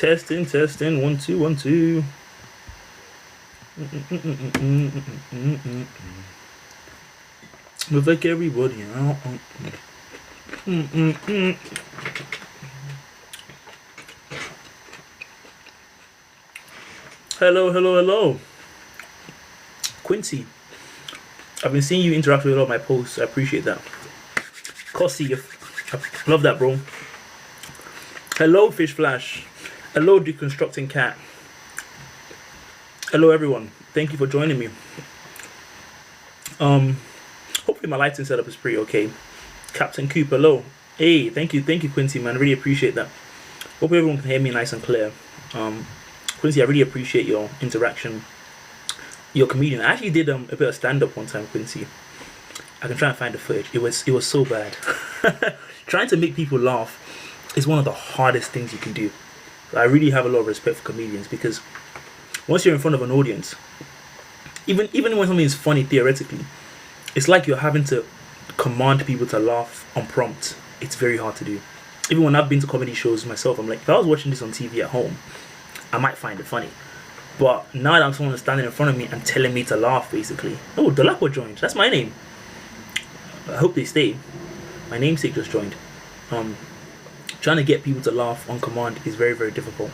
Testing, testing, 1 2 1 2. Move like everybody out. Hello, hello, hello. Quincy, I've been seeing you interact with a lot of my posts. I appreciate that. Cossie, I love that, bro. Hello, Fish Flash. Hello, Deconstructing Cat. Hello, everyone. Thank you for joining me. Hopefully my lighting setup is pretty okay. Captain Coop, hello. Hey, thank you, Quincy, man. I really appreciate that. Hope everyone can hear me nice and clear. Quincy, I really appreciate your interaction. You're a comedian. I actually did a bit of stand-up one time, Quincy. I can try and find the footage. It was so bad. Trying to make people laugh is one of the hardest things you can do. I really have a lot of respect for comedians because once you're in front of an audience, even when something is funny theoretically, it's like you're having to command people to laugh on prompt. It's very hard to do. Even when I've been to comedy shows myself, I'm like, if I was watching this on TV at home, I might find it funny. But now that I'm someone standing in front of me and telling me to laugh, basically. Oh, Dolapo joined. That's my name. I hope they stay. My namesake just joined. Trying to get people to laugh on command is very, very difficult.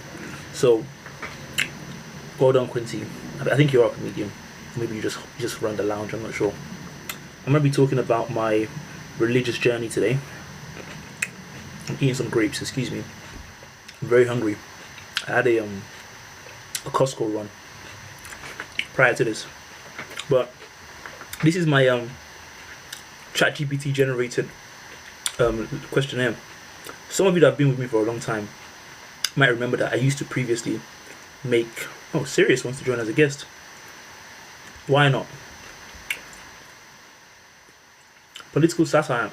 So, well done, Quincy. I think you're a comedian. Maybe you just run the lounge. I'm not sure. I'm gonna be talking about my religious journey today. I'm eating some grapes. Excuse me. I'm very hungry. I had a Costco run prior to this, but this is my ChatGPT generated questionnaire. Some of you that have been with me for a long time might remember that I used to previously make Sirius wants to join as a guest. Why not? Political satire.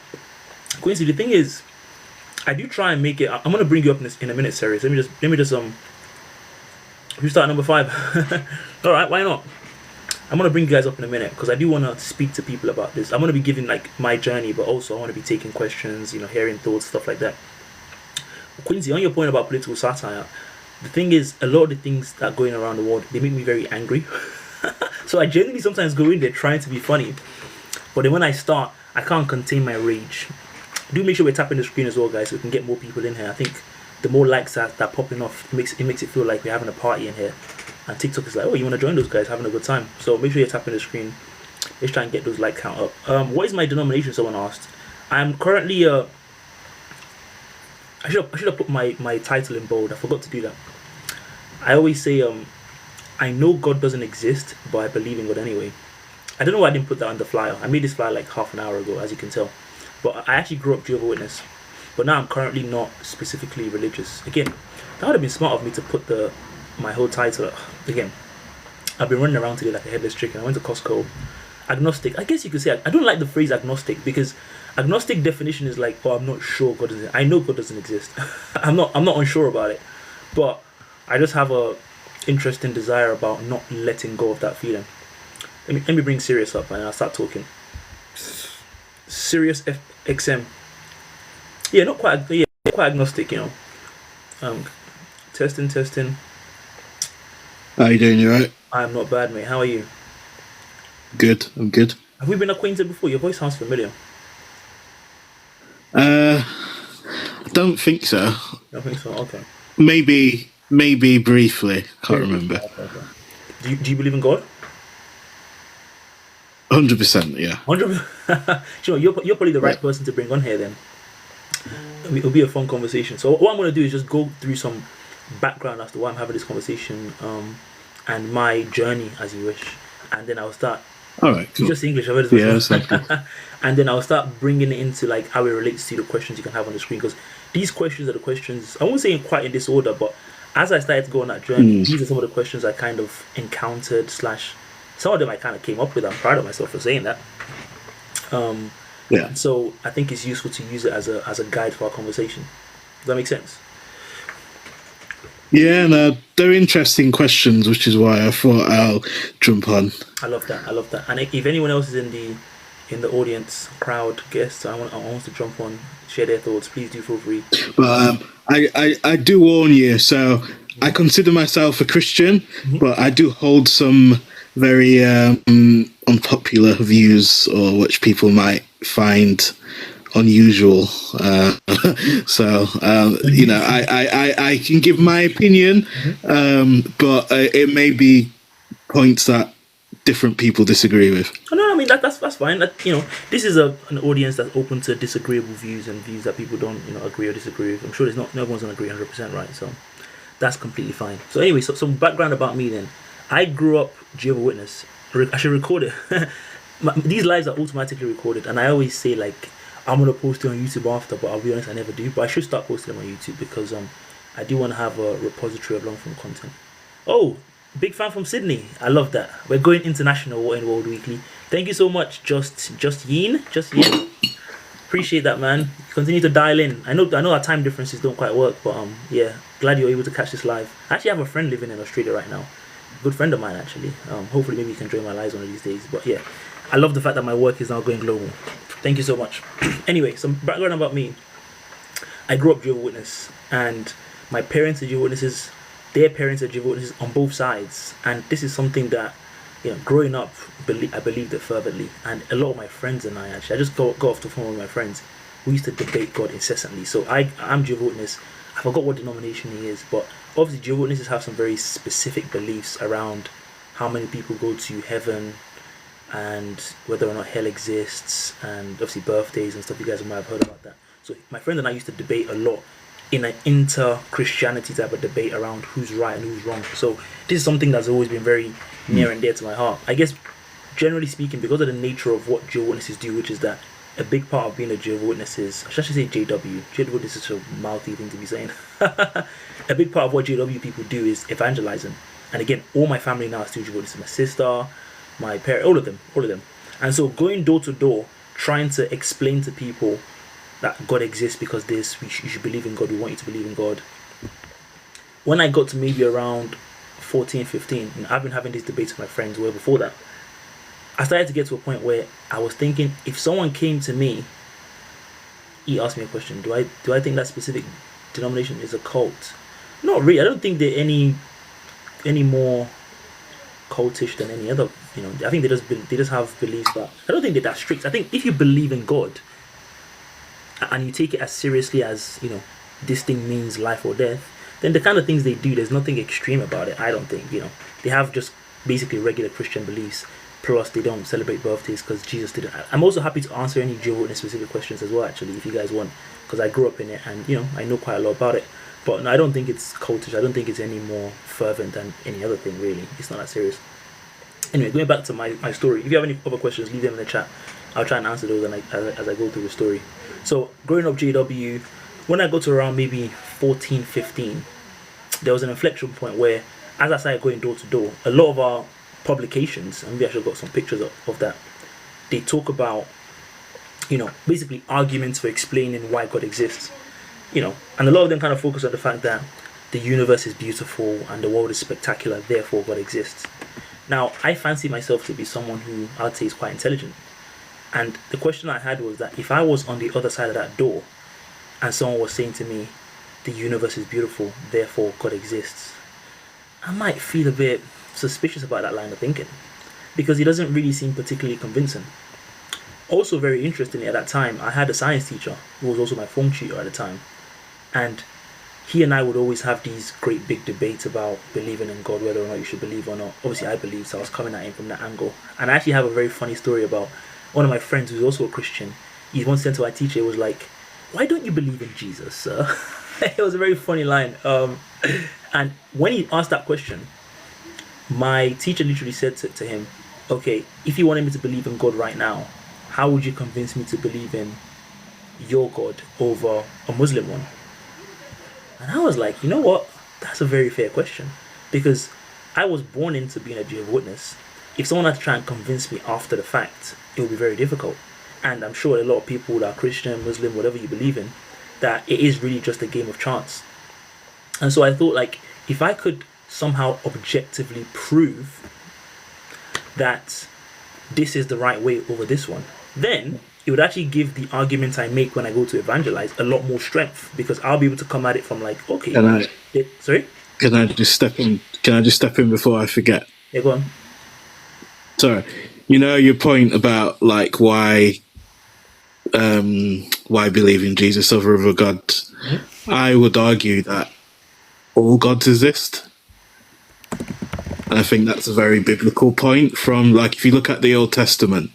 Quincy, the thing is, I do try and make it. I'm gonna bring you up in a minute, Sirius. Let me just we start number 5. All right, why not? I'm gonna bring you guys up in a minute because I do want to speak to people about this. I'm gonna be giving like my journey, but also I want to be taking questions, hearing thoughts, stuff like that. Quincy, on your point about political satire, the thing is, a lot of the things that are going around the world, they make me very angry. So I genuinely sometimes go in there trying to be funny, but then when I start, I can't contain my rage. Do make sure we're tapping the screen as well, guys, so we can get more people in here. I think the more likes that popping off makes it feel like we're having a party in here, and TikTok is like, oh, you want to join those guys having a good time. So make sure you're tapping the screen. Let's try and get those like count up. What is my denomination? Someone asked. I'm currently I should have put my title in bold. I forgot to do that. I always say I know God doesn't exist, but I believe in God anyway. I don't know why I didn't put that on the flyer. I made this flyer like half an hour ago, as you can tell. But I actually grew up Jehovah's Witness. But now I'm currently not specifically religious. Again, that would have been smart of me to put my whole title. Again, I've been running around today like a headless chicken. I went to Costco. Agnostic. I guess you could say I don't like the phrase agnostic because agnostic definition is like, I'm not sure God doesn't. I know God doesn't exist. I'm not unsure about it, but I just have a interesting desire about not letting go of that feeling. Let me bring Sirius up and I'll start talking. Sirius XM. Yeah, not quite. Yeah, quite agnostic. Testing. How you doing? You right? I'm not bad, mate. How are you? Good. I'm good. Have we been acquainted before? Your voice sounds familiar. I don't think so. I don't think so. Okay. Maybe briefly. Can't remember. Okay. Do you believe in God? 100%. Yeah. 100%. You're probably the right person to bring on here. Then it'll be a fun conversation. So what I'm going to do is just go through some background as to why I'm having this conversation, and my journey, as you wish, and then I'll start. All right. Cool. Just English. I've heard it. Yeah. And then I'll start bringing it into like how it relates to the questions you can have on the screen, because these questions are the questions. I won't say quite in this order, but as I started to go on that journey, these are some of the questions I kind of encountered. Some of them I kind of came up with. I'm proud of myself for saying that. Yeah. So I think it's useful to use it as a guide for our conversation. Does that make sense? Yeah, no, they're interesting questions, which is why I thought I'll jump on. I love that. And if anyone else is in the audience, crowd, guests, I want to jump on, share their thoughts, please do feel free. But I do warn you. So I consider myself a Christian, but I do hold some very unpopular views, or which people might find unusual. I can give my opinion, but it may be points that different people disagree with. Oh, no, I mean that's fine. This is an audience that's open to disagreeable views and views that people don't agree or disagree with. I'm sure no one's gonna agree 100%, right? So that's completely fine. So anyway, so some background about me then. I grew up Jehovah's Witness. I should record it. These lives are automatically recorded, and I always say like I'm gonna post it on YouTube after, but I'll be honest, I never do. But I should start posting them on YouTube because I do want to have a repository of long form content. Oh, big fan from Sydney. I love that. We're going international in World Weekly. Thank you so much, just Yin. Appreciate that, man. Continue to dial in. I know our time differences don't quite work, but yeah, glad you're able to catch this live. I actually have a friend living in Australia right now. A good friend of mine actually. Hopefully maybe you can join my lives one of these days. But yeah, I love the fact that my work is now going global. Thank you so much. Anyway, some background about me. I grew up Jehovah's Witness, and my parents are Jehovah's Witnesses. Their parents are Jehovah's Witnesses on both sides, and this is something that, growing up, I believed it fervently. And a lot of my friends and I just got off the phone with my friends. We used to debate God incessantly. So I'm Jehovah's Witness. I forgot what denomination he is, but obviously Jehovah's Witnesses have some very specific beliefs around how many people go to heaven, and whether or not hell exists, and obviously birthdays and stuff. You guys might have heard about that. So my friend and I used to debate a lot in an inter-Christianity type of debate around who's right and who's wrong. So this is something that's always been very near and dear to my heart. I guess, generally speaking, because of the nature of what Jehovah's Witnesses do, which is that a big part of being a Jehovah's Witness is, I should actually say JW. Jehovah's Witness is such a mouthy thing to be saying. A big part of what JW people do is evangelizing. And again, all my family now is still Jehovah's Witnesses. My sister, my parents, all of them. And so going door to door, trying to explain to people that God exists because you should believe in God, we want you to believe in God. When I got to maybe around 14, 15, I've been having these debates with my friends way before that. I started to get to a point where I was thinking, if someone came to me, he asked me a question, do I think that specific denomination is a cult? Not really. I don't think they're any more cultish than any other. I think they just have beliefs that, I don't think they're that strict. I think if you believe in God and you take it as seriously as this thing means life or death, then the kind of things they do, there's nothing extreme about it. I don't think. They have just basically regular Christian beliefs, plus they don't celebrate birthdays because Jesus didn't. I'm also happy to answer any Jehovah's Witness specific questions as well, actually, if you guys want, because I grew up in it and I know quite a lot about it. But no, I don't think it's cultish. I don't think it's any more fervent than any other thing, really. It's not that serious. Anyway, going back to my story, if you have any other questions, leave them in the chat. I'll try and answer those as I go through the story. So, growing up JW, when I got to around maybe 14, 15, there was an inflection point where, as I started going door to door, a lot of our publications, and maybe I should have got some pictures of that, they talk about, basically arguments for explaining why God exists. And a lot of them kind of focus on the fact that the universe is beautiful and the world is spectacular, therefore God exists. Now, I fancy myself to be someone who I'd say is quite intelligent. And the question I had was that if I was on the other side of that door and someone was saying to me, the universe is beautiful, therefore God exists, I might feel a bit suspicious about that line of thinking, because it doesn't really seem particularly convincing. Also, very interestingly, at that time, I had a science teacher who was also my form tutor at the time. And he and I would always have these great big debates about believing in God, whether or not you should believe or not. Obviously, I believe, so I was coming at him from that angle. And I actually have a very funny story about one of my friends who's also a Christian. He once said to our teacher, it was like, why don't you believe in Jesus, sir? It was a very funny line. And when he asked that question, my teacher literally said to him, okay, if you wanted me to believe in God right now, how would you convince me to believe in your God over a Muslim one? And I was like, you know what? That's a very fair question. Because I was born into being a Jehovah's Witness. If someone had to try and convince me after the fact, it would be very difficult. And I'm sure a lot of people that are Christian, Muslim, whatever you believe in, that it is really just a game of chance. And so I thought, like, if I could somehow objectively prove that this is the right way over this one, then it would actually give the argument I make when I go to evangelize a lot more strength, because I'll be able to come at it from like, okay, And sorry? Can I just step in? Can I just step in before I forget? Yeah, go on. Sorry. You know your point about like why believe in Jesus over other gods? Mm-hmm. I would argue that all gods exist. And I think that's a very biblical point from, like, if you look at the Old Testament,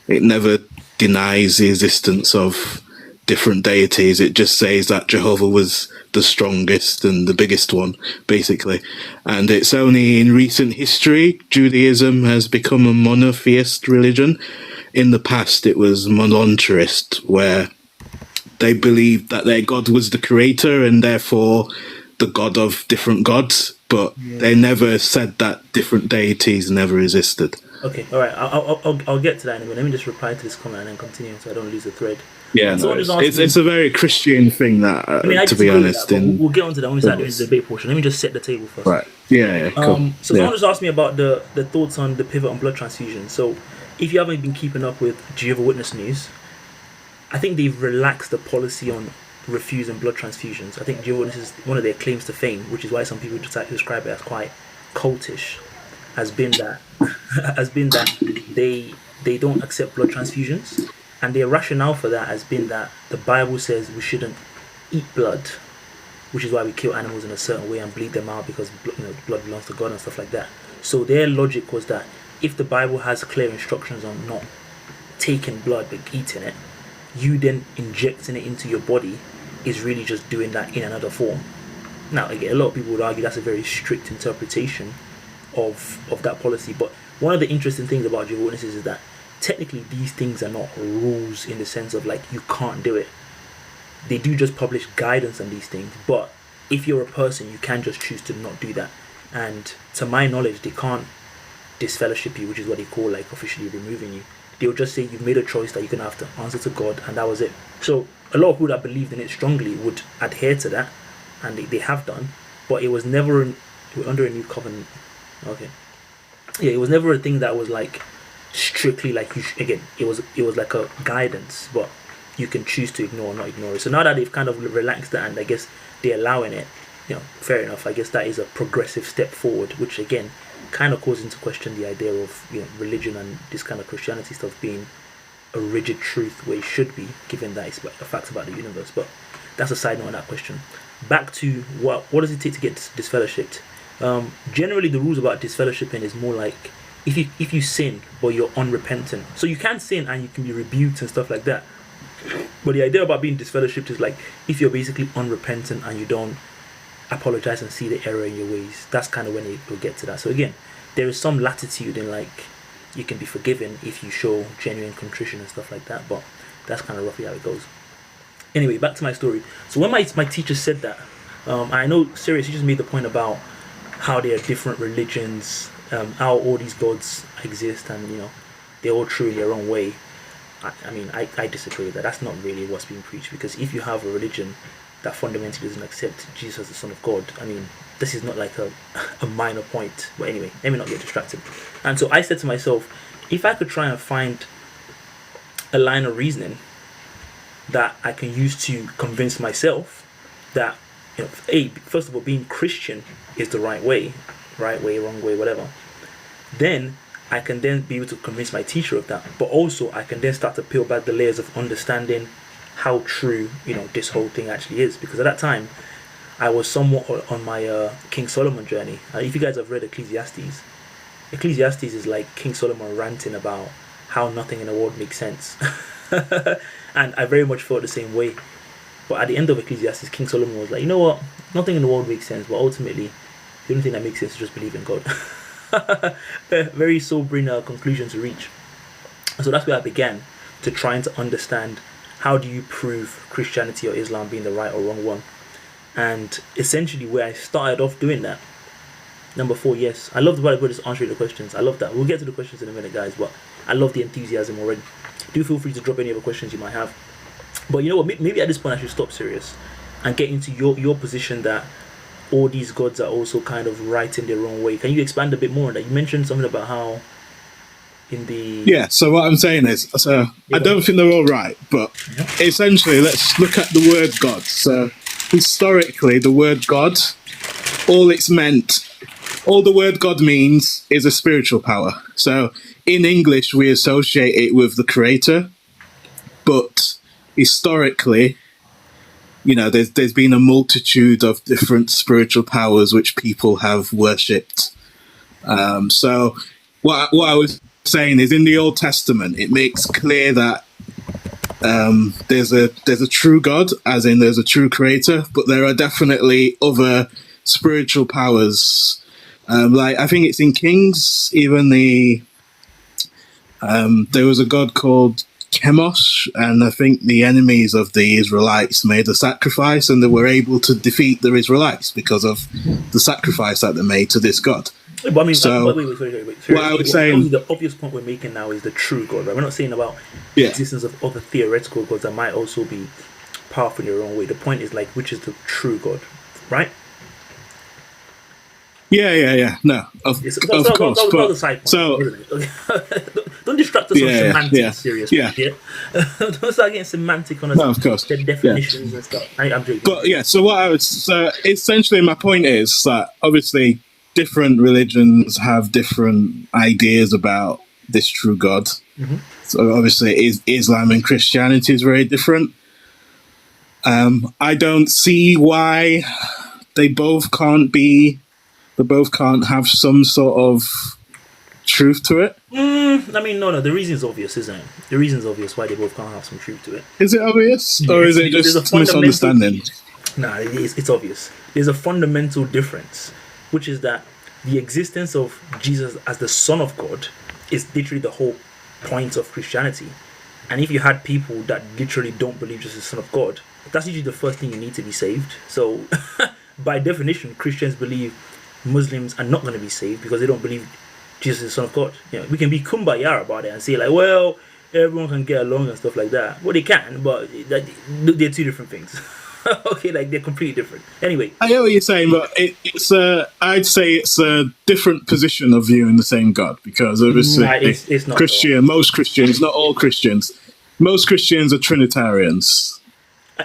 it never denies the existence of different deities. It just says that Jehovah was the strongest and the biggest one, basically. And it's only in recent history Judaism has become a monotheist religion. In the past, it was monotheist, where they believed that their God was the creator and therefore the God of different gods, but they never said that different deities never existed. Okay, all right. I'll get to that in a minute. Let me just reply to this comment and then continue so I don't lose the thread. Yeah, So no, it's a very Christian thing that, I mean, I to be disagree with honest. that, but we'll get onto that when we start doing the debate portion. Let me just set the table first. Right. Yeah, cool. So someone just asked me about the thoughts on the pivot on blood transfusion. So if you haven't been keeping up with Jehovah's Witness news, I think they've relaxed the policy on refusing blood transfusions. I think Jehovah's Witness is one of their claims to fame, which is why some people just describe it as quite cultish, has been that they don't accept blood transfusions, and their rationale for that has been that the Bible says we shouldn't eat blood, which is why we kill animals in a certain way and bleed them out because blood belongs to God and stuff like that. So their logic was that if the Bible has clear instructions on not taking blood but eating it, you then injecting it into your body is really just doing that in another form. Now, again, a lot of people would argue that's a very strict interpretation of that policy, but one of the interesting things about Jehovah's Witnesses is that technically these things are not rules in the sense of like you can't do it. They do just publish guidance on these things, but if you're a person, you can just choose to not do that. And to my knowledge, they can't disfellowship you, which is what they call like officially removing you. They'll just say you've made a choice that you're gonna have to answer to God, and that was it. So a lot of people that believed in it strongly would adhere to that, and they have done, but it was never under a new covenant. Okay, yeah, it was never a thing that was like strictly like again, it was like a guidance, but you can choose to ignore or not ignore it. So now that they've kind of relaxed that, and I guess they're allowing it, fair enough. I guess that is a progressive step forward, which again kind of calls into question the idea of religion and this kind of Christianity stuff being a rigid truth where it should be, given that it's a fact about the universe. But that's a side note on that question. Back to what does it take to get disfellowshipped? Generally, the rules about disfellowshipping is more like if you sin but you're unrepentant. So you can sin and you can be rebuked and stuff like that. But the idea about being disfellowshipped is like if you're basically unrepentant and you don't apologize and see the error in your ways, that's kind of when it will get to that. So again, there is some latitude in like you can be forgiven if you show genuine contrition and stuff like that, but that's kind of roughly how it goes. Anyway, back to my story. So when my teacher said that, I know Sirius, you just made the point about how there are different religions, how all these gods exist, and they're all true in their own way. I disagree with that. That's not really what's being preached, because if you have a religion that fundamentally doesn't accept Jesus as the Son of God, this is not like a minor point. But anyway, let me not get distracted. And so I said to myself, if I could try and find a line of reasoning that I can use to convince myself that, first of all, being Christian is the right way, wrong way, whatever, then I can then be able to convince my teacher of that. But also I can then start to peel back the layers of understanding how true this whole thing actually is, because at that time I was somewhat on my King Solomon journey. If you guys have read Ecclesiastes is like King Solomon ranting about how nothing in the world makes sense. And I very much felt the same way. But at the end of Ecclesiastes, King Solomon was like, you know what, nothing in the world makes sense, but ultimately the only thing that makes sense is just believe in God. Very sobering conclusion to reach. So that's where I began to trying to understand, how do you prove Christianity or Islam being the right or wrong one? And essentially where I started off doing that, number 4, yes, I love the way just answering the questions. I love that. We'll get to the questions in a minute, guys, but I love the enthusiasm already. Do feel free to drop any other questions you might have. But you know what, maybe at this point I should stop serious and get into your position that all these gods are also kind of right in their own way. Can you expand a bit more on that? You mentioned something about how so what I'm saying is, I don't think they're all right, but essentially let's look at the word God. So historically, the word God all it's meant, all the word God means is a spiritual power. So in English, we associate it with the creator, but historically, you know, there's been a multitude of different spiritual powers which people have worshipped. So what I was saying is, in the Old Testament, it makes clear that there's a true God, as in there's a true creator, but there are definitely other spiritual powers. Like I think it's in Kings, even there was a god called Chemosh, and I think the enemies of the Israelites made a sacrifice, and they were able to defeat the Israelites because of the sacrifice that they made to this god. But I mean, So wait. what I would say, The obvious point we're making now is the true God, right? We're not saying about the yeah, existence of other theoretical gods that might also be powerful in their own way. The point is, like, which is the true God, right? yeah. No, of course. That was a side point, So isn't it? Don't distract us on semantics, serious. yeah. Don't start getting semantic on us. No, of course. The definitions and stuff. I'm joking. But yeah, so what I would, so essentially my point is that obviously different religions have different ideas about this true God. Mm-hmm. So obviously Islam and Christianity is very different. I don't see why they both can't have some sort of truth to it. I mean, no. The reason is obvious, isn't it? The reason is obvious why they both can't have some truth to it. Is it obvious? Or is it just misunderstanding? Nah, it's obvious. There's a fundamental difference, which is that the existence of Jesus as the Son of God is literally the whole point of Christianity. And if you had people that literally don't believe Jesus is the Son of God, that's usually the first thing you need to be saved. So, by definition, Christians believe Muslims are not going to be saved because they don't believe Jesus is the Son of God. You know, we can be kumbaya about it and say, like, well, everyone can get along and stuff like that. Well, they can, but they're two different things. Okay, like they're completely different. Anyway, I know what you're saying, but I'd say it's a different position of viewing the same God, because obviously it's not most Christians, not all Christians, most Christians are Trinitarians.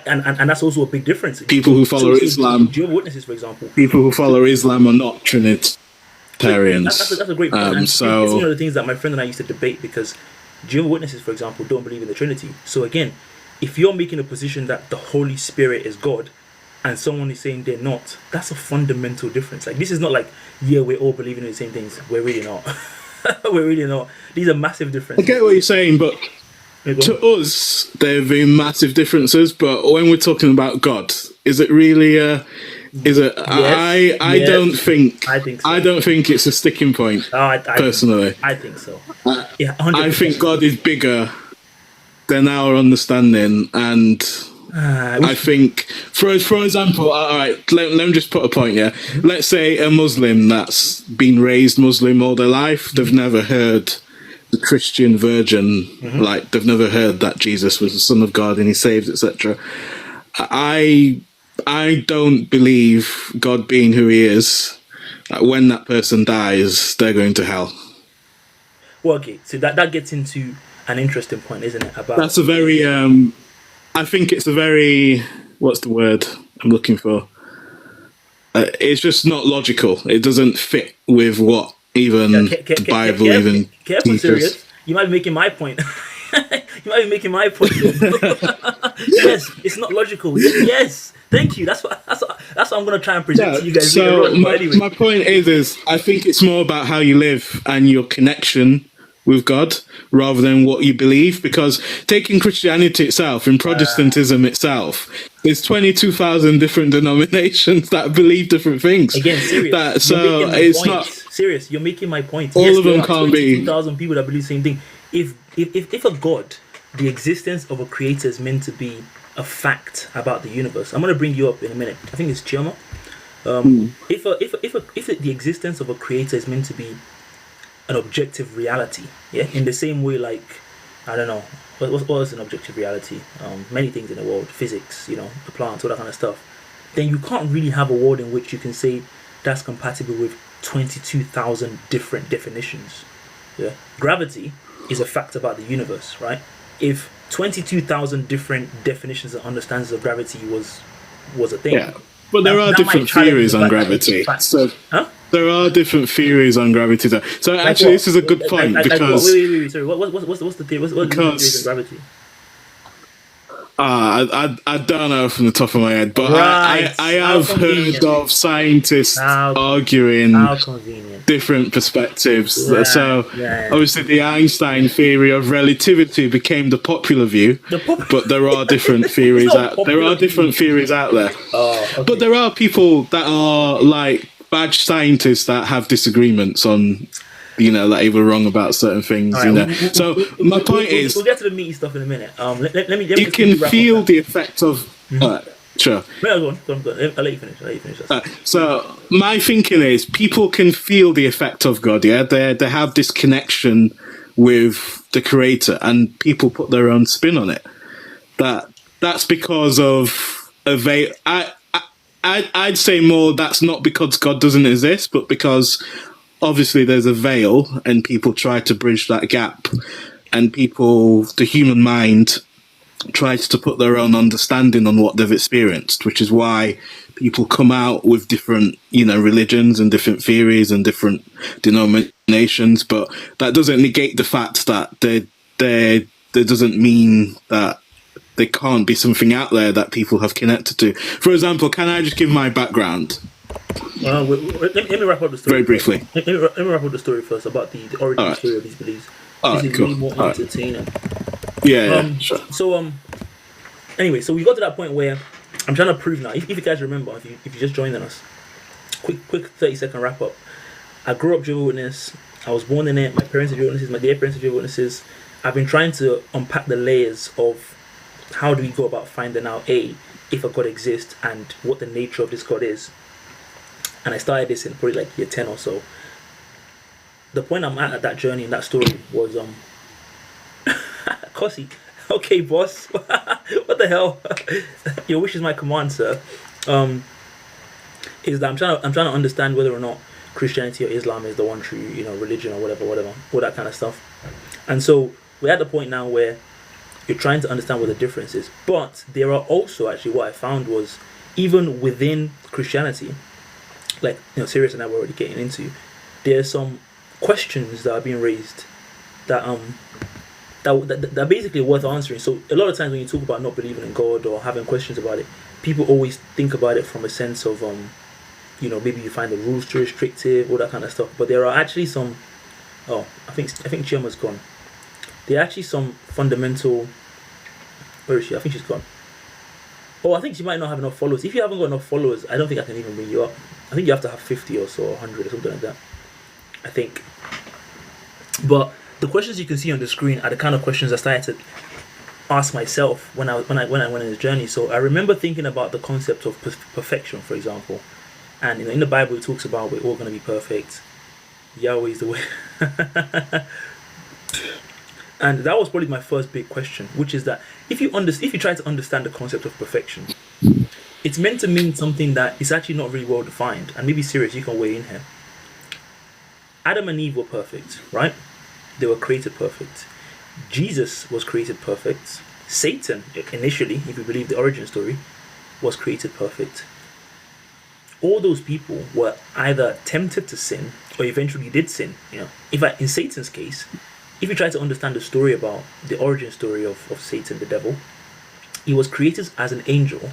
And that's also a big difference. People who follow Islam, Jehovah's Witnesses, for example, people who follow Islam are not Trinitarians. That's a great point. It's So one of the things that my friend and I used to debate, because Jehovah's Witnesses, for example, don't believe in the Trinity. So again, if you're making a position that the Holy Spirit is God, and someone is saying they're not, that's a fundamental difference. Like, this is not like, yeah, we're all believing in the same things. We're really not. We're really not. These are massive differences. I get what you're saying, but to us, there have been massive differences. But when we're talking about God, is it really is it? Yes, I don't think. I think so. I don't think it's a sticking point. Personally, I think so. Yeah, 100%. I think God is bigger than our understanding, and I think, for example, all right, let me just put a point here. Let's say a Muslim that's been raised Muslim all their life, they've never heard the Christian virgin, like they've never heard that Jesus was the Son of God and He saves, etc. I don't believe God being who He is, that when that person dies, they're going to hell. Well, okay, so that gets into an interesting point, isn't it? About that's a very I think it's a very, what's the word I'm looking for? It's just not logical. It doesn't fit with what even the Bible even teaches. You might be making my point. You might be making my point. Yes, it's not logical. Yes, thank you. That's what I'm gonna try and present to you guys. So later on. Anyway. my point is I think it's more about how you live and your connection with God rather than what you believe, because taking Christianity itself and Protestantism itself, there's 22,000 different denominations that believe different things. Again, serious. So it's not serious. You're making my point. All of them can't be 22,000 people that believe the same thing. If a God, the existence of a creator, is meant to be a fact about the universe, I'm going to bring you up in a minute. I think it's Chioma. If the existence of a creator is meant to be an objective reality, yeah, in the same way, like, I don't know, what is an objective reality? Many things in the world, physics, the plants, all that kind of stuff. Then you can't really have a world in which you can say that's compatible with 22,000 different definitions. Yeah, gravity is a fact about the universe, right? If 22,000 different definitions and understandings of gravity was a thing, But there are That might different challenge theories the on fact that it's gravity. fact. So Huh? there are different theories on gravity. So Like actually, what? this is a good point Like what? because Wait. Sorry. What's the theory? What's the theories of because gravity? I don't know from the top of my head, but Right. I How have heard convenient. of scientists How arguing how convenient. different perspectives. Yeah. So Yeah. obviously, the Einstein theory of relativity became the popular view, The pop. but there are different It's theories not out. There popular are different view. theories out there. Oh, But okay. there are people that are like badge scientists that have disagreements on, that either wrong about certain All things, right. So my point We'll is, get to the meaty stuff in a minute. Let me you just can quickly wrap up feel that. the effect of. Sure. No, go on. I'll let you finish. That. So my thinking is, people can feel the effect of God. Yeah, they have this connection with the Creator, and people put their own spin on it. That's because of a veil. I'd say more that's not because God doesn't exist, but because obviously there's a veil and people try to bridge that gap, and the human mind tries to put their own understanding on what they've experienced, which is why people come out with different, religions and different theories and different denominations. But that doesn't negate the fact that there doesn't mean that there can't be something out there that people have connected to. For example, can I just give my background? Let me wrap up the story. Very briefly. Let me wrap up the story first about the origin story of these beliefs. This is Cool. way more entertaining. Yeah, sure. So anyway, so we got to that point where I'm trying to prove now. If you guys remember, if you just joined us, quick 30-second wrap up. I grew up Jehovah's Witness. I was born in it. My parents are Jehovah's Witnesses. My dear parents are Jehovah's Witnesses. I've been trying to unpack the layers of how do we go about finding out if a God exists and what the nature of this God is. And I started this in probably like year 10 or so. The point I'm at that journey and that story was Kossi. Okay, boss. What the hell? Your wish is my command, sir. Is that I'm trying to understand whether or not Christianity or Islam is the one true, religion or whatever, all that kind of stuff. And so we're at the point now where you're trying to understand what the difference is. But there are also actually what I found was even within Christianity, like Sirius and I were already getting into, there are some questions that are being raised that that are basically worth answering. So a lot of times when you talk about not believing in God or having questions about it, people always think about it from a sense of maybe you find the rules too restrictive, all that kind of stuff. But there are actually some I think Chiama's gone. There are actually some fundamental. Where is she? I think she's gone. Oh, I think she might not have enough followers. If you haven't got enough followers, I don't think I can even bring you up. I think you have to have 50 or so, or 100 or something like that. I think. But the questions you can see on the screen are the kind of questions I started to ask myself when I went on this journey. So I remember thinking about the concept of perfection, for example, and in the Bible it talks about we're all going to be perfect. Yahweh is the way. And that was probably my first big question, which is that if you try to understand the concept of perfection, it's meant to mean something that is actually not really well defined. And maybe Sirius, you can weigh in here. Adam and Eve were perfect, right? They were created perfect. Jesus was created perfect. Satan, initially, if you believe the origin story, was created perfect. All those people were either tempted to sin or eventually did sin. In Satan's case, if you try to understand the story about the origin story of Satan, the devil, he was created as an angel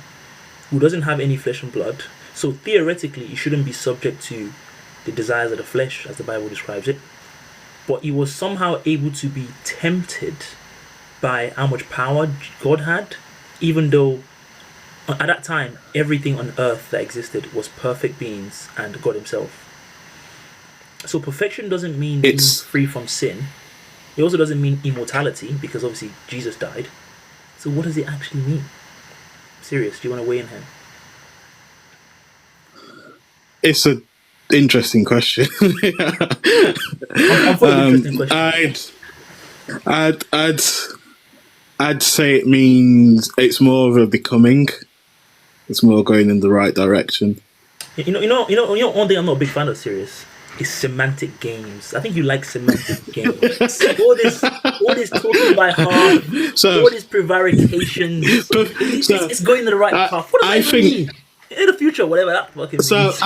who doesn't have any flesh and blood. So theoretically, he shouldn't be subject to the desires of the flesh, as the Bible describes it. But he was somehow able to be tempted by how much power God had, even though at that time, everything on earth that existed was perfect beings and God himself. So perfection doesn't mean being free from sin. It also doesn't mean immortality, because obviously Jesus died. So what does it actually mean? Serious, do you want to weigh in here? It's an interesting question. I'm for an interesting question. I'd say it means it's more of a becoming. It's more going in the right direction. You know, one thing I'm not a big fan of, Serious, is semantic games. I think you like semantic games. all this talking by heart, all this prevarication. It's going in the right path. What does that mean? in the future, whatever that fucking So means.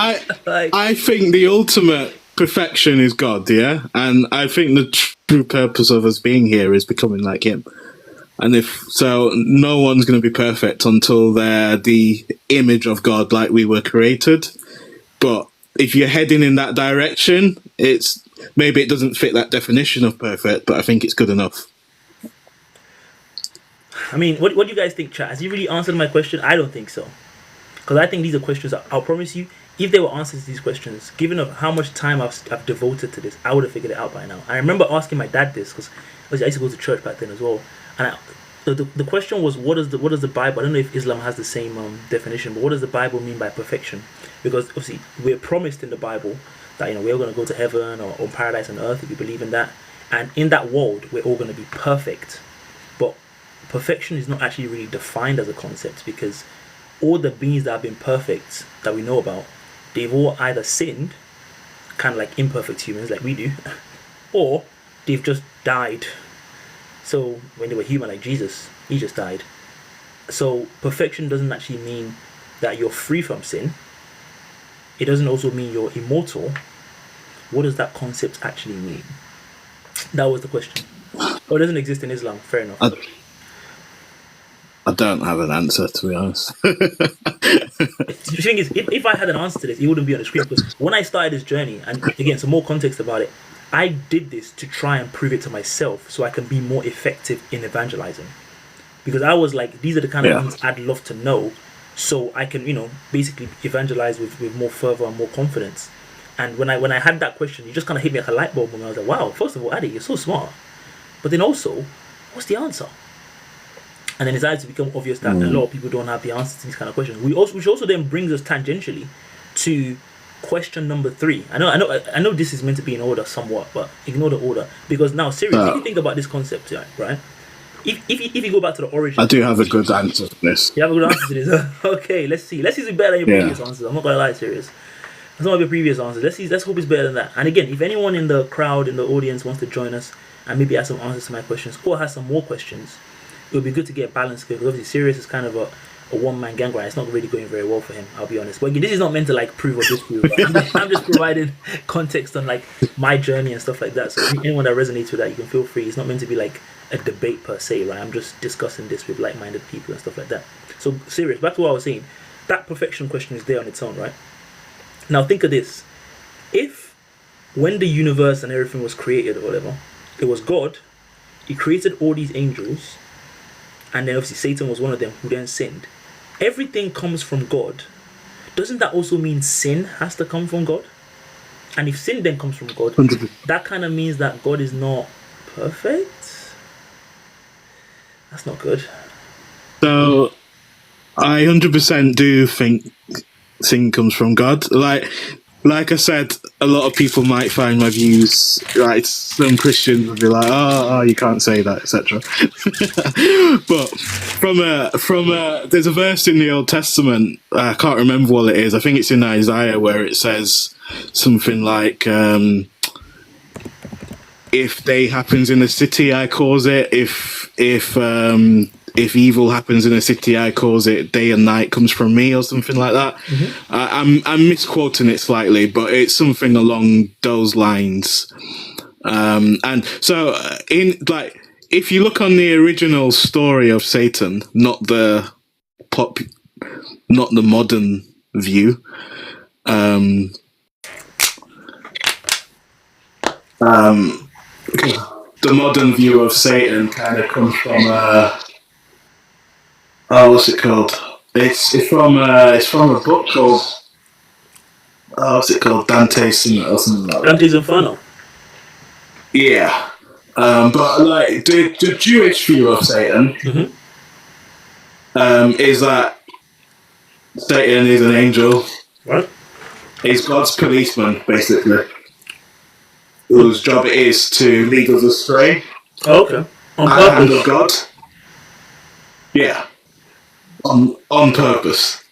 Like, I think the ultimate perfection is God, yeah, and I think the true purpose of us being here is becoming like Him. And if so, no one's going to be perfect until they're the image of God, like we were created. But if you're heading in that direction, it's maybe it doesn't fit that definition of perfect, but I think it's good enough. I mean, what do you guys think, chat? Has he really answered my question? I don't think so. Because I think these are questions that I'll promise you, if there were answers to these questions, given of how much time I've devoted to this, I would have figured it out by now. I remember asking my dad this, because I used to go to church back then as well. And the question was, what does the Bible, I don't know if Islam has the same definition, but what does the Bible mean by perfection? Because obviously we're promised in the Bible that we're going to go to heaven or paradise on earth, if you believe in that. And in that world, we're all going to be perfect. But perfection is not actually really defined as a concept, because all the beings that have been perfect that we know about, they've all either sinned, kind of like imperfect humans like we do, or they've just died. So when they were human like Jesus, he just died. So perfection doesn't actually mean that you're free from sin. It doesn't also mean you're immortal. What does that concept actually mean? That was the question. Oh, it doesn't exist in Islam. Fair enough. I don't have an answer, to be honest. The thing is, if I had an answer to this, it wouldn't be on the screen. Because when I started this journey, and again, some more context about it, I did this to try and prove it to myself so I can be more effective in evangelizing. Because I was like, these are the kind of things I'd love to know, so I can, basically evangelize with more fervor and more confidence. And when I had that question, it just kind of hit me like a light bulb, and I was like, wow, first of all, Adi, you're so smart. But then also, what's the answer? And then it started to become obvious that a lot of people don't have the answers to these kind of questions. Which also then brings us tangentially to question number 3. I know this is meant to be in order somewhat, but ignore the order, because now seriously, if you think about this concept, right? If you go back to the origin, I do have a good answer to this. You have a good answer to this. Okay, let's see. Let's see if it's better than your previous answers. I'm not gonna lie, serious. That's not your previous answers. Let's hope it's better than that. And again, if anyone in the crowd, in the audience, wants to join us and maybe has some answers to my questions or has some more questions, it would be good to get balanced, because obviously Sirius is kind of a one-man gang grind. It's not really going very well for him, I'll be honest. But again, this is not meant to like prove or disprove. Right? I'm just providing context on like my journey and stuff like that. So anyone that resonates with that, you can feel free. It's not meant to be like a debate per se, right? I'm just discussing this with like-minded people and stuff like that. So Sirius, back to what I was saying. That perfection question is there on its own, right? Now think of this. If when the universe and everything was created or whatever, it was God, he created all these angels, and then obviously Satan was one of them who then sinned. Everything comes from God. Doesn't that also mean sin has to come from God? And if sin then comes from God, 100%. that kind of means that God is not perfect? That's not good. So I 100% do think sin comes from God. Like I said, a lot of people might find my views, right? Some Christians would be like, "Oh, you can't say that," etc. But there's a verse in the Old Testament. I can't remember what it is. I think it's in Isaiah, where it says something like, "If day happens in a city, I cause it. If evil happens in a city, I cause it. Day and night comes from me," or something like that. Mm-hmm. I'm misquoting it slightly, but it's something along those lines. And so, if you look on the original story of Satan, not the modern view. The modern view of Satan kind of comes from what's it called? It's from a book called what's it called? Dante's or something like that. Dante's Inferno. Yeah, but like the Jewish view of Satan is that Satan is an angel. What? He's God's policeman, basically, whose job it is to lead us astray. Oh, okay. On At the hand of God. Yeah. On purpose.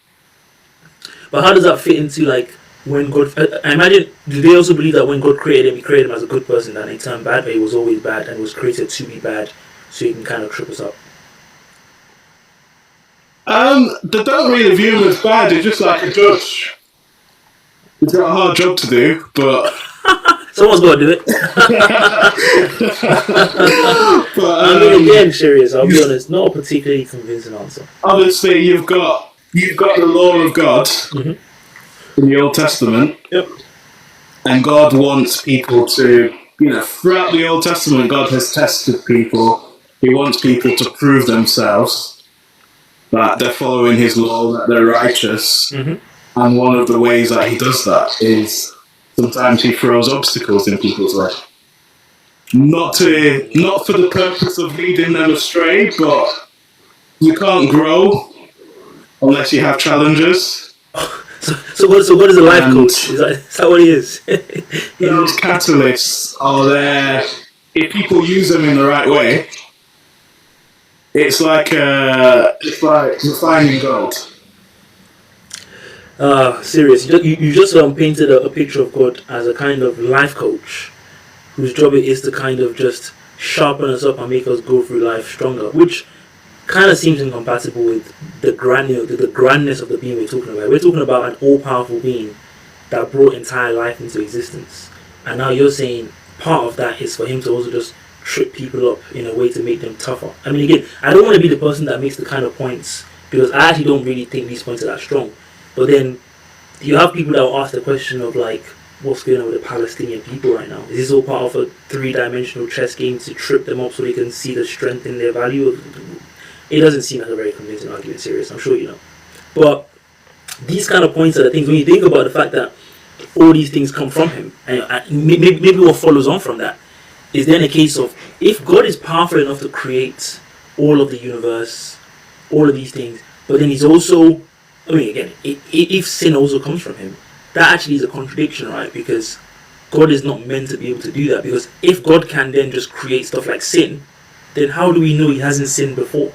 But how does that fit into like when God? I imagine, do they also believe that when God created him, he created him as a good person, and he turned bad, but he was always bad and was created to be bad, so he can kind of trip us up? don't really view him as bad. He's just like a judge. He's got a hard job to do, but someone's got to do it. but I mean, again, serious. I'll be honest, not a particularly convincing answer. Obviously, you've got the law of God in the Old Testament. Yep. And God wants people to, throughout the Old Testament, God has tested people. He wants people to prove themselves that they're following His law, that they're righteous. And one of the ways that He does that is sometimes He throws obstacles in people's way. Not for the purpose of leading them astray, but you can't grow unless you have challenges. So what is a life coach? Is that what he is? Those catalysts are there. If people use them in the right way, it's like refining gold. Serious. You just painted a picture of God as a kind of life coach, whose job it is to kind of just sharpen us up and make us go through life stronger, which kind of seems incompatible with the grandness of the being we're talking about. We're talking about an all-powerful being that brought entire life into existence, and now you're saying part of that is for Him to also just trip people up in a way to make them tougher. I mean, again, I don't want to be the person that makes the kind of points, because I actually don't really think these points are that strong. But then you have people that will ask the question of, like, what's going on with the Palestinian people right now? Is this all part of a three-dimensional chess game to trip them up so they can see the strength in their value? It doesn't seem like a very convincing argument, serious. I'm sure you know. But these kind of points are the things, when you think about the fact that all these things come from Him, and maybe what follows on from that is then a case of, if God is powerful enough to create all of the universe, all of these things, but then He's also, I mean, again, if sin also comes from Him, that actually is a contradiction, right? Because God is not meant to be able to do that. Because if God can then just create stuff like sin, then how do we know He hasn't sinned before?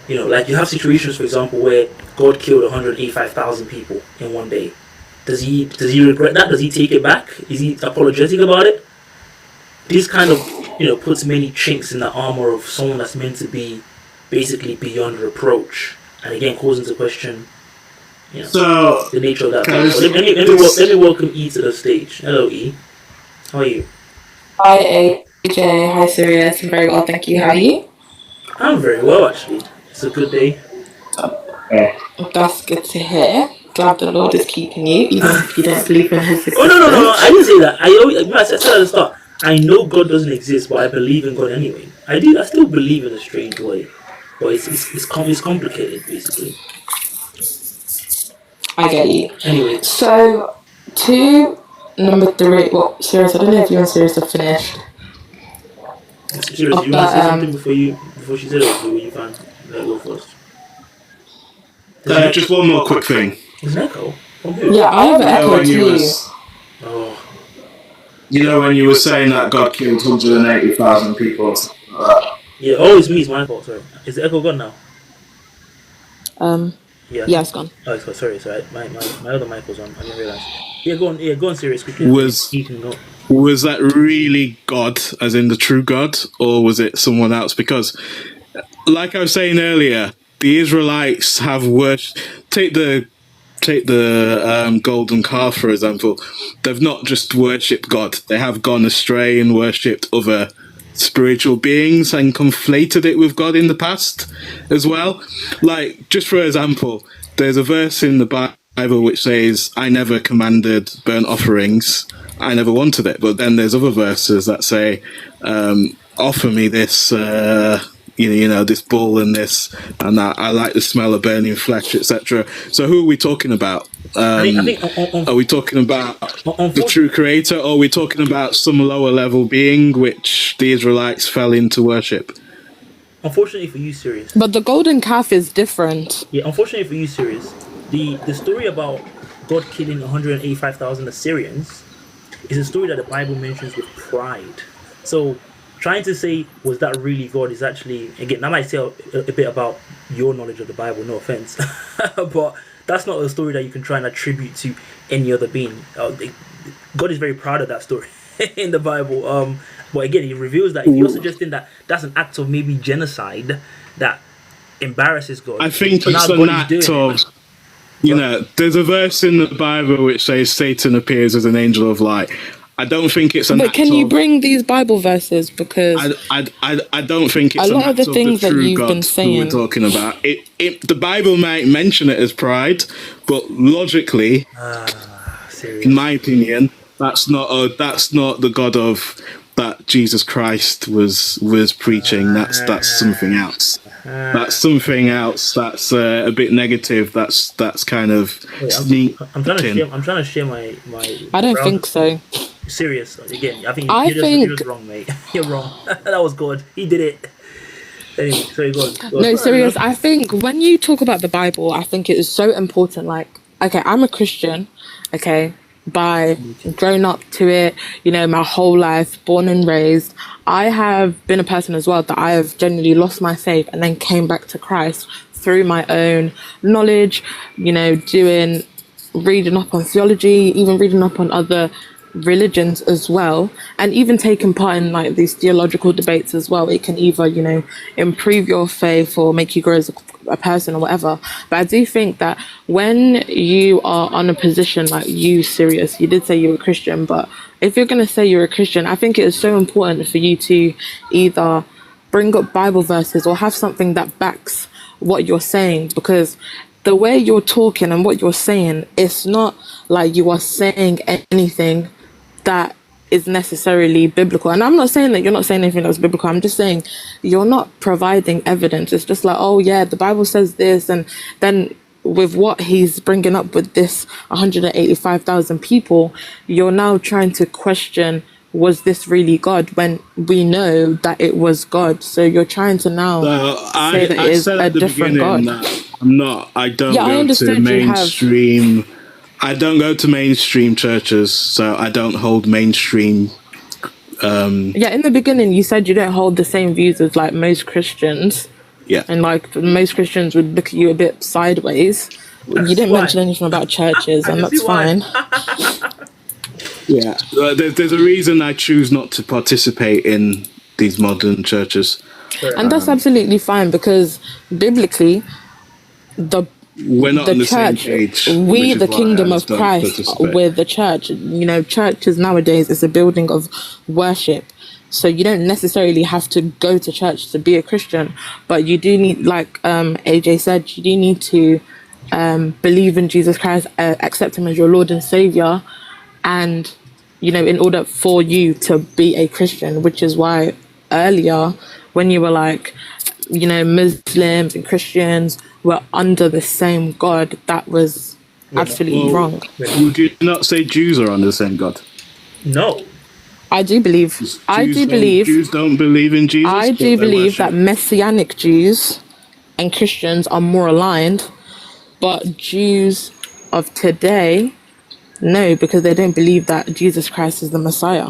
Like you have situations, for example, where God killed 185,000 people in one day. Does he regret that? Does He take it back? Is He apologetic about it? This kind of, puts many chinks in the armor of someone that's meant to be basically beyond reproach. And again, calls into question, so the nature of that. Let me welcome E to the stage. Hello, E. How are you? Hi, AJ. Hi, Sirius. I'm very well, thank you. How are you? I'm very well, actually. It's a good day. That's good to hear. Glad the Lord is keeping you, even if you don't believe in His existence. Oh, no. I didn't say that. I said at the start, I know God doesn't exist, but I believe in God anyway. I still believe in a strange way. But it's complicated, basically. I get you. Anyway. So, to number 3, well, Sirius, I don't know if you and Sirius have finished. Sirius, do you want to say something before she said it, or you can go first? Just one more quick thing. There's an echo? From who? Yeah, I have an echo too. When you were saying that God killed 180,000 people. Yeah, it's me, it's my fault, sorry. Is the echo gone now? Yeah, it's gone. Oh, it's gone. Sorry. My other mic was on. I didn't realize. Yeah, go on, Sirius, quickly. Was that really God, as in the true God, or was it someone else? Because, like I was saying earlier, the Israelites have take the golden calf, for example. They've not just worshipped God; they have gone astray and worshipped other spiritual beings and conflated it with God in the past as well. Like, just for example, there's a verse in the Bible which says, "I never commanded burnt offerings. I never wanted it." But then there's other verses that say, "Offer me this." This bull and this and that. I like the smell of burning flesh, etc. So who are we talking about? Are we talking about the true creator, or are we talking about some lower level being which the Israelites fell into worship? Unfortunately for you, Sirius. But the golden calf is different. Yeah, unfortunately for you, Sirius. The story about God killing 185,000 Assyrians is a story that the Bible mentions with pride. So trying to say, was that really God, is actually, again, that might say a bit about your knowledge of the Bible, no offense. But that's not a story that you can try and attribute to any other being. God is very proud of that story in the Bible. But again, he reveals that if you're suggesting that that's an act of maybe genocide, that embarrasses God. I think but it's now an God is act doing of, it. there's a verse in the Bible which says Satan appears as an angel of light. I don't think it's an But act can you of. bring these Bible verses? Because I don't think a it's an lot of the act of the things that true you've been God who we're saying, talking about. The Bible might mention it as pride, but logically, in Serious. my opinion, that's not the God of that Jesus Christ was preaching. That's something else. That's something else. That's a bit negative. That's kind of Wait, I'm trying to sneaking. share. I'm trying to share my I don't browser think so. screen. Serious. Again, I think I you're think just wrong, mate. You're wrong. That was God. He did it. Anyway, sorry, go on. no, serious. I think when you talk about the Bible, I think it is so important. Like, okay, I'm a Christian, okay, by grown up to it, my whole life, born and raised. I have been a person as well that I have genuinely lost my faith and then came back to Christ through my own knowledge, reading up on theology, even reading up on other religions as well, and even taking part in like these theological debates as well. It can either improve your faith or make you grow as a person or whatever. But I do think that when you are on a position like Sirius, you did say you were a Christian, but if you're going to say you're a Christian, I think it is so important for you to either bring up Bible verses or have something that backs what you're saying, because the way you're talking and what you're saying, it's not like you are saying anything that is necessarily biblical. And I'm not saying that you're not saying anything that's biblical. I'm just saying you're not providing evidence. It's just like, oh yeah, the Bible says this, and then with what he's bringing up with this 185,000 people, you're now trying to question, was this really God, when we know that it was God? So you're trying to now say that it is a different God. I don't Yeah, I go to understood you have. mainstream. I don't go to mainstream churches, so I don't hold mainstream. Yeah, in the beginning you said you don't hold the same views as like most Christians. Yeah. And like most Christians would look at you a bit sideways. You didn't mention anything about churches, and that's fine. Yeah, there's a reason I choose not to participate in these modern churches. And that's absolutely fine, because biblically, we're not the on the church, same page. we, the kingdom of don't Christ, participate. with the church. Churches nowadays is a building of worship. So you don't necessarily have to go to church to be a Christian, but you do need, like AJ said, you do need to believe in Jesus Christ, accept him as your Lord and Savior, and in order for you to be a Christian, which is why earlier when you were like, Muslims and Christians were under the same God, that was absolutely wrong. Would you not say Jews are under the same God? No. I do believe. Jews don't believe in Jesus. I do believe that Messianic Jews and Christians are more aligned, but Jews of today, no, because they don't believe that Jesus Christ is the Messiah.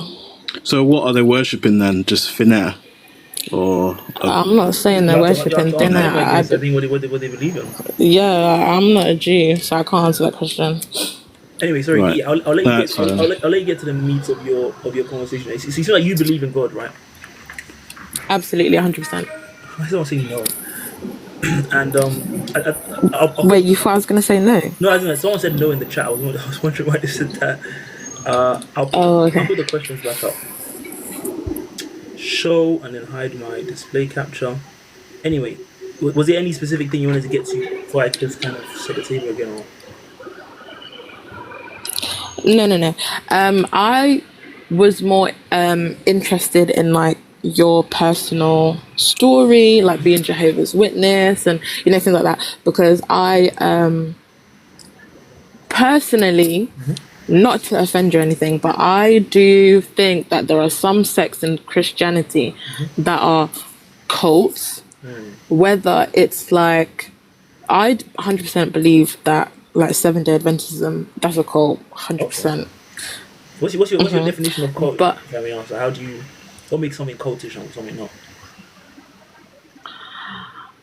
So what are they worshipping then? Just thin air? Or I'm not saying they're worshipping thin air. I think what they believe in. Yeah, I'm not a Jew, so I can't answer that question. Anyway, sorry, Right. Guy, I'll let you get. I'll let you get to the meat of your conversation. It seems like you believe in God, right? Absolutely, 100%. I don't say no. And Wait, you thought I was gonna say no? No, as in, someone said no in the chat. I was wondering why they said that. I'll put the questions back up. Show and then hide my display capture. Anyway, was there any specific thing you wanted to get to before I just kind of set the table again? Or? No. I was more interested in like your personal story, like being Jehovah's Witness and things like that, because I personally, not to offend you or anything, but I do think that there are some sects in Christianity that are cults, whether it's like, I 100% believe that like 7-day Adventism, that's a cult, 100%. What's your definition of cult? But I mean, how do you, what makes something cultish and something not?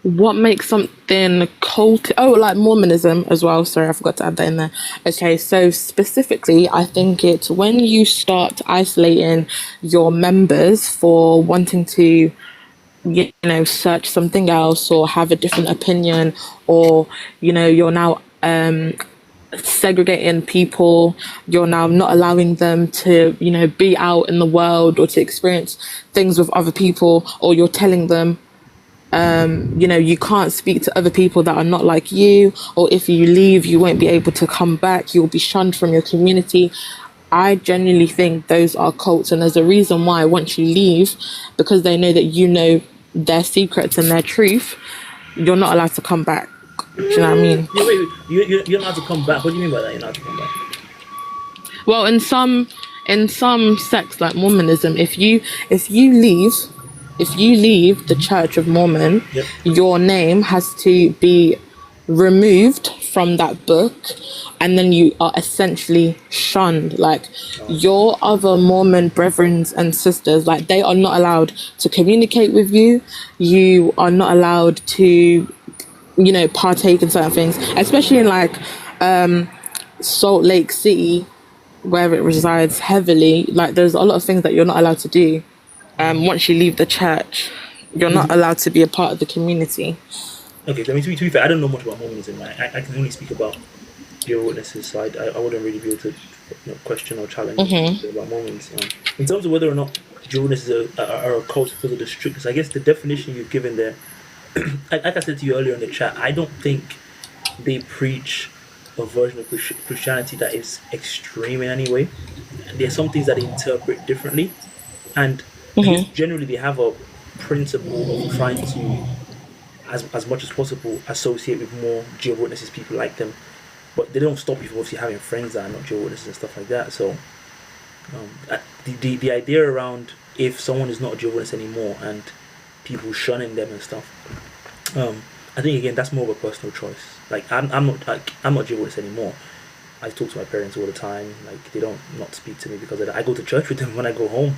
What makes something cult? Oh, like Mormonism as well. Sorry, I forgot to add that in there. Okay, so specifically, I think it's when you start isolating your members for wanting to search something else or have a different opinion, or you're now segregating people. You're now not allowing them to be out in the world or to experience things with other people, or you're telling them you can't speak to other people that are not like you, or if you leave you won't be able to come back, you'll be shunned from your community. I genuinely think those are cults, and there's a reason why once you leave, because they know that their secrets and their truth, you're not allowed to come back. Do you know what I mean? You're not allowed to come back. What do you mean by that? You're not allowed to come back? Well, in some sects like Mormonism, if you leave the Church of Mormon, Yep. your name has to be removed from that book, and then you are essentially shunned. Like, your other Mormon brethren and sisters, like, they are not allowed to communicate with you. You are not allowed to partake in certain things, especially in like Salt Lake City, where it resides heavily. Like, there's a lot of things that you're not allowed to do. Once you leave the church, you're not allowed to be a part of the community. Okay, I mean, to be fair, I don't know much about Mormonism. I can only speak about your witnesses, so I wouldn't really be able to question or challenge about Mormons. In terms of whether or not Jehovah's Witnesses are a cult because of the strictness, I guess the definition you've given there, like I said to you earlier in the chat, I don't think they preach a version of Christianity that is extreme in any way. There are some things that they interpret differently, and I guess generally they have a principle of trying to, as much as possible, associate with more Jehovah's Witnesses, people like them, but they don't stop you from obviously having friends that are not Jehovah's Witnesses and stuff like that. So the idea around if someone is not a Jehovah's Witness anymore and people shunning them and stuff, I think again that's more of a personal choice. Like I'm not Jehovah's Witness anymore. I talk to my parents all the time. Like, they don't not speak to me because of that. I go to church with them when I go home.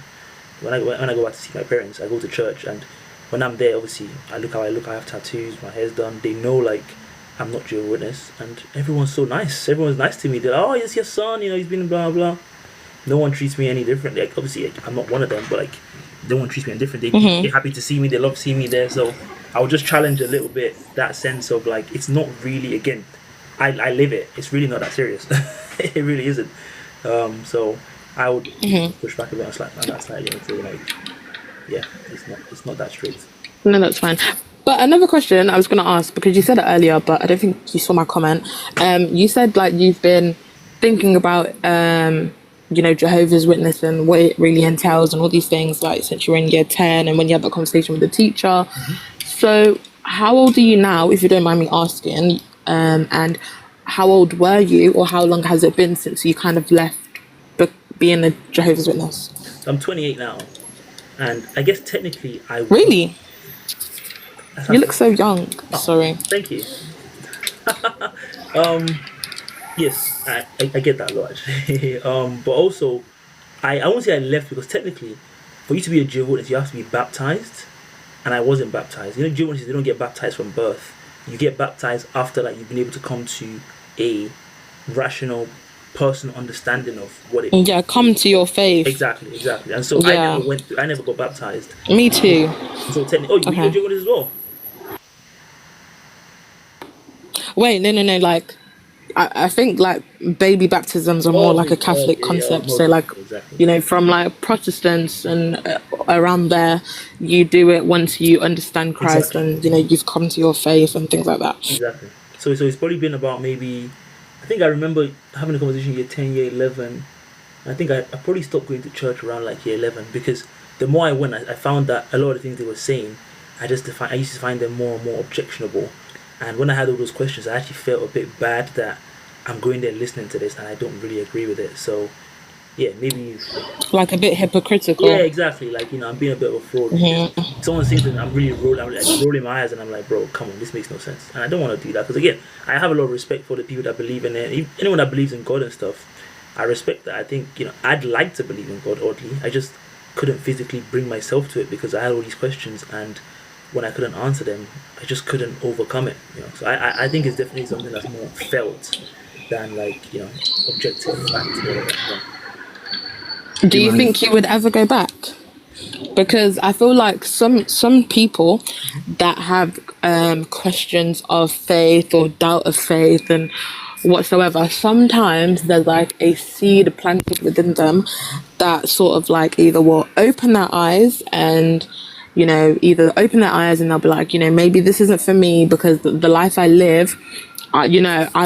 When I go back to see my parents, I go to church, and when I'm there, obviously I look how I look. I have tattoos, my hair's done. They know like I'm not Jehovah's Witness, and everyone's so nice. Everyone's nice to me. They're like, oh, it's your son. He's been blah blah. No one treats me any differently. Like, obviously I'm not one of them, but like no one treats me any different. They're happy to see me. They love seeing me there. So I would just challenge a little bit that sense of like, it's not really, again, I live it. It's really not that serious. It really isn't. So I would push back a bit on that slightly and say like, yeah, it's not that strict. No, that's fine. But another question I was going to ask, because you said it earlier, but I don't think you saw my comment. You said like you've been thinking about Jehovah's Witness and what it really entails and all these things, like since you were in year 10 and when you had that conversation with the teacher. So how old are you now, if you don't mind me asking? And how old were you, or how long has it been since you kind of left being a Jehovah's Witness? I'm 28 now, and I guess technically I really. You look so young. Oh, sorry. Thank you. Yes, I get that a lot actually. But also, I won't say I left, because technically, for you to be a Jehovah's Witness, you have to be baptized, and I wasn't baptized. Jehovah's Witnesses, they don't get baptized from birth. You get baptized after like you've been able to come to a rational, personal understanding of what it is. Yeah, come to your faith. Exactly. And so yeah. I never got baptized. Me too. So technically, you okay. Jehovah's Witness as well. Wait, no. Like, I think like baby baptisms are more like a Catholic concept. Yeah, so like, exactly. From like Protestants and around there, you do it once you understand Christ and you've come to your faith and things like that. Exactly. So it's probably been about maybe, I think I remember having a conversation year 10, year 11. I think I probably stopped going to church around like year 11, because the more I went, I found that a lot of the things they were saying, I used to find them more and more objectionable. And when I had all those questions, I actually felt a bit bad that I'm going there listening to this and I don't really agree with it. So, yeah, maybe... like a bit hypocritical. Yeah, exactly. Like, I'm being a bit of a fraud. Someone says that I'm really rolling my eyes, and I'm like, bro, come on, this makes no sense. And I don't want to do that, because, again, I have a lot of respect for the people that believe in it. Anyone that believes in God and stuff, I respect that. I think, I'd like to believe in God, oddly. I just couldn't physically bring myself to it, because I had all these questions, and when I couldn't answer them, I just couldn't overcome it. So I think it's definitely something that's more felt than like objective fact. Do you think you would ever go back? because I feel like some people that have questions of faith or doubt of faith and whatsoever, sometimes there's like a seed planted within them that sort of like either will open their eyes and either open their eyes and they'll be like, maybe this isn't for me because the life I live, I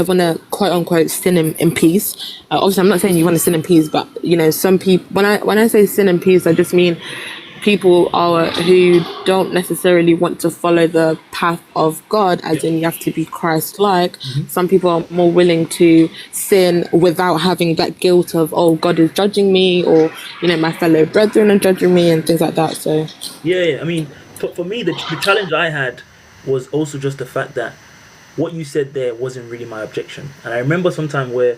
want to quote unquote sin in peace. Obviously, I'm not saying you want to sin in peace, but some people. When I say sin in peace, I just mean people are who don't necessarily want to follow the path of God, as in you have to be Christ-like. Some people are more willing to sin without having that guilt of, oh, God is judging me, or my fellow brethren are judging me, and things like that. So Yeah, I mean, for me, the challenge I had was also just the fact that what you said there wasn't really my objection. And I remember sometime where,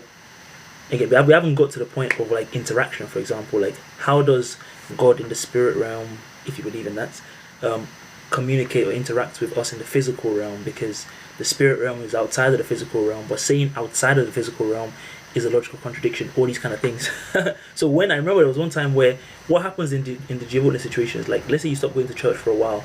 again, we haven't got to the point of like interaction, for example, like how does God in the spirit realm, if you believe in that, communicate or interact with us in the physical realm, because the spirit realm is outside of the physical realm, but saying outside of the physical realm is a logical contradiction, all these kind of things. So when I remember there was one time where what happens in the Jehovah's Witness situations, like let's say you stop going to church for a while,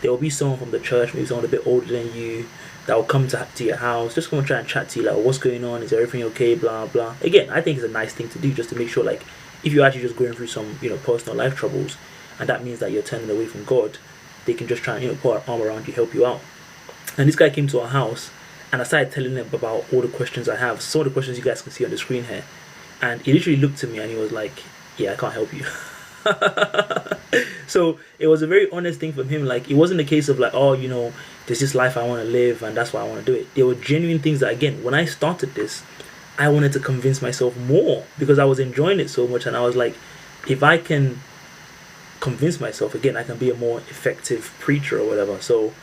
there will be someone from the church, maybe someone a bit older than you, that will come to your house, just come and try and chat to you, like, what's going on, is everything okay, blah blah. Again, I think it's a nice thing to do, just to make sure, like, if you're actually just going through some personal life troubles, and that means that you're turning away from God, they can just try and put an arm around you, help you out. And this guy came to our house, and I started telling him about all the questions I have, some of the questions you guys can see on the screen here, and he literally looked at me and he was like, yeah, I can't help you. So it was a very honest thing from him. Like, it wasn't a case of like, oh, there's this life I want to live and that's why I want to do it. There were genuine things that, again, when I started this, I wanted to convince myself more because I was enjoying it so much, and I was like, if I can convince myself, again, I can be a more effective preacher or whatever. So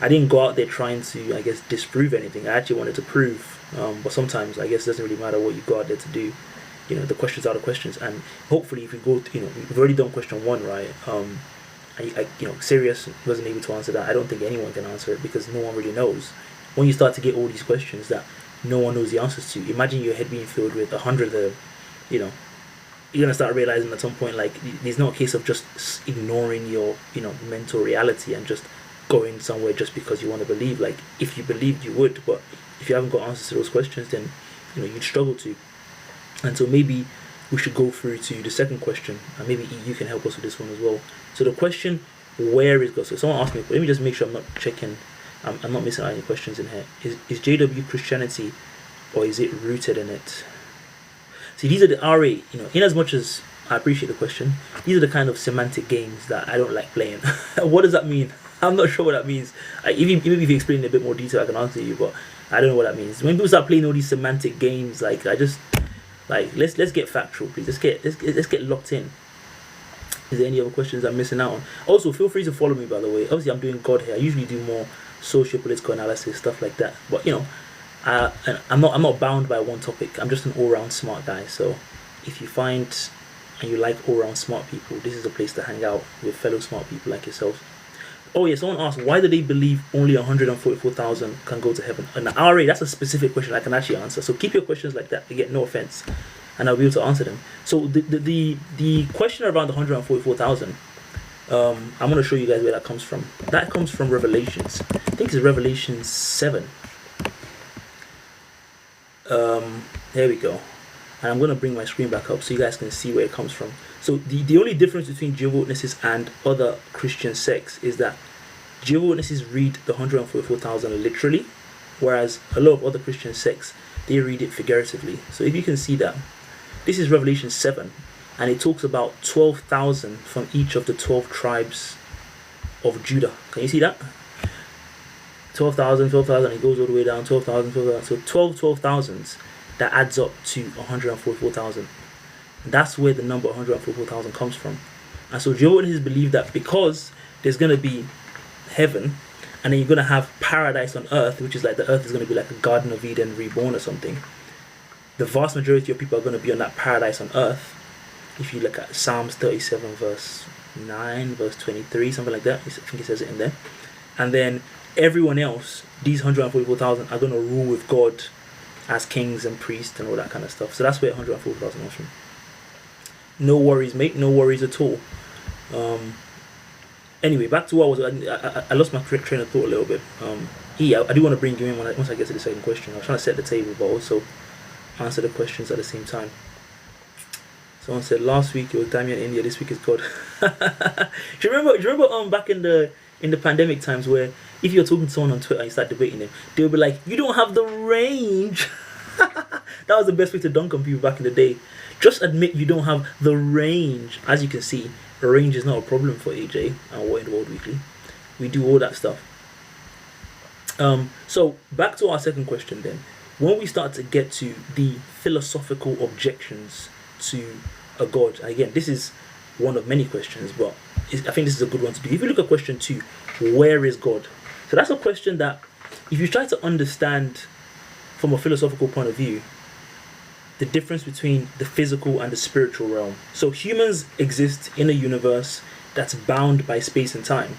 I didn't go out there trying to, I guess, disprove anything. I actually wanted to prove, but sometimes I guess it doesn't really matter what you go out there to do. The questions are the questions, and hopefully if we go to, we've already done question 1, right? Serious wasn't able to answer that. I don't think anyone can answer it because no one really knows. When you start to get all these questions that no one knows the answers to, imagine your head being filled with 100 of them, you're gonna start realizing at some point, like, there's not a case of just ignoring your mental reality and just going somewhere just because you want to believe. Like, if you believed, you would, but if you haven't got answers to those questions, then you'd struggle to. And so maybe we should go through to the second question, and maybe you can help us with this one as well. So the question, where is God? So someone asked me, let me just make sure I'm not checking, I'm not missing out any questions in here. Is JW Christianity, or is it rooted in it? See, these are the RA, in as much as I appreciate the question, these are the kind of semantic games that I don't like playing. What does that mean? I'm not sure what that means. Even if you explain in a bit more detail, I can answer you, but I don't know what that means. When people start playing all these semantic games, like, I just, like, let's get factual, please. Let's get locked in. Is there any other questions I'm missing out on? Also, feel free to follow me, by the way. Obviously, I'm doing God here. I usually do more socio-political analysis, stuff like that. But I'm not bound by one topic. I'm just an all-round smart guy. So if you find and you like all-round smart people, this is a place to hang out with fellow smart people like yourself. Oh yeah, someone asked, why do they believe only 144,000 can go to heaven? And RA, that's a specific question I can actually answer. So keep your questions like that. Again, no offense, and I'll be able to answer them. So the question around the 144,000, I'm going to show you guys where that comes from. That comes from Revelations. I think it's Revelation 7. There we go. And I'm going to bring my screen back up so you guys can see where it comes from. So the only difference between Jehovah's Witnesses and other Christian sects is that Jehovah's Witnesses read the 144,000 literally, whereas a lot of other Christian sects, they read it figuratively. So if you can see that, this is Revelation 7, and it talks about 12,000 from each of the 12 tribes of Judah. Can you see that? 12,000, 12,000, it goes all the way down, 12,000, 12,000. So 12,000s, that adds up to 144,000. That's where the number 144,000 comes from. And so Jehovah's Witnesses believe that because there's going to be heaven, and then you're going to have paradise on earth, which is like the earth is going to be like a Garden of Eden reborn or something. The vast majority of people are going to be on that paradise on earth. If you look at Psalms 37 verse 9, verse 23, something like that, I think it says it in there. And then everyone else, these 144,000 are going to rule with God as kings and priests and all that kind of stuff. So that's where 144,000 comes from. No worries, mate. No worries at all. Anyway, back to what I lost my train of thought a little bit. I do want to bring you in once I get to the second question. I was trying to set the table, but also answer the questions at the same time. Someone said last week it was Damien India, this week is God. Do you remember back in the pandemic times where if you're talking to someone on Twitter and you start debating them, they'll be like, you don't have the range. That was the best way to dunk on people back in the day. Just admit you don't have the range. As you can see, the range is not a problem for AJ and What in the World Weekly. We do all that stuff. So back to our second question then. When we start to get to the philosophical objections to a God, again, this is one of many questions, but I think this is a good one to do. If you look at question 2, where is God? So that's a question that if you try to understand from a philosophical point of view, the difference between the physical and the spiritual realm. So humans exist in a universe that's bound by space and time.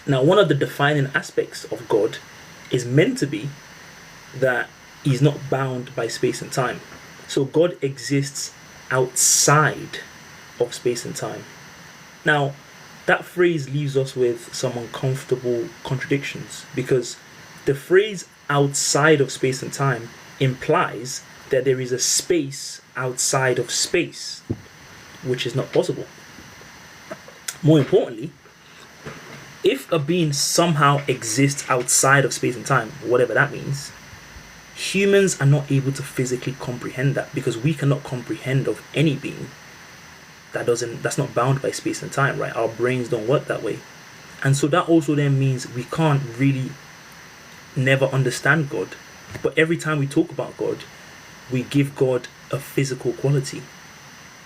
Now, one of the defining aspects of God is meant to be that he's not bound by space and time. So God exists outside of space and time. Now, that phrase leaves us with some uncomfortable contradictions, because the phrase outside of space and time implies that there is a space outside of space, which is not possible. More importantly, if a being somehow exists outside of space and time, whatever that means, humans are not able to physically comprehend that, because we cannot comprehend of any being that's not bound by space and time, right? Our brains don't work that way. And so that also then means we can't really never understand God. But every time we talk about God, we give God a physical quality,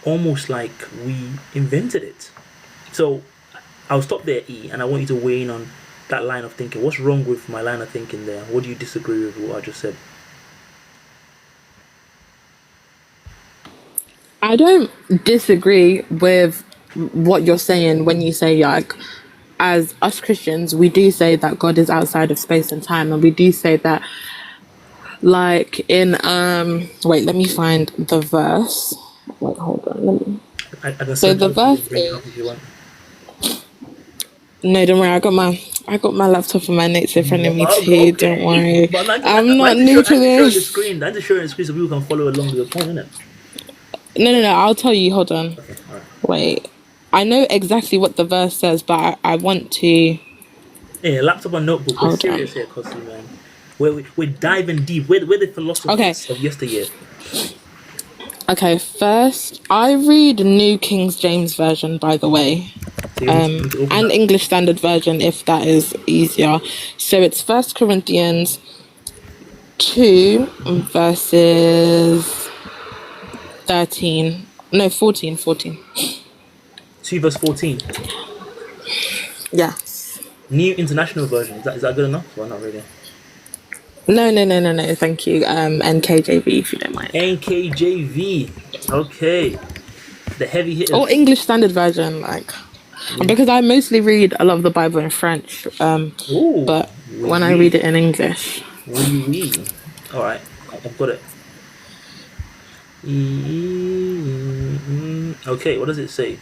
almost like we invented it. So I'll stop there, E, and I want you to weigh in on that line of thinking. What's wrong with my line of thinking there? What do you disagree with what I just said? I don't disagree with what you're saying when you say, like, as us Christians, we do say that God is outside of space and time, and we do say that, like, in wait, let me find the verse. Wait, hold on, let me. I can So the verse bring it is, up if you want. no, don't worry, I got my laptop and my notes in front of me too. Don't worry, But I'm not new to this. That's the show on the screen so people can follow along with your phone, isn't it? No, I'll tell you. Hold on. Okay, all right. Wait, I know exactly what the verse says, but I want to. Yeah, laptop and notebook. We're Hold on. serious here, Cosy, man. We're diving deep. We're the philosophers of yesteryear. Okay, first, I read New King James Version, by the way, So you need to open and that. English Standard Version, if that is easier. So it's 1 Corinthians 2, verses 13. No, 14. 2 verse 14. Yeah. New International Version. Is that good enough? Well, not really. No, thank you. NKJV, if you don't mind. NKJV. Okay. The heavy hitters. Or English Standard Version, like. Because I mostly read a lot of the Bible in French, Ooh, but when I read it in English. Oui. Alright, I've got it. Okay, what does it say?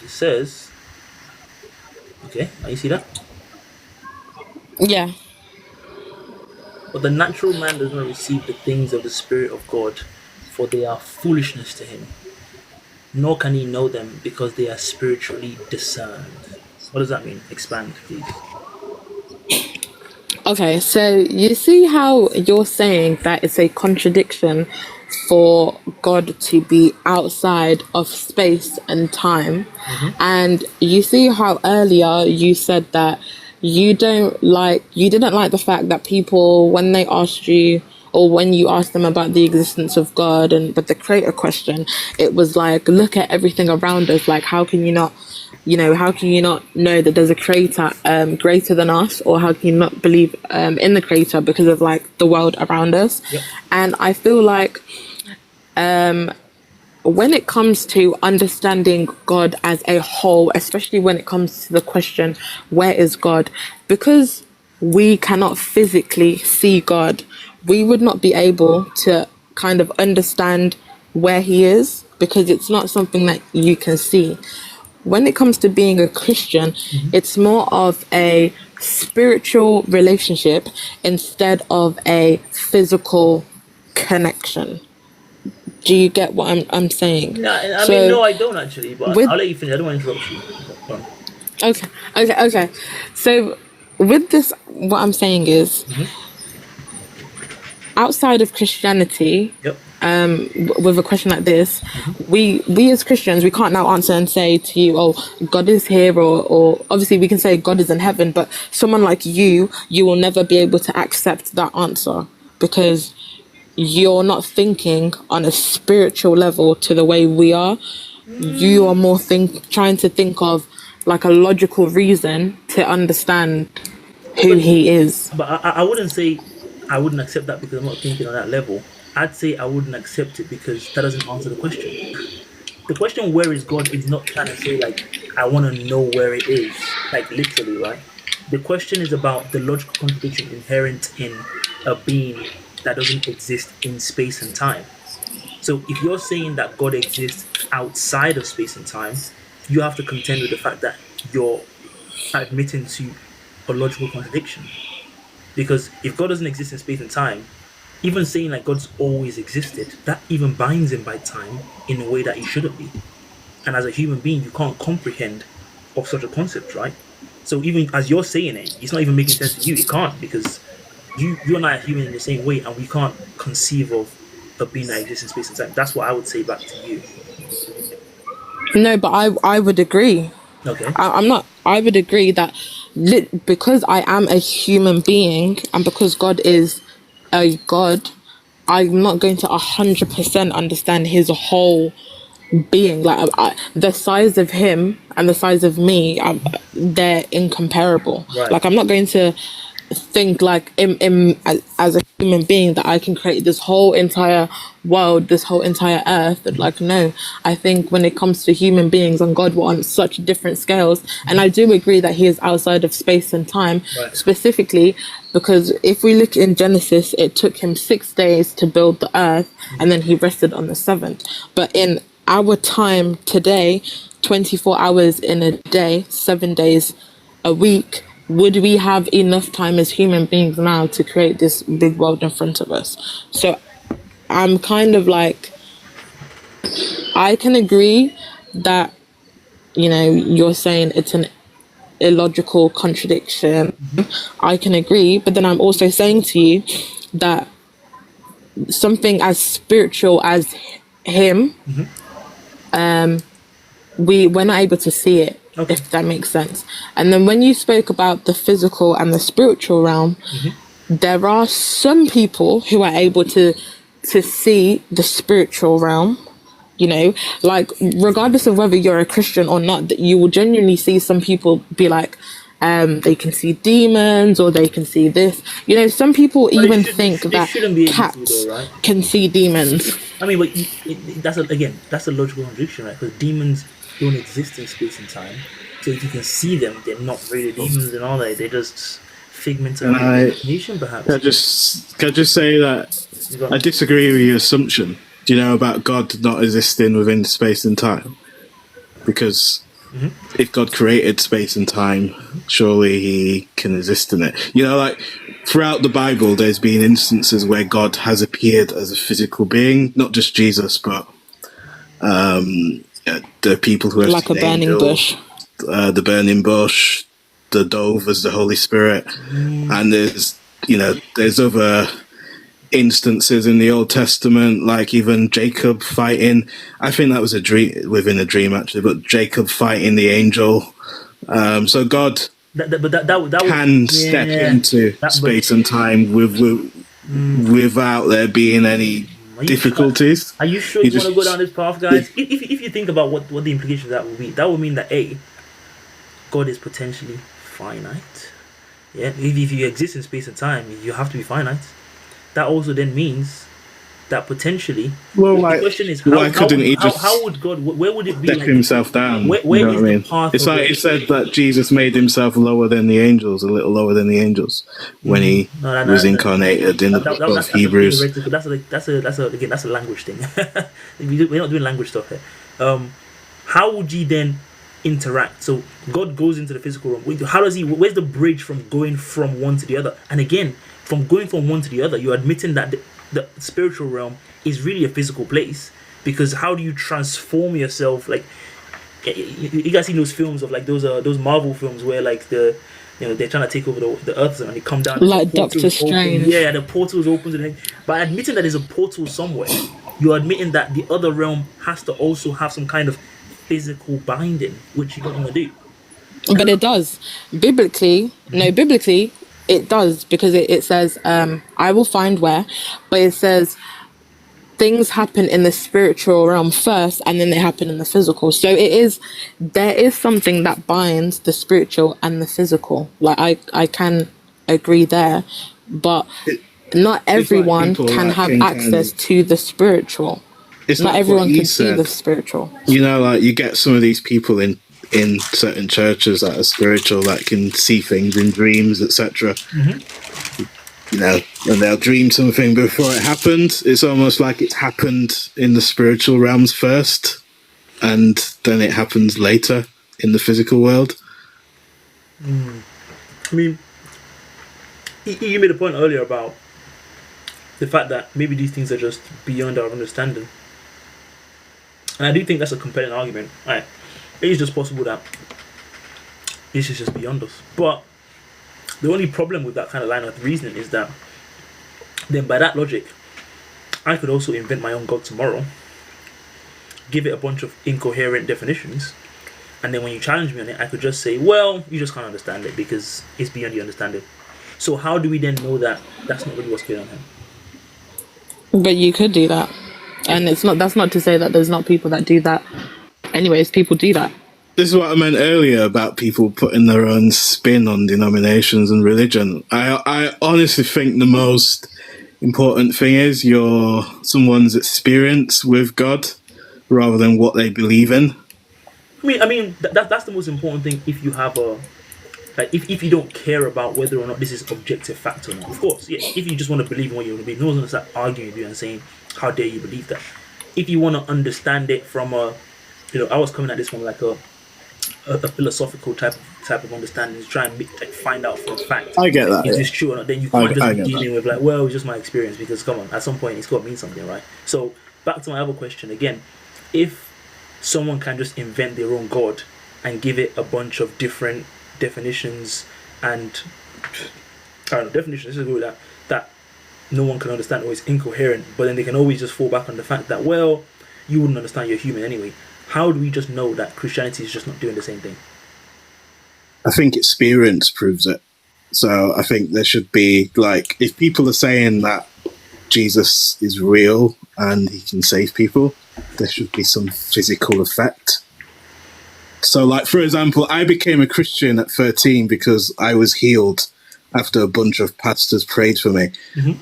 It says... Okay, now you see that? Yeah. But the natural man does not receive the things of the Spirit of God, for they are foolishness to him. Nor can he know them, because they are spiritually discerned. What does that mean? Expand, please. Okay, so you see how you're saying that it's a contradiction for God to be outside of space and time. And you see how earlier you said that you didn't like the fact that people, when they asked you, or when you asked them about the existence of God and but the creator question, it was like, look at everything around us. Like, how can you not know that there's a creator greater than us, or how can you not believe in the creator because of like the world around us? Yep. And I feel like when it comes to understanding God as a whole, especially when it comes to the question, where is God? Because we cannot physically see God, we would not be able to kind of understand where he is, because it's not something that you can see. when it comes to being a Christian, it's more of a spiritual relationship instead of a physical connection. Do you get what I'm saying? No, I mean, So no, I don't actually, but with I'll let you finish. I don't want to interrupt you. Go on. okay. So with this, what I'm saying is, outside of Christianity, Yep. with a question like this, we as Christians, we can't now answer and say to you, oh, God is here, or obviously we can say God is in heaven, but someone like you will never be able to accept that answer because you're not thinking on a spiritual level to the way we are. You are more trying to think of like a logical reason to understand who But he is. I wouldn't say I wouldn't accept that because I'm not thinking on that level. I'd say I wouldn't accept it because that doesn't answer the question. The question where is God is not trying to say like I want to know where it is, like literally, right? The question is about the logical contradiction inherent in a being that doesn't exist in space and time. So if you're saying that God exists outside of space and time, you have to contend with the fact that you're admitting to a logical contradiction. Because if God doesn't exist in space and time, even saying like God's always existed, that even binds him by time in a way that he shouldn't be. And as a human being, you can't comprehend of such a concept, right? So even as you're saying it, it's not even making sense to you. It can't because you and I are human in the same way, and we can't conceive of a being that exists in space and time. That's what I would say back to you. No, but I would agree. Okay. I'm not. I would agree that because I am a human being and because God is a God, I'm not going to 100% understand his whole being. Like the size of him and the size of me, they're incomparable. Right. Like I'm not going to think like as a human being that I can create this whole entire world, this whole entire earth. Like no, I think when it comes to human beings and God, we're on such different scales. And I do agree that he is outside of space and time, Right. specifically because if we look in Genesis, it took him 6 days to build the earth and then he rested on the seventh. But in our time today, 24 hours in a day, 7 days a week, would we have enough time as human beings now to create this big world in front of us? So I'm kind of like, I can agree that, you're saying it's an illogical contradiction. I can agree, but then I'm also saying to you that something as spiritual as him, we're not able to see it. Okay. If that makes sense. And then when you spoke about the physical and the spiritual realm, there are some people who are able to see the spiritual realm, like regardless of whether you're a Christian or not, that you will genuinely see some people be like, they can see demons or they can see this. Some people even think that shouldn't be able to, cats though, right? can see demons. I mean, but that's a logical contradiction, right? Because demons don't exist in space and time. So if you can see them, they're not really demons and all that. They're just figments of imagination, perhaps. Can I just say that I disagree with your assumption, about God not existing within space and time? Because if God created space and time, surely he can exist in it. Like throughout the Bible, there's been instances where God has appeared as a physical being, not just Jesus, but the people who have like a burning bush. The burning bush, the dove as the Holy Spirit, and there's other instances in the Old Testament, like even Jacob fighting. I think that was a dream within a dream, actually, but Jacob fighting the angel. So God can step into space and time without there being any difficulties. Are you sure you want to go down this path, guys? If you think about what the implications of that would be, that would mean that God is potentially finite. Yeah, if you exist in space and time, you have to be finite. That also then means that potentially, the question is how would God? Where would it be? Step himself down. Where is the path? It's like it said that Jesus made himself lower than the angels, a little lower than the angels, when he was incarnated in the book of Hebrews. That's a language thing. We're not doing language stuff here. How would you then interact. So God goes into the physical realm. How does he? Where's the bridge from going from one to the other? And again, from going from one to the other, you're admitting that the spiritual realm is really a physical place. Because how do you transform yourself? Like, you guys seen those films of like those Marvel films where like they're trying to take over the Earth and they come down Like Doctor Strange. Yeah, the portals open and by admitting that there's a portal somewhere, you're admitting that the other realm has to also have some kind of physical binding, which you don't want to do. But it does. Biblically, it does, because it says, I will find where, but it says things happen in the spiritual realm first and then they happen in the physical. So there is something that binds the spiritual and the physical. Like I can agree there, but not everyone can have access to the spiritual. It's not like everyone can see the spiritual. You know, like you get some of these people in certain churches that are spiritual that can see things in dreams, etc. You know, and they'll dream something before it happened. It's almost like it's happened in the spiritual realms first, and then it happens later in the physical world. I mean, you made a point earlier about the fact that maybe these things are just beyond our understanding. And I do think that's a compelling argument. Right? It is just possible that this is just beyond us. But the only problem with that kind of line of reasoning is that then by that logic, I could also invent my own God tomorrow, give it a bunch of incoherent definitions, and then when you challenge me on it, I could just say, well, you just can't understand it because it's beyond your understanding. So how do we then know that that's not really what's going on here? But you could do that. And that's not to say that there's not people that do that. Anyways, people do that. This is what I meant earlier about people putting their own spin on denominations and religion. I honestly think the most important thing is someone's experience with God rather than what they believe in. I mean that's the most important thing. If you have if you don't care about whether or not this is objective fact or not, of course, yeah. If you just want to believe in what you want to believe, no one's going to start arguing with you and saying, "How dare you believe that?" If you want to understand it from I was coming at this from like a philosophical type of understanding, to try and find out for a fact. I get that. Is this true or not? Then you can't just be dealing with like, well, it's just my experience, because come on, at some point it's got to mean something, right? So back to my other question again: if someone can just invent their own God and give it a bunch of different definitions and definitions, let's go with that no one can understand, or it's incoherent, but then they can always just fall back on the fact that, well, you wouldn't understand, you're human anyway. How do we just know that Christianity is just not doing the same thing? I think experience proves it. So I think there should be, like, if people are saying that Jesus is real and he can save people, there should be some physical effect. So, like, for example, I became a Christian at 13 because I was healed after a bunch of pastors prayed for me.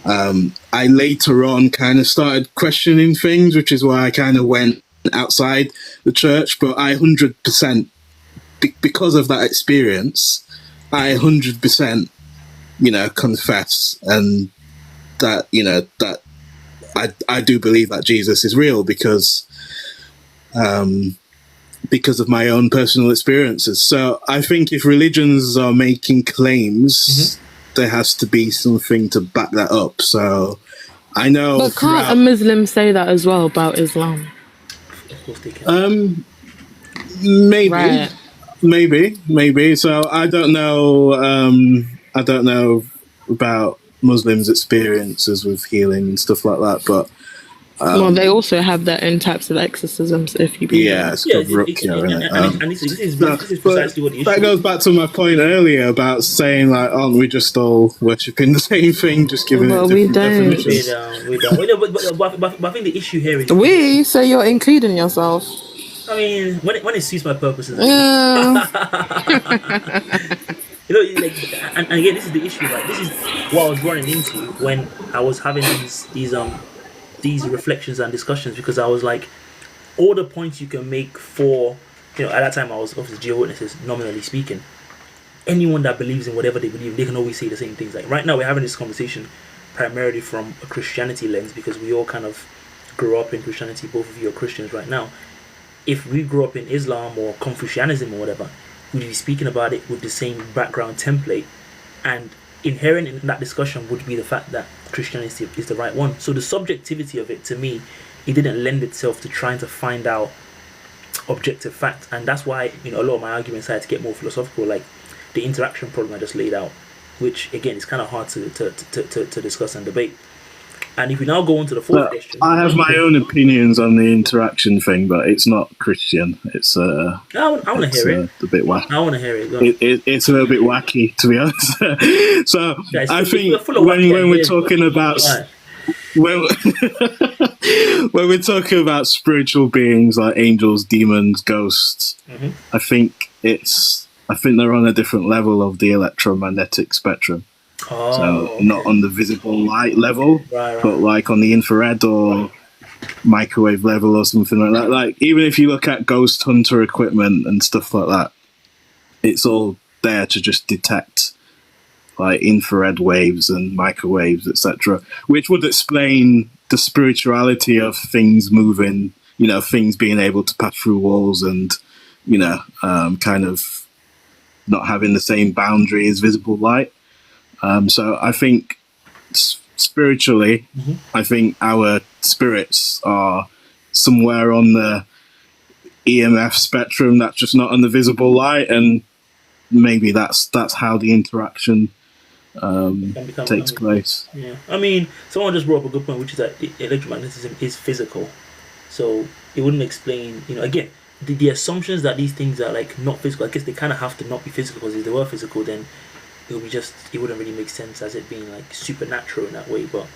I later on kind of started questioning things, which is why I kind of went outside the church, but I 100%, because of that experience, I 100%, confess and that, that I do believe that Jesus is real because of my own personal experiences. So I think if religions are making claims, there has to be something to back that up. So I know. But can't a Muslim say that as well about Islam? Of course they can. Maybe. Right. Maybe. So I don't know. I don't know about Muslims' experiences with healing and stuff like that, but. Well, they also have their own types of exorcisms, if you believe. It's called Ruqya, isn't it? And this is precisely what the issue that goes back to my point earlier about saying, like, aren't we just all worshipping the same thing, just giving it different definitions? We don't. But I think the issue here is... So you're including yourself. I mean, when it suits my purposes. Yeah. And again, this is the issue. Like, this is what I was running into when I was having these reflections and discussions, because I was like, all the points you can make for, at that time I was obviously Jehovah's Witnesses, nominally speaking. Anyone that believes in whatever they believe, they can always say the same things. Like right now, we're having this conversation primarily from a Christianity lens, because we all kind of grew up in Christianity. Both of you are Christians right now. if we grew up in Islam or Confucianism or whatever, we'd be speaking about it with the same background template, and inherent in that discussion would be the fact that Christianity is the right one. So the subjectivity of it, to me, it didn't lend itself to trying to find out objective fact, and that's why a lot of my arguments had to get more philosophical, like the interaction problem I just laid out, which again is kind of hard to discuss and debate. And if we now go on to the fourth question, I have my own opinions on the interaction thing, but it's not Christian. It's I want to hear it. A bit wacky. I want to hear it. It's a little bit wacky, to be honest. So Guys, I think when we're talking about when we're talking about spiritual beings like angels, demons, ghosts, I think they're on a different level of the electromagnetic spectrum. So not on the visible light level, right. but like on the infrared or microwave level or something like that. Like even if you look at ghost hunter equipment and stuff like that, it's all there to just detect like infrared waves and microwaves, etc., which would explain the spirituality of things moving, things being able to pass through walls and, kind of not having the same boundary as visible light. So I think spiritually, I think our spirits are somewhere on the EMF spectrum that's just not on the visible light, and maybe that's how the interaction takes place. Yeah, I mean, someone just brought up a good point, which is that electromagnetism is physical, so it wouldn't explain. Again, the assumptions that these things are like not physical. I guess they kind of have to not be physical, because if they were physical, then it wouldn't really make sense as it being like supernatural in that way. But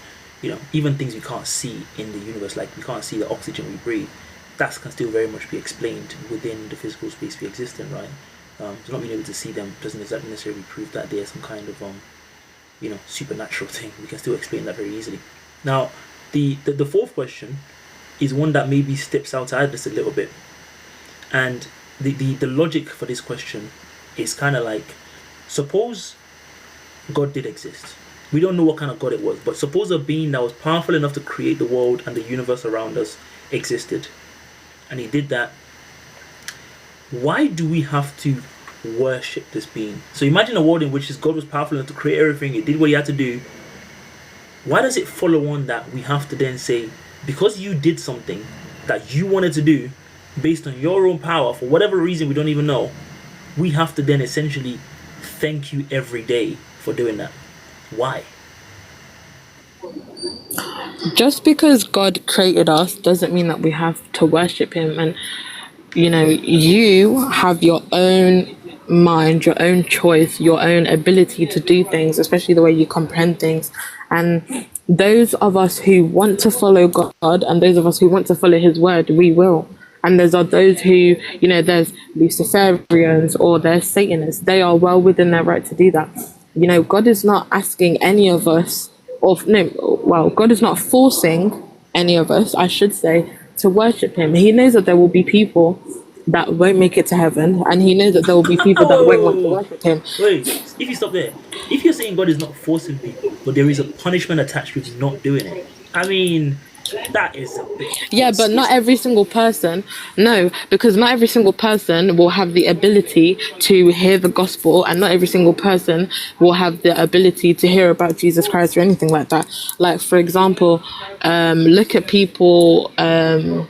even things we can't see in the universe, like we can't see the oxygen we breathe, that can still very much be explained within the physical space we exist in, right? So not being able to see them doesn't exactly necessarily prove that there's some kind of supernatural thing. We can still explain that very easily. Now, the fourth question is one that maybe steps outside this a little bit, and the logic for this question is kind of like, suppose God did exist. We don't know what kind of God it was, but suppose a being that was powerful enough to create the world and the universe around us existed, and he did that. Why do we have to worship this being? So imagine a world in which God was powerful enough to create everything, it did what he had to do. Why does it follow on that we have to then say, because you did something that you wanted to do based on your own power for whatever reason we don't even know, we have to then essentially thank you every day for doing that? Why? Just because God created us doesn't mean that we have to worship him. And you have your own mind, your own choice, your own ability to do things, especially the way you comprehend things. And those of us who want to follow God and those of us who want to follow his word, we will. And there's those who, there's Luciferians or there's Satanists. They are well within their right to do that. God is not asking any of us, God is not forcing any of us, I should say, to worship him. He knows that there will be people that won't make it to heaven, and he knows that there will be people that won't want to worship him. Wait, if you stop there, if you're saying God is not forcing people, but there is a punishment attached with not doing it, I mean, that is a bit... Yeah, but not every single person. No, because not every single person will have the ability to hear the gospel, and not every single person will have the ability to hear about Jesus Christ or anything like that. Like, for example, look at people... in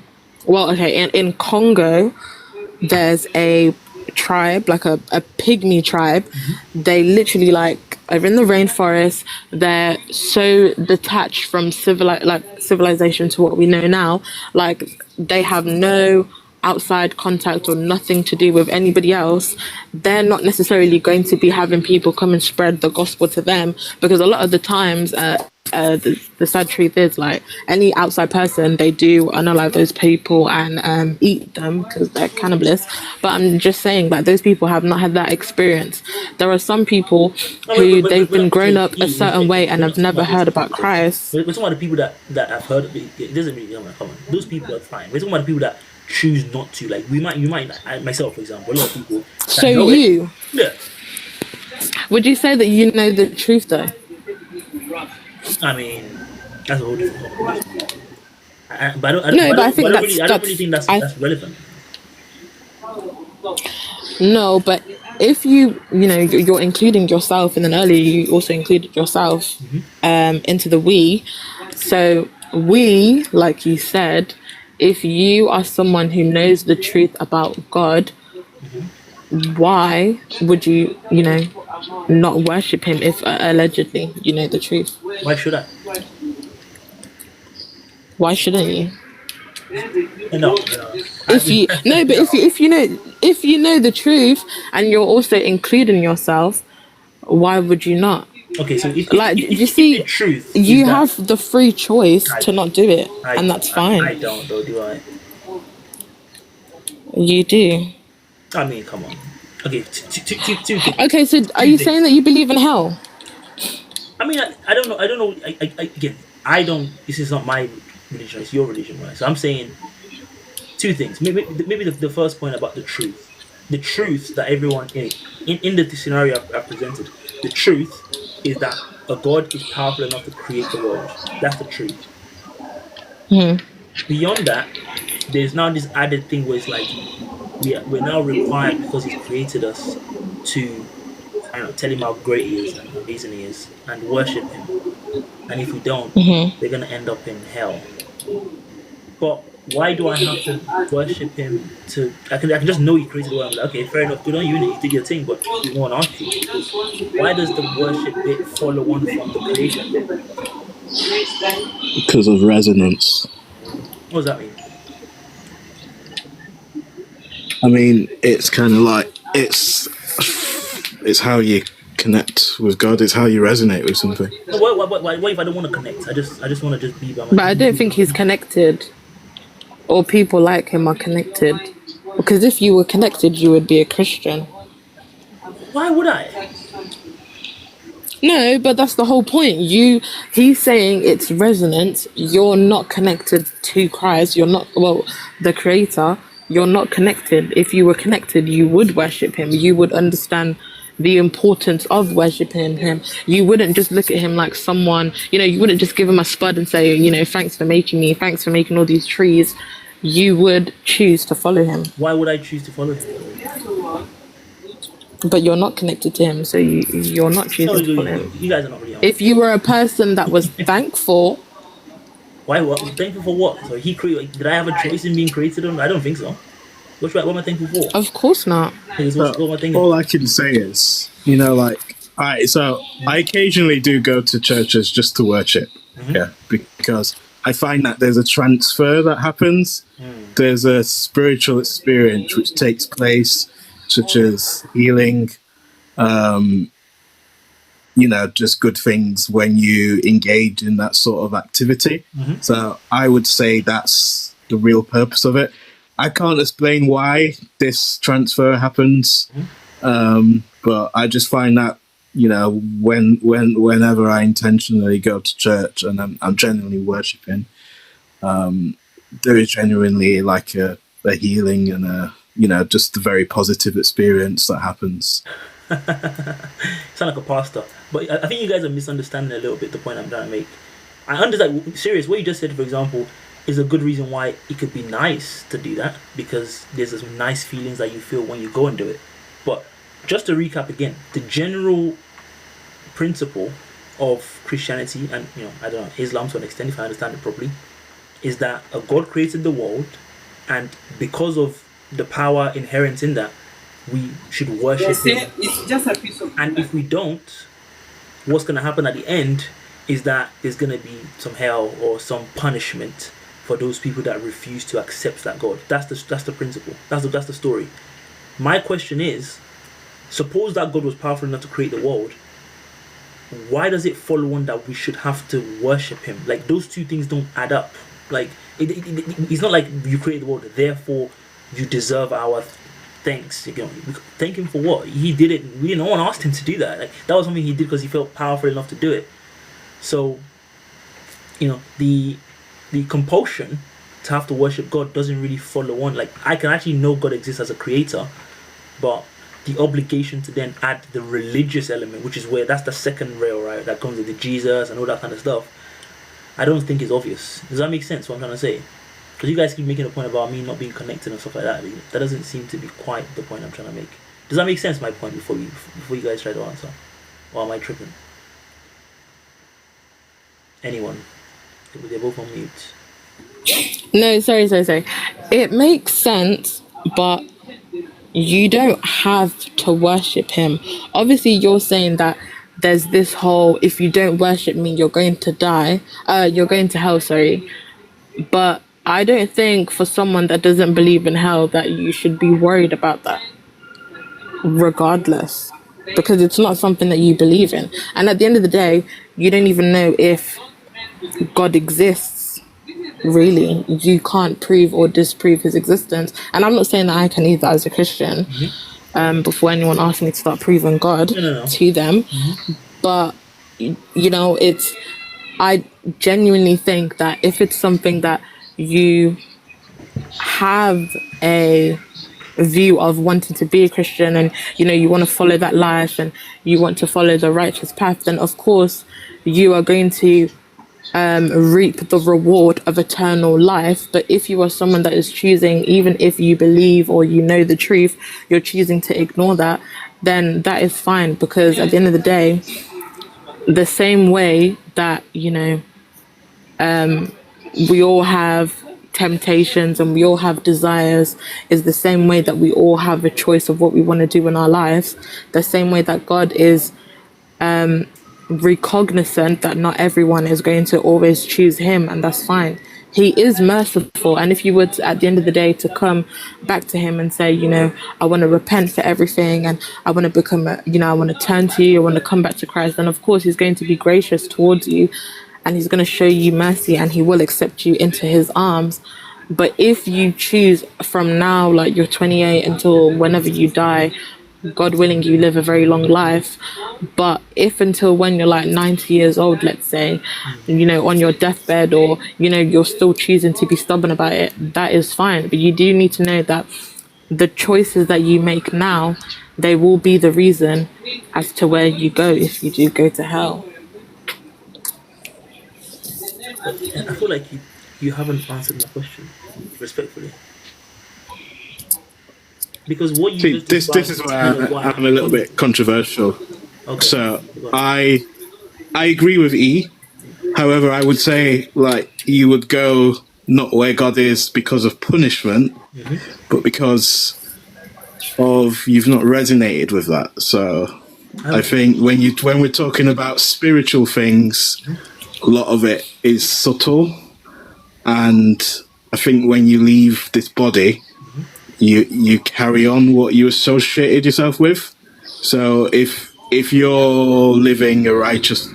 Congo, there's a tribe, like a pygmy tribe. They literally are in the rainforest. They're so detached from civilization to what we know now. Like, they have no outside contact or nothing to do with anybody else. They're not necessarily going to be having people come and spread the gospel to them, because a lot of the times the sad truth is, like, any outside person, they do unalive those people and eat them because they're cannibalists. But I'm just saying that those people have not had that experience. There are some people who they've been grown up a certain way and have never heard about Christ. We're talking about the people that have heard of it. It doesn't really come on. Those people are fine. We're talking about the people that choose not to. Like, you might, myself, for example, a lot of people. So you, yeah. Would you say that you know the truth though? I mean, that's a whole different conversation. But I don't think really think that's relevant. No, but if you're including yourself, and then earlier you also included yourself into the we. So we, like you said, if you are someone who knows the truth about God, why would you not worship him if allegedly you know the truth? Why should I? Why shouldn't you? No, If you no, but if you know the truth and you're also including yourself, why would you not? Okay, so Like, you if the see, truth is you that have the free choice I, to not do it, and that's I fine. don't though, do I? You do. I mean, come on. Okay, two things. Okay, so are Two you things. saying that you believe in hell? I mean, I don't know. I don't know. Again, I don't. This is not my religion. It's your religion, right? So I'm saying two things. Maybe the first point about the truth. The truth that everyone in the scenario I've presented, the truth is that a God is powerful enough to create the world. That's the truth. Beyond that, there's now this added thing where it's like we're now required because He's created us to, I don't know, tell Him how great He is and how amazing He is and worship Him. And if we don't, we're gonna end up in hell. But why do I have to worship him? I can just know he created the world. I'm like, okay, fair enough, good on you, you did your thing, but no one asked you. Why does the worship bit follow on from the creation bit? Because of resonance. What does that mean? I mean, it's kind of like it's how you connect with God. It's how you resonate with something. No, why if I don't want to connect? I just want to just be by But myself. I don't think he's connected, or people like him are connected. Because if you were connected, you would be a Christian. Why would I? No, but that's the whole point. He's saying it's resonance. You're not connected to Christ. You're not, well, the creator. You're not connected. If you were connected, you would worship him. You would understand the importance of worshiping him. You wouldn't just look at him like someone, you wouldn't just give him a spud and say, thanks for making me, thanks for making all these trees. You would choose to follow him. Why would I choose to follow him? But you're not connected to him, so you're not choosing to follow him. You guys are not really on. If you were a person that was thankful, Why? What? Thankful for what? So he created. Did I have a choice in being created? I don't think so. What am I thankful for? of course not. What am I thinking? All I can say is, so I occasionally do go to churches just to worship. Yeah, because I find that there's a transfer that happens. There's a spiritual experience which takes place, such as healing, just good things when you engage in that sort of activity. So I would say that's the real purpose of it. I can't explain why this transfer happens, but I just find that whenever I intentionally go to church and I'm genuinely worshiping, there is genuinely like a healing and just a very positive experience that happens. Sound like a pastor, but I think you guys are misunderstanding a little bit the point I'm trying to make. I understand. Serious, what you just said, for example, is a good reason why it could be nice to do that, because there's some nice feelings that you feel when you go and do it. But just to recap again, the general principle of Christianity and I don't know, Islam to an extent, if I understand it properly, is that a God created the world, and because of the power inherent in that, we should worship him. It's just a piece of. And if we don't, what's going to happen at the end is that there's going to be some hell or some punishment for those people that refuse to accept that God. That's the principle. That's the story. My question is, suppose that God was powerful enough to create the world, why does it follow on that we should have to worship him? Like, those two things don't add up. Like, it's not like you created the world, therefore you deserve our thanks. Thank him for what? He did it. No one asked him to do that. Like, that was something he did because he felt powerful enough to do it. So, the compulsion to have to worship God doesn't really follow on. Like, I can actually know God exists as a creator, but the obligation to then add the religious element, which is where that's the second rail, right? That comes with the Jesus and all that kind of stuff, I don't think is obvious. Does that make sense, what I'm trying to say? Because you guys keep making a point about me not being connected and stuff like that. That doesn't seem to be quite the point I'm trying to make. Does that make sense? My point before you guys try to answer, or am I tripping? Anyone? They're both on mute. No, sorry. It makes sense, but you don't have to worship him. Obviously, you're saying that there's this whole, if you don't worship me, you're going to die. You're going to hell, sorry. But I don't think for someone that doesn't believe in hell that you should be worried about that, regardless. Because it's not something that you believe in. And at the end of the day, you don't even know if God exists. Really, you can't prove or disprove his existence, and I'm not saying that I can either as a Christian. Before anyone asks me to start proving God to them, but you know, I genuinely think that if it's something that you have a view of wanting to be a Christian, and you know you want to follow that life and you want to follow the righteous path, then of course you are going to reap the reward of eternal life. But if you are someone that is choosing, even if you believe or you know the truth, you're choosing to ignore that, then that is fine, because at the end of the day, the same way that, you know, we all have temptations and we all have desires, is the same way that we all have a choice of what we want to do in our lives. The same way that God is recognizant that not everyone is going to always choose him, and that's fine. He is merciful, and if you would at the end of the day to come back to him and say, you know, I want to repent for everything and I want to become I want to turn to you, I want to come back to Christ, then of course he's going to be gracious towards you and he's going to show you mercy and he will accept you into his arms. But if you choose from now, like you're 28 until whenever you die, God willing, you live a very long life. But if until when you're like 90 years old, let's say, you know, on your deathbed, or, you know, you're still choosing to be stubborn about it, that is fine. But you do need to know that the choices that you make now, they will be the reason as to where you go if you do go to hell. But I feel like you haven't answered my question, respectfully. Because what you See, just this described is is where kind of what I'm a little bit controversial. Okay. So I agree with E. However, I would say, like, you would go not where God is because of punishment, but because of you've not resonated with that. So I think when we're talking about spiritual things, a lot of it is subtle, and I think when you leave this body, you carry on what you associated yourself with. So if you're living a righteous,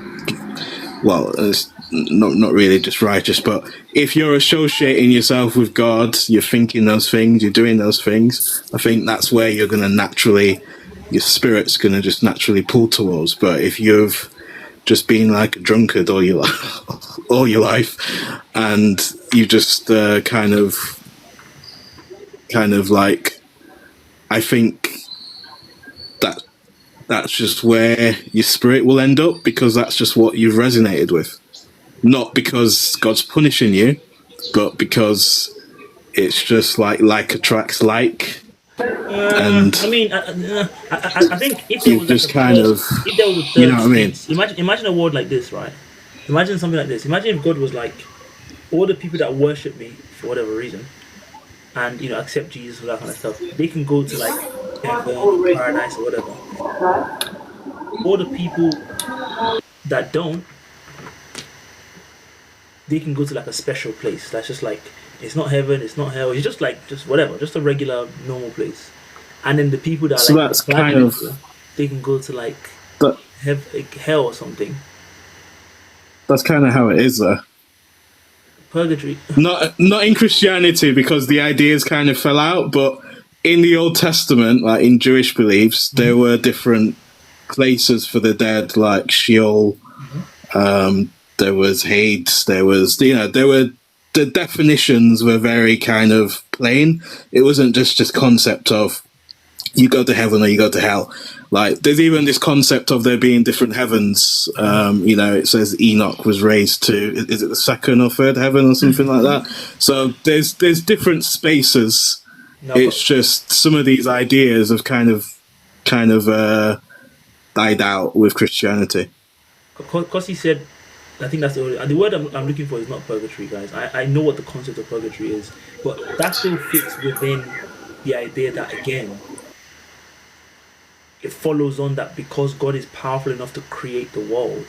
well, it's not really just righteous, but if you're associating yourself with God, you're thinking those things, you're doing those things, I think that's where you're going to naturally, your spirit's going to just naturally pull towards. But if you've just been like a drunkard all your life, and you just kind of like, I think that's just where your spirit will end up, because that's just what you've resonated with. Not because God's punishing you, but because it's just like attracts like. And I mean, I think if there you've was like just kind of, if there was a you third know what I mean? state, imagine a world like this, right? Imagine something like this. Imagine if God was like, all the people that worship me for whatever reason, and you know accept Jesus and that kind of stuff, they can go to like heaven or paradise or whatever. All the people that don't, they can go to like a special place. That's just like, it's not heaven, it's not hell. It's just like just whatever, just a regular normal place. And then the people that So like that's kind of, they can go to like but hell or something. that's kind of how it is, though. Purgatory. Not in Christianity, because the ideas kind of fell out, but in the Old Testament, like in Jewish beliefs, there were different places for the dead, like Sheol. There was Hades. There was, the definitions were very kind of plain. It wasn't just concept of you go to heaven or you go to hell. Like, there's even this concept of there being different heavens. It says Enoch was raised to, is it the second or third heaven or something like that? So there's different spaces. No, It's just some of these ideas have kind of died out with Christianity. because he said, I think that's the word I'm looking for is not purgatory, guys. I know what the concept of purgatory is, but that still fits within the idea that, again, it follows on that because God is powerful enough to create the world,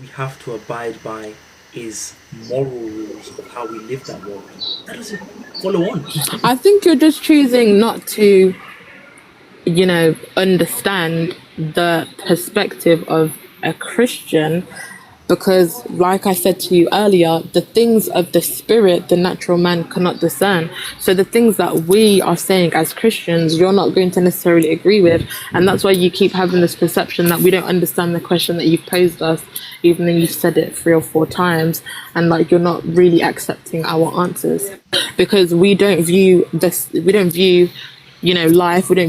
we have to abide by his moral rules of how we live that world. That doesn't follow on. I think you're just choosing not to, understand the perspective of a Christian, because, like I said to you earlier, the things of the spirit, the natural man cannot discern. So the things that we are saying as Christians, you're not going to necessarily agree with. And that's why you keep having this perception that we don't understand the question that you've posed us, even though you've said it 3 or 4 times, and like you're not really accepting our answers. Because we don't view life, we don't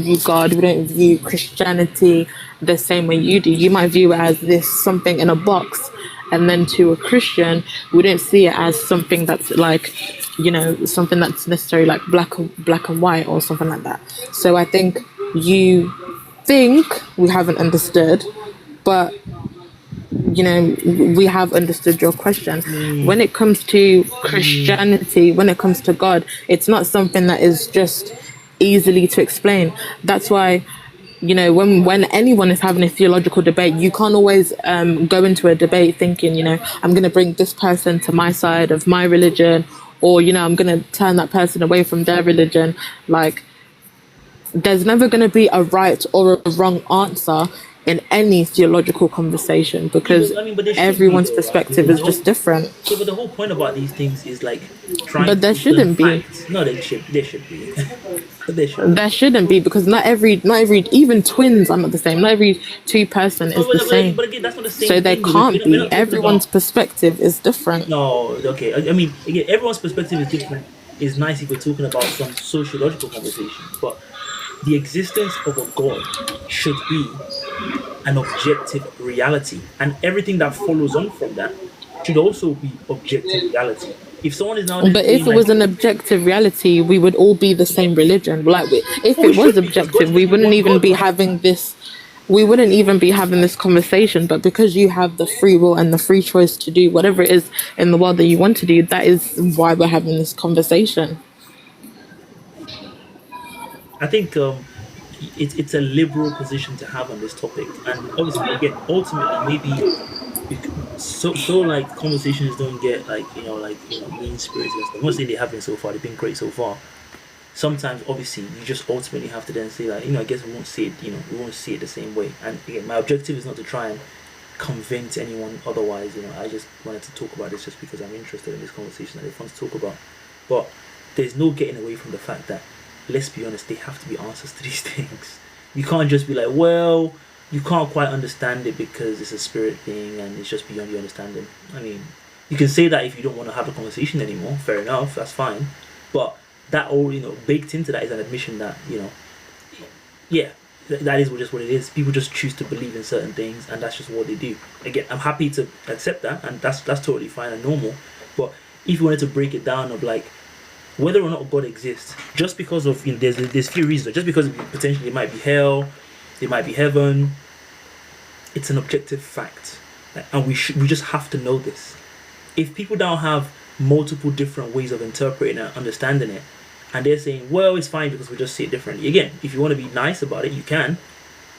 view God, we don't view Christianity the same way you do. You might view it as this something in a box, and then to a Christian, we don't see it as something that's like, something that's necessarily like black and white or something like that. So I think you think we haven't understood, but we have understood your question. When it comes to Christianity, when it comes to God, it's not something that is just easily to explain. That's why, when anyone is having a theological debate, you can't always go into a debate thinking, I'm going to bring this person to my side of my religion, or, I'm going to turn that person away from their religion. Like, there's never going to be a right or a wrong answer in any theological conversation, because but everyone's though, perspective right? is just different. Yeah, but the whole point about these things is like trying. But there to shouldn't be. Facts. No, there should be. But there should. There shouldn't be, because not every, even twins are not the same. Not every 2 person is the same. But again, that's not the same. So they thing. can't We're not be. talking Everyone's about- perspective is different. No, okay. I mean, again, everyone's perspective is different. It's nice if we're talking about some sociological conversation, but the existence of a God should be an objective reality, and everything that follows on from that should also be objective reality. If someone is now, But if it was an objective reality, we would all be the same religion. Like, if we it was should be, because objective, God we is wouldn't one even God, be right? having this. We wouldn't even be having this conversation. But because you have the free will and the free choice to do whatever it is in the world that you want to do, that is why we're having this conversation. I think it's a liberal position to have on this topic, and obviously, again, ultimately, maybe so like conversations don't get like mean spirited and stuff. I'm not saying they have been so far; they've been great so far. Sometimes, obviously, you just ultimately have to then say like, I guess we won't see it. We won't see it the same way. And again, my objective is not to try and convince anyone otherwise. I just wanted to talk about this just because I'm interested in this conversation that they want to talk about. But there's no getting away from the fact that, let's be honest, they have to be answers to these things. You can't just be like, well, you can't quite understand it because it's a spirit thing and it's just beyond your understanding. I mean, you can say that if you don't want to have the conversation anymore, fair enough, that's fine. But that all, baked into that is an admission that, yeah, that is just what it is. People just choose to believe in certain things, and that's just what they do. Again, I'm happy to accept that, and that's totally fine and normal. But if you wanted to break it down of like, whether or not God exists, just because of there's few reasons. Just because potentially it might be hell, it might be heaven. It's an objective fact, and we just have to know this. If people now have multiple different ways of interpreting and understanding it, and they're saying, well, it's fine because we just see it differently. Again, if you want to be nice about it, you can,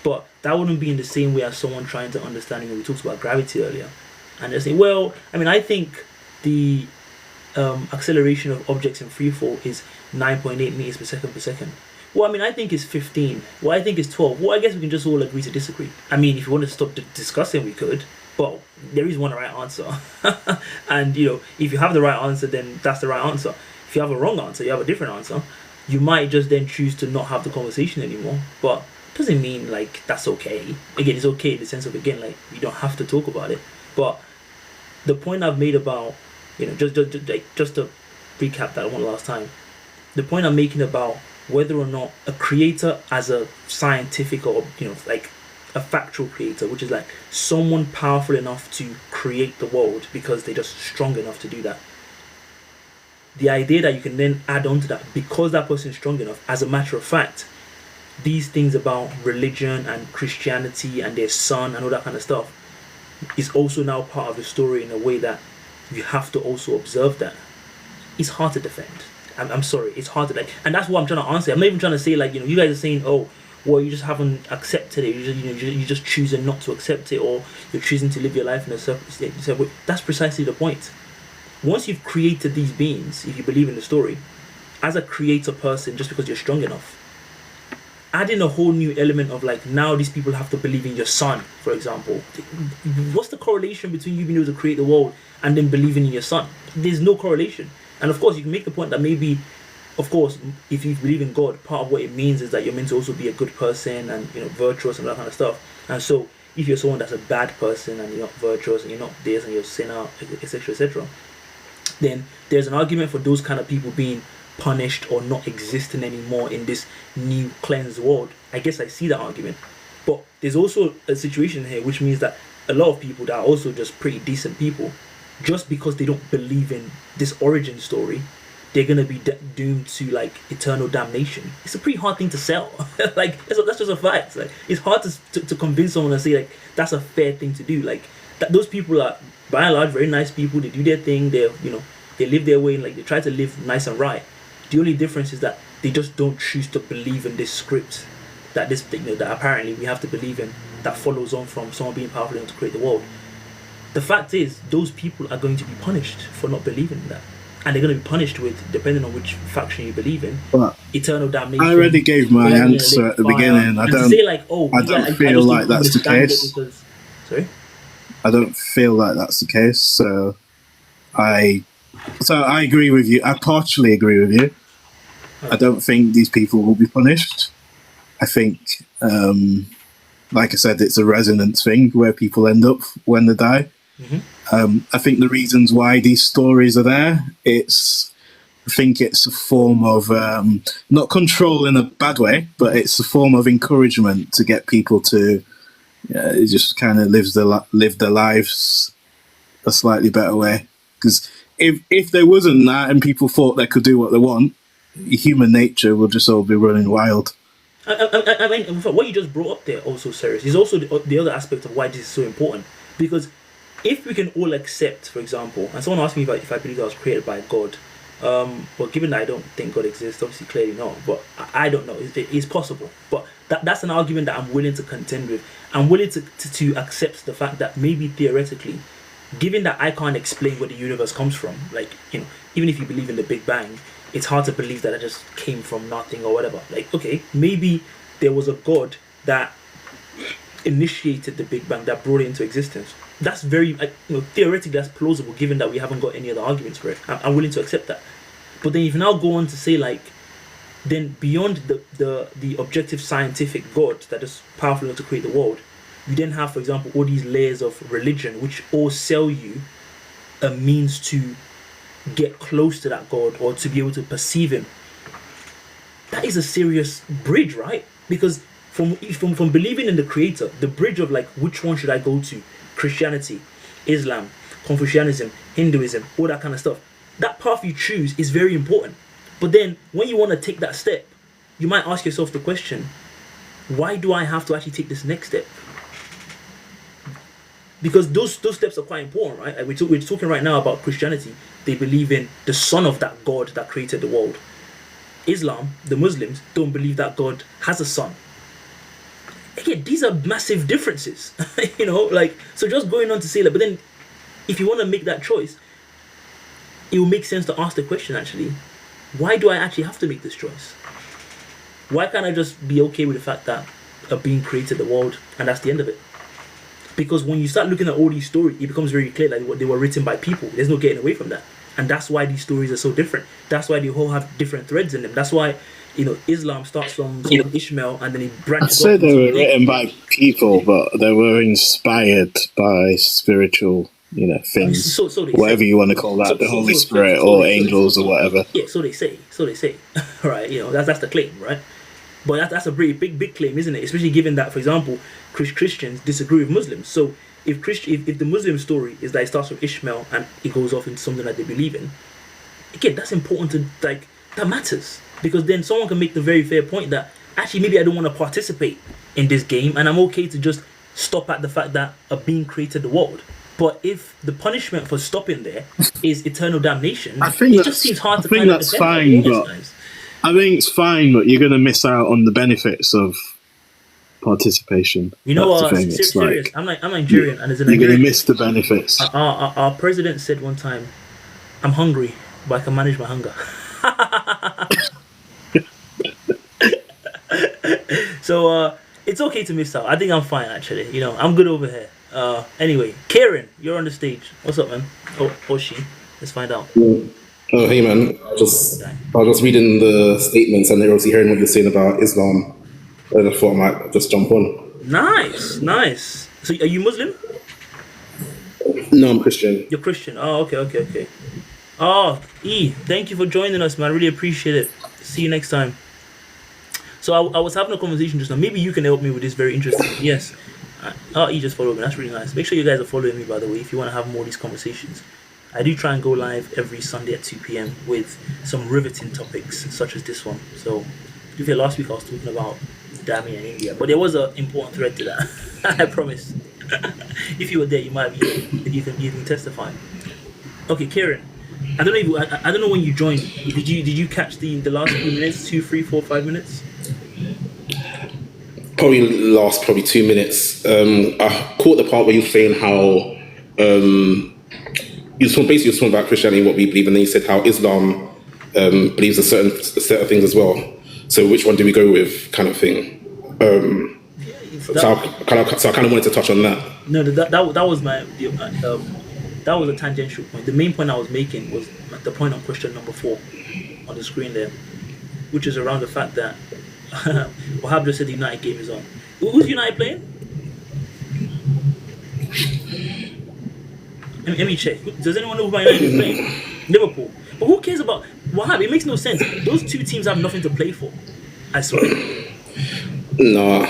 but that wouldn't be in the same way as someone trying to understand. We talked about gravity earlier, and they're saying, well, I think the acceleration of objects in free fall is 9.8 meters per second. Well, I think it's 15. Well, I think it's 12. Well, I guess we can just all agree to disagree. If you want to stop discussing, we could, but there is one right answer. And if you have the right answer, then that's the right answer. If you have a wrong answer, you have a different answer. You might just then choose to not have the conversation anymore, but it doesn't mean like that's okay. Again, it's okay in the sense of, again, like, you don't have to talk about it. But the point I've made about, just to recap that one last time, the point I'm making about whether or not a creator as a scientific or like a factual creator, which is like someone powerful enough to create the world because they're just strong enough to do that. The idea that you can then add on to that because that person is strong enough, as a matter of fact, these things about religion and Christianity and their son and all that kind of stuff is also now part of the story in a way that you have to also observe that. It's hard to defend. I'm sorry, it's hard to like, and that's what I'm trying to answer. I'm not even trying to say like, you guys are saying, oh, well, you just haven't accepted it. You're just choosing not to accept it, or you're choosing to live your life in a certain state. That's precisely the point. Once you've created these beings, if you believe in the story, as a creator person, just because you're strong enough, adding a whole new element of like, now these people have to believe in your son, for example. What's the correlation between you being able to create the world and then believing in your son? There's no correlation. And of course, you can make the point that maybe, of course, if you believe in God, part of what it means is that you're meant to also be a good person and virtuous and that kind of stuff. And so, if you're someone that's a bad person and you're not virtuous and you're not this and you're a sinner, etc., etc., then there's an argument for those kind of people being punished or not existing anymore in this new cleansed world. I guess I see that argument. But there's also a situation here which means that a lot of people that are also just pretty decent people, just because they don't believe in this origin story, they're gonna be doomed to like eternal damnation. It's a pretty hard thing to sell. Like that's just a fact. Like it's hard to convince someone and say like that's a fair thing to do. Like those people are by and large very nice people. They do their thing. They live their way and like they try to live nice and right. The only difference is that they just don't choose to believe in this script that that apparently we have to believe in, that follows on from someone being powerful enough to create the world. The fact is, those people are going to be punished for not believing in that. And they're going to be punished with, depending on which faction you believe in, eternal damnation. I already gave my answer at the beginning. I don't feel like that's the case. Sorry? I don't feel like that's the case. So I agree with you. I partially agree with you. I don't think these people will be punished. I think, like I said, it's a resonance thing where people end up when they die. Mm-hmm. I think the reasons why these stories are there, I think it's a form of, not control in a bad way, but it's a form of encouragement to get people to just kind of live their lives a slightly better way. Because if there wasn't that and people thought they could do what they want, human nature would just all be running wild. I mean, what you just brought up there also, serious, is also the other aspect of why this is so important. Because if we can all accept, for example, and someone asked me if I believe I was created by God, well, given that I don't think God exists, obviously clearly not, but I don't know, it's possible. But that's an argument that I'm willing to contend with. I'm willing to accept the fact that maybe theoretically, given that I can't explain where the universe comes from, like, even if you believe in the Big Bang, it's hard to believe that it just came from nothing or whatever. Like, okay, maybe there was a God that initiated the Big Bang, that brought it into existence. That's very, theoretically, that's plausible, given that we haven't got any other arguments for it. I'm willing to accept that. But then if you now go on to say, like, then beyond the objective scientific God that is powerful enough to create the world, you then have, for example, all these layers of religion, which all sell you a means to get close to that God or to be able to perceive him. That is a serious bridge, right? Because from believing in the creator, the bridge of like, which one should I go to? Christianity, Islam, Confucianism, Hinduism, all that kind of stuff. That path you choose is very important. But then when you want to take that step, you might ask yourself the question, why do I have to actually take this next step? Because those steps are quite important, right? Like we're talking right now about Christianity. They believe in the son of that God that created the world. Islam, the Muslims, don't believe that God has a son. Again, these are massive differences. So just going on to say that, but then if you want to make that choice, it will make sense to ask the question, actually, why do I actually have to make this choice? Why can't I just be okay with the fact that a being created the world and that's the end of it? Because when you start looking at all these stories, it becomes very clear that they were written by people. There's no getting away from that. And that's why these stories are so different. That's why they all have different threads in them. That's why, Islam starts from Ishmael and then he branches I'd say they were written by people, but they were inspired by spiritual things, So they whatever say. you want to call that, the Holy Spirit or angels or whatever. Yeah, so they say. Right, that's the claim, right? But that's a pretty big claim, isn't it? Especially given that, for example, Christians disagree with Muslims. So if the Muslim story is that it starts with Ishmael and it goes off into something that they believe in, again, that's important to that matters, because then someone can make the very fair point that actually maybe I don't want to participate in this game and I'm okay to just stop at the fact that a being created the world. But if the punishment for stopping there is eternal damnation, it just seems hard to find. That's fine, but I think it's fine, but you're going to miss out on the benefits of participation. You know, serious. I'm Nigerian, and as a Nigerian, you're going to miss the benefits. Our president said one time, "I'm hungry, but I can manage my hunger." So it's okay to miss out. I think I'm fine, actually. I'm good over here. Anyway, Kieran, you're on the stage. What's up, man? Or she? Let's find out. Oh, hey, man. I was just reading the statements and obviously hearing what you're saying about Islam. And I thought I might just jump on. Nice. So, are you Muslim? No, I'm Christian. You're Christian. Oh, okay. Oh, E, thank you for joining us, man. I really appreciate it. See you next time. So I was having a conversation just now. Maybe you can help me with this. Very interesting. Yes. E just followed me. That's really nice. Make sure you guys are following me, by the way, if you want to have more of these conversations. I do try and go live every Sunday at 2 p.m. with some riveting topics, such as this one. So, to be fair, last week I was talking about Dami and India, but there was an important thread to that. I promise. If you were there, you might be. You can testify. Okay, Kieran. I don't know when you joined. Did you catch the last few minutes? 2, 3, 4, 5 minutes? Probably last 2 minutes. I caught the part where you were saying how you were talking about Christianity, what we believe, and then you said how Islam believes a certain set of things as well. So which one do we go with, kind of thing? So I kind of wanted to touch on that. No, that was my that was a tangential point. The main point I was making was the point on question number 4 on the screen there, which is around the fact that Wahab just said the United game is on. Who's United playing? Let me check. Does anyone know who United is playing? Liverpool. But who cares about Wahab? It makes no sense. Those two teams have nothing to play for. I swear. No.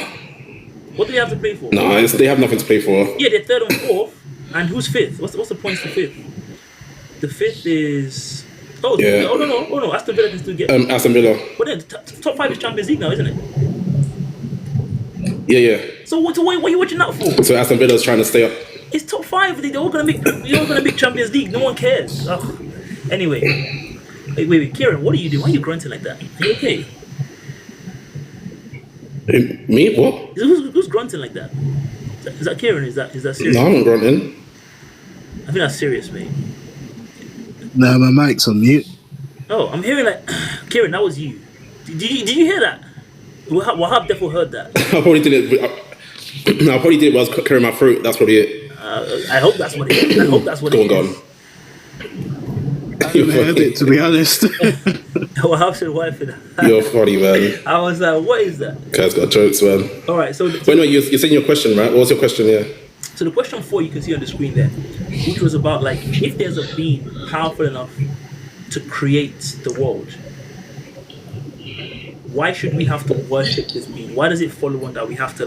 What do they have to play for? No, they have nothing to play for. Yeah, they're 3rd and 4th. And who's 5th? What's the points for 5th? The 5th is... Oh no. Aston Villa can still get... Aston Villa. But then top 5 is Champions League now, isn't it? Yeah. So what are you watching out for? So Aston Villa's trying to stay up. It's top 5. They're all gonna make Champions League. No one cares. Ugh. Anyway. Wait, Kieran, what are you doing? Why are you grunting like that? Are you okay? Me? What? Who's grunting like that? Is that Kieran? Is that serious? No, I'm not grunting. I think that's serious, mate. No, my mic's on mute. Oh, I'm hearing Kieran, that was you. Did you hear that? Wahab definitely heard that. I probably did it. I probably did it while I was clearing my throat. That's probably it. I hope that's what it is. Go on. I haven't heard it, to be honest. Wahab said wife. You're funny, man. I was like, what is that? Guy's got jokes, man. All right, so wait, you're saying your question, right? What was your question? Yeah. So the question 4 you can see on the screen there, which was about if there's a being powerful enough to create the world, why should we have to worship this being? Why does it follow on that we have to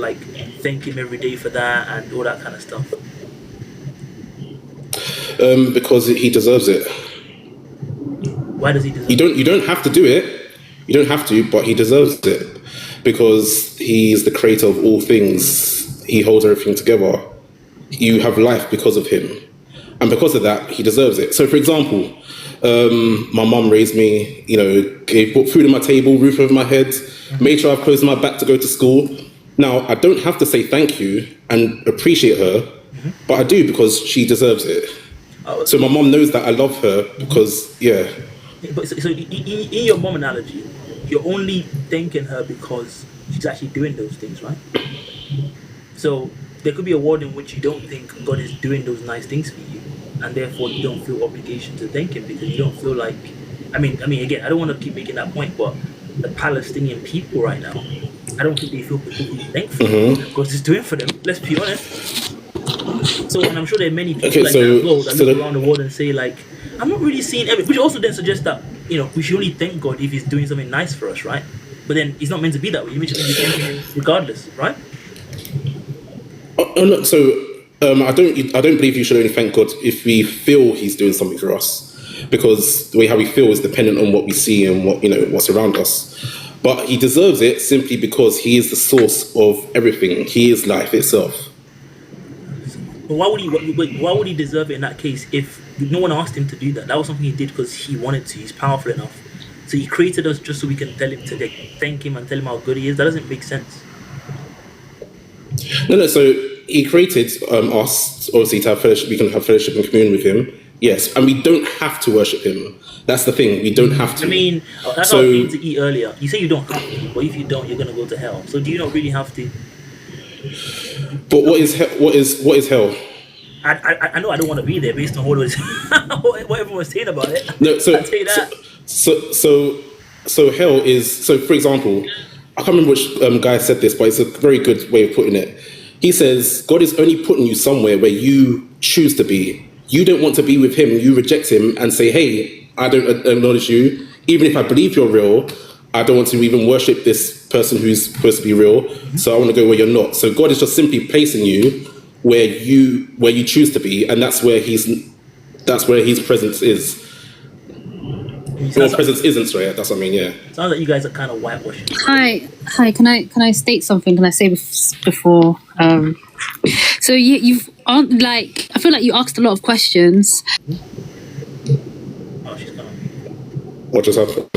thank him every day for that and all that kind of stuff? Because he deserves it. Why does he deserve it? You don't have to do it. You don't have to, but he deserves it because he's the creator of all things. He holds everything together. You have life because of him, and because of that, he deserves it. So, for example, my mum raised me, put food on my table, roof over my head, made sure I've closed my back to go to school. Now, I don't have to say thank you and appreciate her, but I do because she deserves it. So my mom knows that I love her because, yeah. But so in your mom analogy, you're only thanking her because she's actually doing those things, right? So there could be a world in which you don't think God is doing those nice things for you, and therefore you don't feel obligation to thank him because you don't feel like... I mean, again, I don't want to keep making that point, but the Palestinian people right now, I don't think they feel particularly thankful because it's doing for them. Let's be honest. So, and I'm sure there are many people Okay, like so- that as well that so look the- around the world and say like, I'm not really seeing everything, which also then suggests that, you know, we should only thank God if he's doing something nice for us, right? But then he's not meant to be that way. You meant to be thanking him regardless, right? No, so I don't believe you should only thank God if we feel he's doing something for us, because the way how we feel is dependent on what we see and what, you know, what's around us. But he deserves it simply because he is the source of everything. He is life itself. But why would he deserve it in that case if no one asked him to do that? That was something he did because he wanted to. He's powerful enough. So he created us just so we can tell him to thank him and tell him how good he is. That doesn't make sense. No. So he created us obviously to have fellowship. We can have fellowship and communion with him. Yes, and we don't have to worship him. That's the thing. We don't have to. I mean, that's So- how I was saying to eat earlier. You say you don't have to, but if you don't, you're gonna go to hell. So do you not really have to? But what is hell? I know I don't want to be there based on what was what everyone was saying about it. No, so I'll tell you that. so hell is, so for example, I can't remember which guy said this, but it's a very good way of putting it. He says God is only putting you somewhere where you choose to be. You don't want to be with him. You reject him and say, "Hey, I don't acknowledge you. Even if I believe you're real, I don't want to even worship this person who's supposed to be real. So I want to go where you're not." So God is just simply placing you where you choose to be, and that's where his presence is. Or presence isn't, sorry. That's what I mean. Yeah. Sounds like you guys are kind of whitewashing. Hi. Can I state something? Can I say before? So you've like, I feel like you asked a lot of questions. Oh, she's coming. What just happened?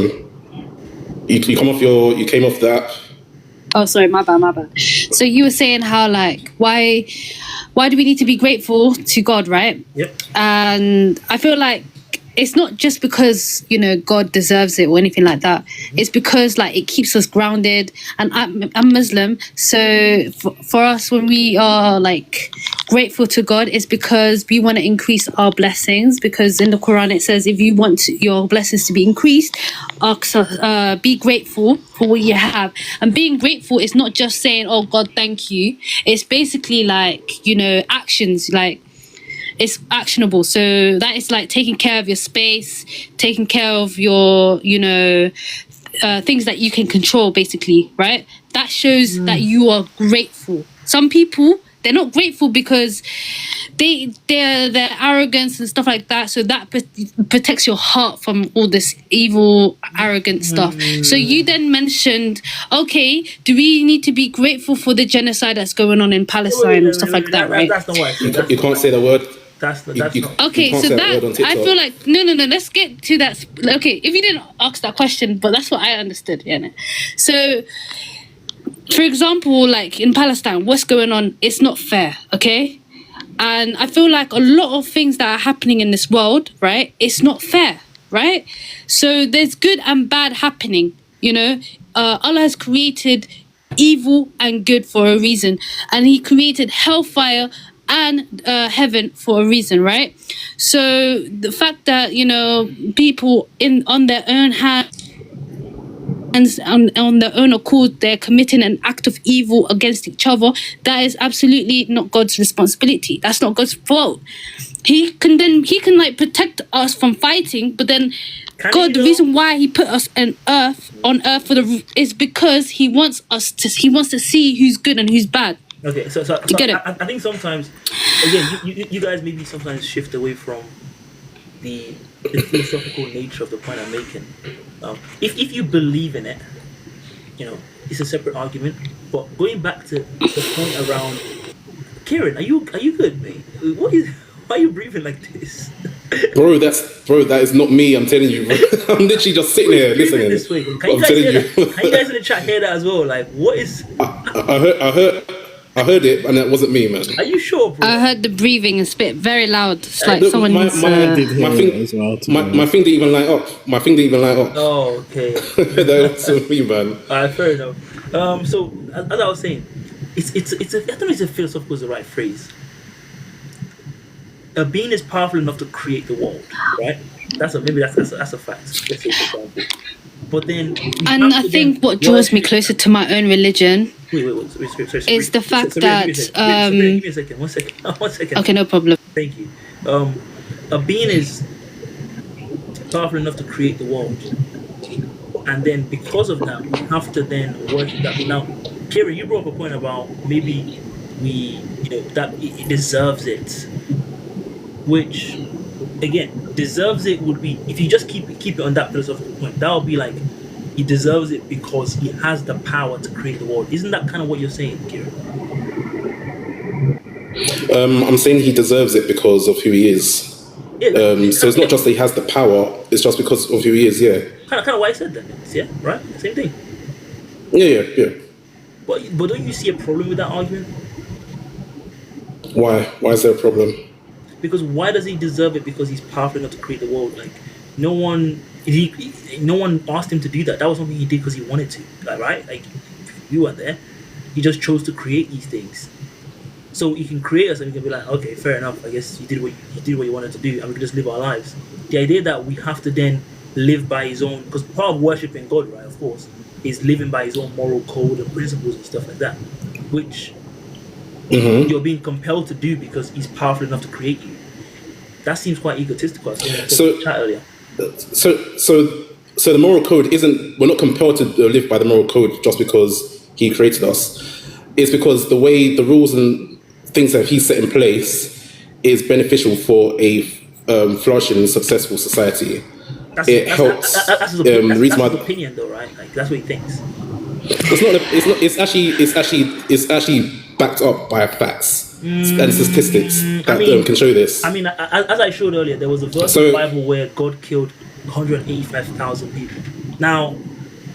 You came off that. Oh, sorry, my bad. So you were saying how, like, why do we need to be grateful to God, right? Yep. And I feel like it's not just because, you know, God deserves it or anything like that. It's because, like, it keeps us grounded. And I'm Muslim, so for us, when we are, like, grateful to God, it's because we want to increase our blessings. Because in the Quran it says, if you want your blessings to be increased, be grateful for what you have. And being grateful is not just saying, "Oh God, thank you." It's basically like, you know, actions, like, it's actionable. So that is like taking care of your space, taking care of your, you know, things that you can control, basically, right? That shows that you are grateful. Some people, they're not grateful because their arrogance and stuff like that. So that protects your heart from all this evil, arrogant stuff. So you then mentioned, okay, do we need to be grateful for the genocide that's going on in Palestine and stuff like that, right? That's not what I said. You can't say the word. That's not. Okay, can't so say that, word on TikTok. I feel like no. Let's get to that. Okay, if you didn't ask that question, but that's what I understood. Yeah. So, for example, like in Palestine, what's going on? It's not fair. Okay, and I feel like a lot of things that are happening in this world, right? It's not fair, right? So there's good and bad happening. You know, Allah has created evil and good for a reason, and He created hellfire and heaven for a reason, right? So the fact that, you know, people on their own hands, on their own accord, they're committing an act of evil against each other, that is absolutely not God's responsibility. That's not God's fault. He can like protect us from fighting, but then God, the reason why He put us on earth is because He wants to see who's good and who's bad. Okay, so get it? I think sometimes, again, you guys maybe sometimes shift away from the philosophical nature of the point I'm making. If you believe in it, you know, it's a separate argument. But going back to the point around, Kieran, are you good, mate? Why are you breathing like this? Bro, that is not me. I'm telling you, bro. I'm literally just sitting here listening. This way. Can I'm telling you. Can you guys in the chat hear that as well? Like, what is? I heard it, and that wasn't me, man. Are you sure, bro? I heard the breathing is a bit very loud. It's like Look, someone my needs. thing as well, to be my thing didn't even light up. My thing didn't even light up. Oh, okay. That wasn't me, man. Alright, fair enough. So as I was saying, it's I don't know if a philosophical is the right phrase. A being is powerful enough to create the world, right? That's a fact. Let's say, for example. But then, And I think what draws me closer to my own religion is the fact that give me a second. One second. One second. okay, no problem. Thank you. A being is powerful enough to create the world, and then because of that, we have to then worship that. Now, Kira, you brought up a point about maybe that it deserves it, which again, deserves it would be if you just keep it on that philosophical point. That would be like he deserves it because he has the power to create the world. Isn't that kind of what you're saying, Kira? I'm saying he deserves it because of who he is. Yeah, so it's not just that he has the power; it's just because of who he is. Yeah. Kind of why I said that. Yeah, right. Same thing. Yeah. But don't you see a problem with that argument? Why? Why is there a problem? Because why does he deserve it? Because he's powerful enough to create the world. Like no one asked him to do that. That was something he did because he wanted to. Like right? Like you weren't there. He just chose to create these things. So he can create us, and we can be like, okay, fair enough. I guess he did what you wanted to do, and we can just live our lives. The idea that we have to then live by his own, because part of worshiping God, right, of course, is living by his own moral code and principles and stuff like that, which you're being compelled to do because he's powerful enough to create you. That seems quite egotistical. So the moral code isn't. We're not compelled to live by the moral code just because he created us. It's because the way the rules and things that he set in place is beneficial for a flourishing, successful society. That's his opinion, though, right? Like that's what he thinks. It's actually backed up by facts and statistics that can show this. I mean, as I showed earlier, there was a verse in the Bible where God killed 185,000 people. Now,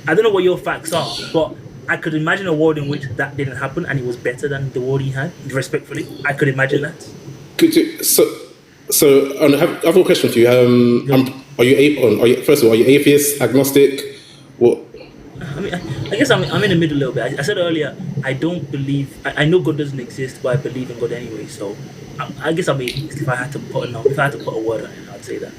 I don't know what your facts are, but I could imagine a world in which that didn't happen and it was better than the world he had. Respectfully, I could imagine that. I have a question for you. Are you first of all, are you atheist, agnostic? What? I mean, I guess I'm in the middle a little bit. I said earlier, I don't believe. I know God doesn't exist, but I believe in God anyway. So I guess I'm atheist. If I had to put a word on it, I'd say that.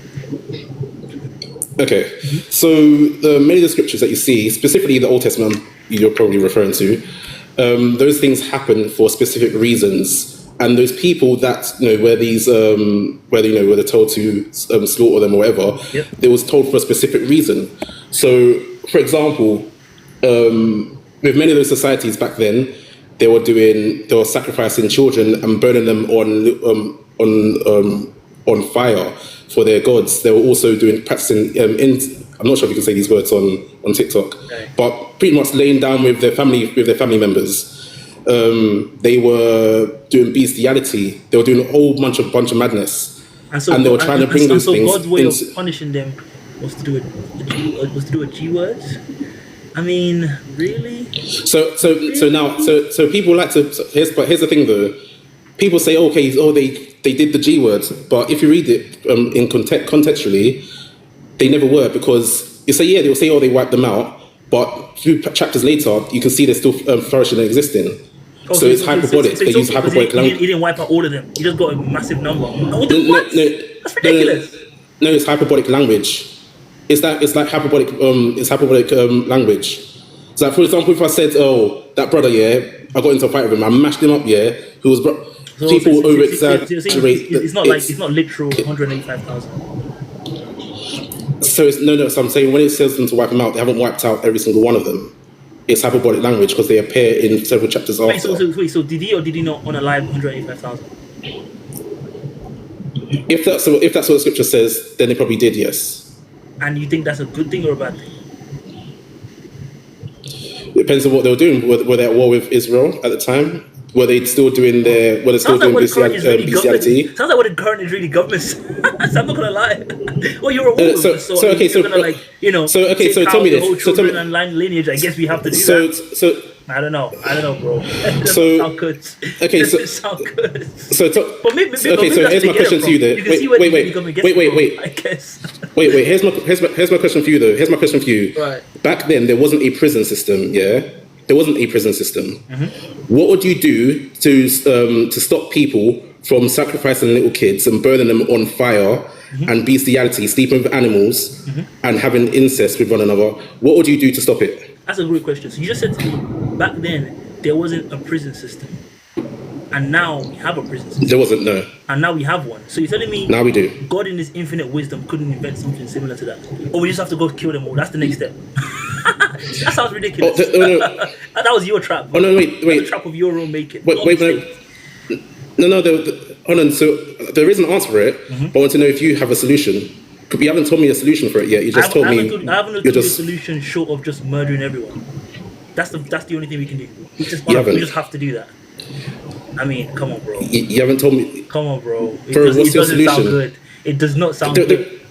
Okay, so many of the scriptures that you see, specifically the Old Testament, you're probably referring to, those things happen for specific reasons, and those people that where they're told to slaughter them or whatever, they was told for a specific reason. So, for example, with many of those societies back then, they were sacrificing children and burning them on fire for their gods. They were also practicing I'm not sure if you can say these words on TikTok, but pretty much laying down with their family members. They were doing bestiality. They were doing a whole bunch of madness, and they were trying to bring those things. So God's way of punishing them was to do a G word. I mean, really? So people like to. Here's the thing though. People say, they did the G word, but if you read it in contextually, they never were, because they'll say, they wiped them out, but few chapters later, you can see they're still flourishing and existing. So it's hyperbolic. They use hyperbolic language. He didn't wipe out all of them. He just got a massive number. What? That's ridiculous. No, it's hyperbolic language. It's like hyperbolic. It's hyperbolic language. So, like, for example, if I said, that brother, I got into a fight with him, I mashed him up, who was people over exaggerate. It's not literal 185,000. So it's no. So I'm saying when it says them to wipe them out, they haven't wiped out every single one of them. It's hyperbolic language because they appear in several chapters after. So did he or did he not unalive 185,000? If that's what the scripture says, then they probably did, yes. And you think that's a good thing or a bad thing? It depends on what they were doing. Were they at war with Israel at the time? Were they still doing bestiality? Sounds like what the current Israeli government says. I'm not gonna lie. Well, you're a woman, so tell me this. So tell me, and lineage. I guess we have to do that. So I don't know, bro. Sound good. Okay, so sound good. But here's my question to you though. Wait. I guess. Wait. Here's my question for you though. Here's my question for you. Right. Back then, there wasn't a prison system. Yeah. There wasn't a prison system. Mm-hmm. What would you do to stop people from sacrificing little kids and burning them on fire and bestiality, sleeping with animals, and having incest with one another, what would you do to stop it? That's a great question. So you just said to me, back then, there wasn't a prison system. And now we have a prison system. There wasn't, no. And now we have one. So you're telling me Now we do. God in his infinite wisdom couldn't invent something similar to that? Or we just have to go kill them all? That's the next step. That sounds ridiculous. Oh, no. That was your trap. Oh, no, wait. That's the trap of your own making. No. Hold on. So there is an answer for it, but I want to know if you have a solution. You haven't told me a solution for it yet. You just told me. I haven't told you a solution short of just murdering everyone. That's the only thing we can do. We just have to do that. I mean, come on, bro. You haven't told me. Come on, bro. What's your solution? Sound good. It does not sound good.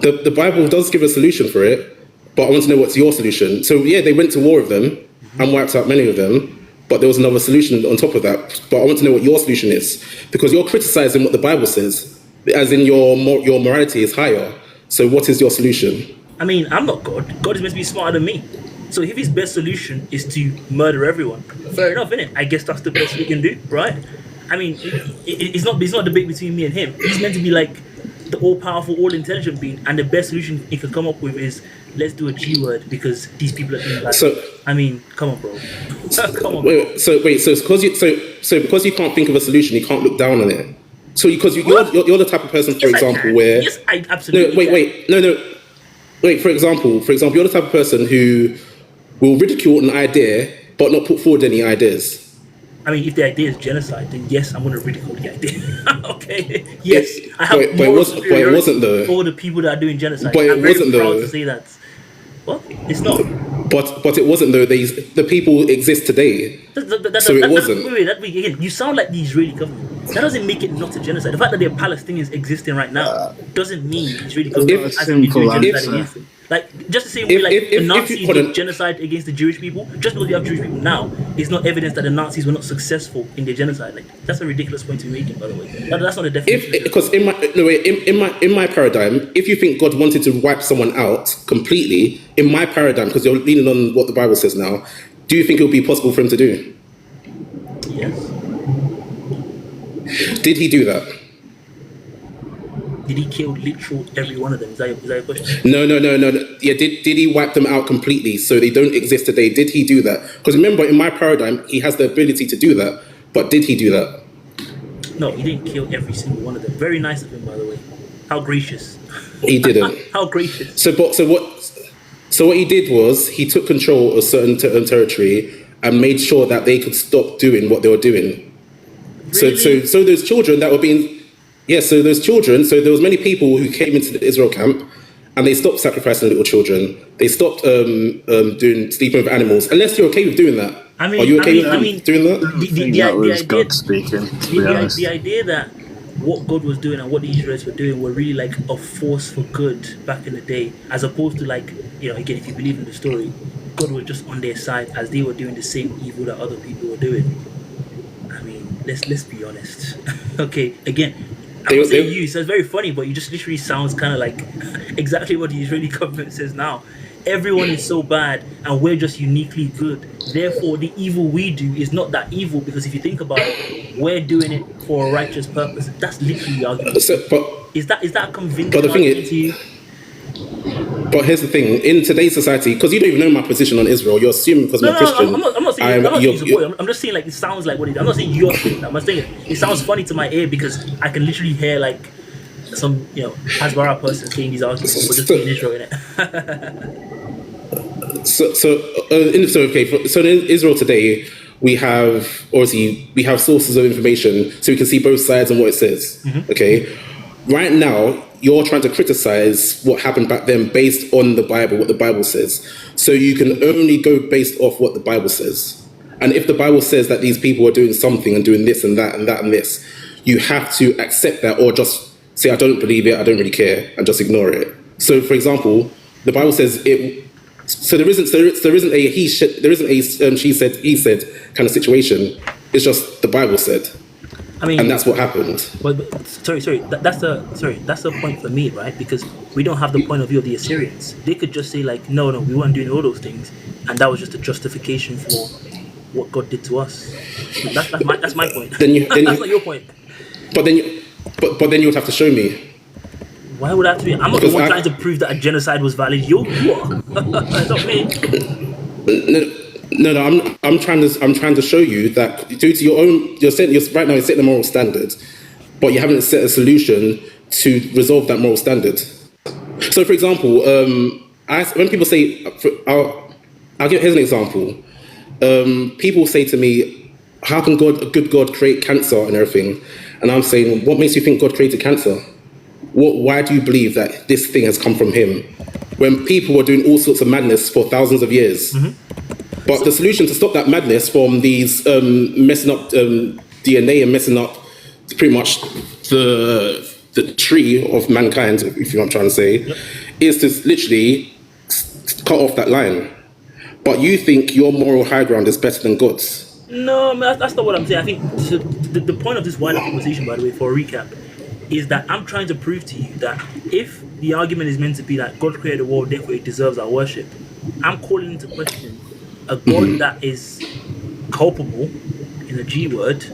The Bible does give a solution for it, but I want to know what's your solution. So yeah, they went to war with them and wiped out many of them, but there was another solution on top of that. But I want to know what your solution is, because you're criticizing what the Bible says, as in your morality is higher. So what is your solution? I mean, I'm not God. God is meant to be smarter than me. So if his best solution is to murder everyone, fair enough, innit? I guess that's the best we can do, right? I mean, it's not a debate between me and him. He's meant to be like the all-powerful, all-intelligent being, and the best solution he can come up with is, let's do a G word because these people are doing bad. So, I mean, come on, bro. Come on. So because you can't think of a solution, you can't look down on it. So because you're the type of person, for example, where yes, I absolutely. Wait. For example, you're the type of person who will ridicule an idea but not put forward any ideas. I mean, if the idea is genocide, then yes, I'm going to ridicule the idea. Okay. Yes, I have moral superiority for the people that are doing genocide. But I'm very proud to say that. What? It's not. But it wasn't though. The people exist today. So it wasn't. Wait, again, you sound like the Israeli government. That doesn't make it not a genocide. The fact that there are Palestinians existing right now doesn't mean the Israeli government has been doing genocide against them. Like, just the same way, like, the Nazis did genocide against the Jewish people, just because we have Jewish people now, is not evidence that the Nazis were not successful in their genocide. Like, that's a ridiculous point to be making, by the way. That's not a definition. Because in my paradigm, if you think God wanted to wipe someone out completely, in my paradigm, because you're leaning on what the Bible says now, do you think it would be possible for him to do? Yes. Did he do that? Did he kill literal every one of them? Is that your question? No. Yeah, did he wipe them out completely so they don't exist today? Did he do that? Because remember, in my paradigm, he has the ability to do that. But did he do that? No, he didn't kill every single one of them. Very nice of him, by the way. How gracious. He didn't. How gracious. So what he did was he took control of certain territory and made sure that they could stop doing what they were doing. Really? So those children that were being... Yes, so those children, so there was many people who came into the Israel camp and they stopped sacrificing little children. They stopped doing sleeping with animals. Unless you're okay with doing that. Are you okay with doing that? That was God speaking, to be honest. The idea that what God was doing and what the Israelites were doing were really like a force for good back in the day, as opposed to, like, you know, again, if you believe in the story, God was just on their side as they were doing the same evil that other people were doing. I mean, let's be honest. Okay, again, I'm not saying you, so it's very funny, but you just literally sounds kind of like exactly what the Israeli government says now. Everyone is so bad and we're just uniquely good. Therefore, the evil we do is not that evil, because if you think about it, we're doing it for a righteous purpose. That's literally the argument. Is that convincing argument to you? But here's the thing: in today's society, because you don't even know my position on Israel, you're assuming because I'm a Christian. I'm not saying you support it. I'm just saying, like, it sounds like what it is. I'm not saying you're saying that. I'm saying it sounds funny to my ear because I can literally hear like some, you know, Hasbara person saying these arguments for just being Israel in it. So in Israel today, we have sources of information, so we can see both sides and what it says. Mm-hmm. Okay, right now, you're trying to criticize what happened back then based on the Bible, what the Bible says. So you can only go based off what the Bible says. And if the Bible says that these people are doing something and doing this and that and that and this, you have to accept that, or just say, I don't believe it, I don't really care, and just ignore it. So, for example, the Bible says it. So there isn't a she said, he said kind of situation. It's just the Bible said. I mean, and that's what happened. But sorry, that's the point for me, right? Because we don't have the point of view of the Assyrians. They could just say, like, no, we weren't doing all those things, and that was just a justification for what God did to us. That's my point. That's not your point. But then But then you would have to show me. Why would that have to be? I'm not the Because one trying to prove that a genocide was valid. You are. Not me. No, I'm trying to show you that due to your own, right now you're setting a moral standard, but you haven't set a solution to resolve that moral standard. So, for example, when people say, here's an example. People say to me, "How can a good God create cancer and everything?" And I'm saying, "What makes you think God created cancer? Why do you believe that this thing has come from Him?" When people were doing all sorts of madness for thousands of years. But the solution to stop that madness from these messing up DNA and messing up pretty much the tree of mankind, if you know what I'm trying to say, is to literally cut off that line. But you think your moral high ground is better than God's. No, man, that's not what I'm saying. I think the point of this wider conversation, by the way, for a recap, is that I'm trying to prove to you that if the argument is meant to be that God created the world, therefore it deserves our worship, I'm calling into question a God that is culpable in the G word,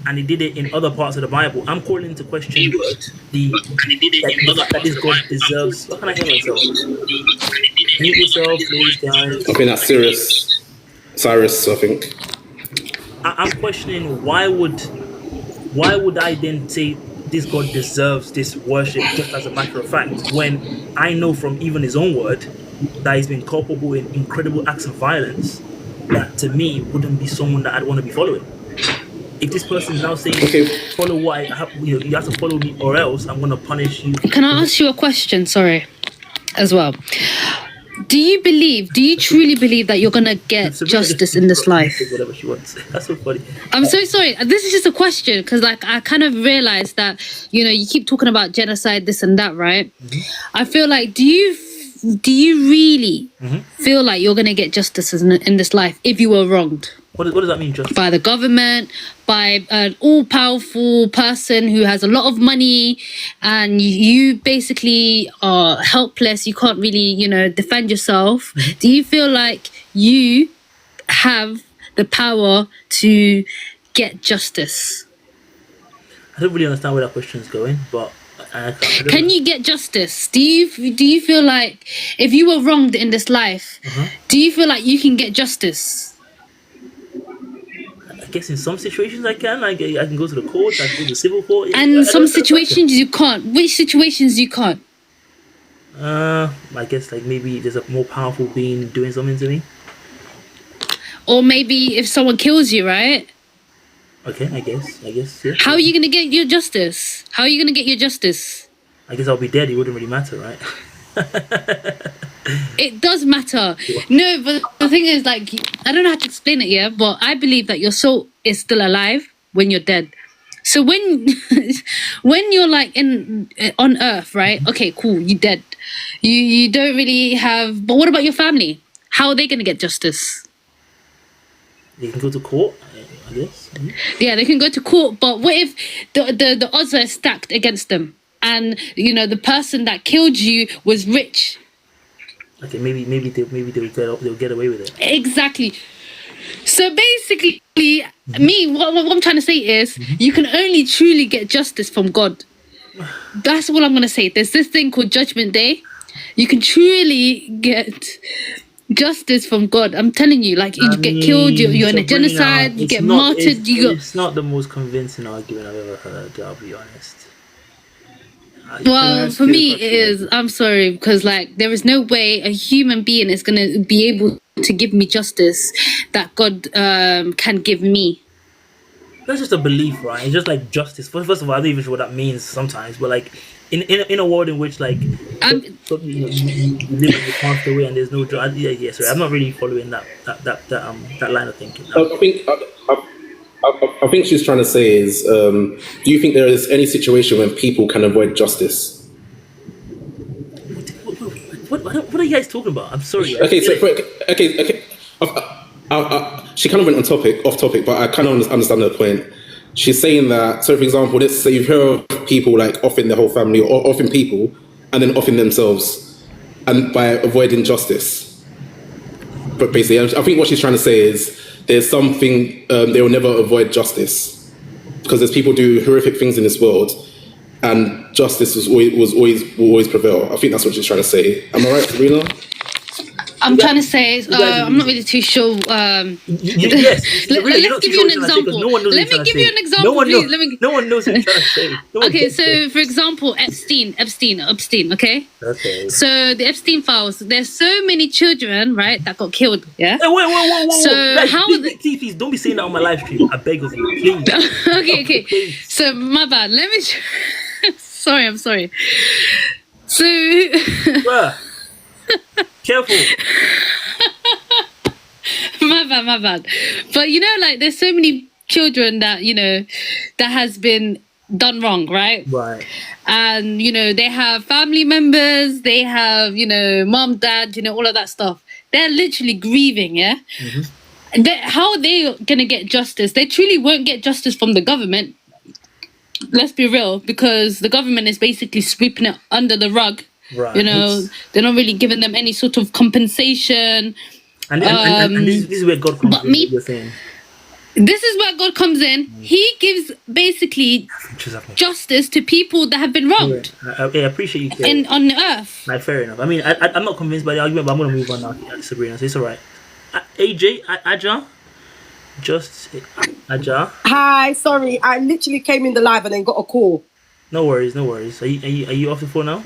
and he did it in other parts of the Bible. I'm calling into question that this God deserves. What can I hear myself? Mute yourself, please, guys. I think that's Cyrus, I think. I'm questioning why would I then say this God deserves this worship just as a matter of fact, when I know from even his own word that he's been culpable in incredible acts of violence that to me wouldn't be someone that I'd want to be following. If this person is now saying, follow what I have, you have to follow me or else I'm going to punish you. Can I ask you a question? Sorry, as well. Do you truly believe that you're going to get justice in this life? Whatever she wants. That's so funny. I'm so sorry. This is just a question because, like, I kind of realized that, you keep talking about genocide, this and that, right? I feel like, do you really feel like you're going to get justice in this life if you were wronged? What does that mean, justice? By the government, by an all-powerful person who has a lot of money, and you basically are helpless. You can't really, defend yourself. Do you feel like you have the power to get justice? I don't really understand where that question is going, but can you get justice? Do you feel like if you were wronged in this life, do you feel like you can get justice? I guess in some situations I can. I can go to the courts, I can go to the civil court. And some situations you can't. Which situations you can't? I guess like maybe there's a more powerful being doing something to me. Or maybe if someone kills you, right? Okay, I guess, yeah. How are you going to get your justice? I guess I'll be dead. It wouldn't really matter, right? It does matter. No, but the thing is, like, I don't know how to explain it, yeah, but I believe that your soul is still alive when you're dead. So when you're like on earth, right? Okay, cool, you're dead. You don't really have. But what about your family? How are they going to get justice? They can go to court, I guess. Yeah, they can go to court. But what if the odds are stacked against them, and the person that killed you was rich? Okay, maybe they'll get away with it. Exactly. So basically, what I'm trying to say is, you can only truly get justice from God. That's all I'm gonna say. There's this thing called Judgment Day. You can truly get justice from God. I'm telling you, like you get killed, you're in a genocide, you get martyred. It's not the most convincing argument I've ever heard. I'll be honest. Well, for me, it is. I'm sorry, because like there is no way a human being is gonna be able to give me justice that God can give me. That's just a belief, right? It's just like justice. First of all, I don't even sure what that means sometimes, but like in a world in which like you live and you pass away and there's no sorry, I'm not really following that line of thinking. I think she's trying to say is, do you think there is any situation when people can avoid justice? What are you guys talking about? I'm sorry. Okay. She kind of went off topic, but I kind of understand her point. She's saying that, so for example, let's say you've heard of people like offing their whole family or offing people and then offing themselves, and by avoiding justice. But basically, I think what she's trying to say is there's something they will never avoid justice because there's people do horrific things in this world, and justice will always prevail. I think that's what she's trying to say. Am I right, Sabrina? I'm trying to say, I'm not really too sure. Yes, Let's give you an example. Let me give you an example, please. No one knows what you're trying to say. Okay, so for example, Epstein, okay? Okay. So the Epstein files, there's so many children, right, that got killed, yeah? Hey, wait. So Guys, how... please, don't be saying that on my live stream. I beg of you, please. Okay. Please. So, my bad. Let me... I'm sorry. So... Bruh. Careful. My bad. But you know, like, there's so many children that, you know, that has been done wrong, right? Right. And, you know, they have family members, they have, you know, mom, dad, you know, all of that stuff. They're literally grieving, yeah? Mm-hmm. How are they going to get justice? They truly won't get justice from the government. Let's be real, because the government is basically sweeping it under the rug. Right. You know, they're not really giving them any sort of compensation. And this is where God comes in. You're saying. This is where God comes in. He gives basically justice to people that have been wronged. I appreciate you. On earth. Like, fair enough. I mean, I'm not convinced by the argument, but I'm going to move on now, Sabrina. So it's all right. AJ, Aja. Aja. Hi, sorry. I literally came in the live and then got a call. No worries. Are you off the phone now?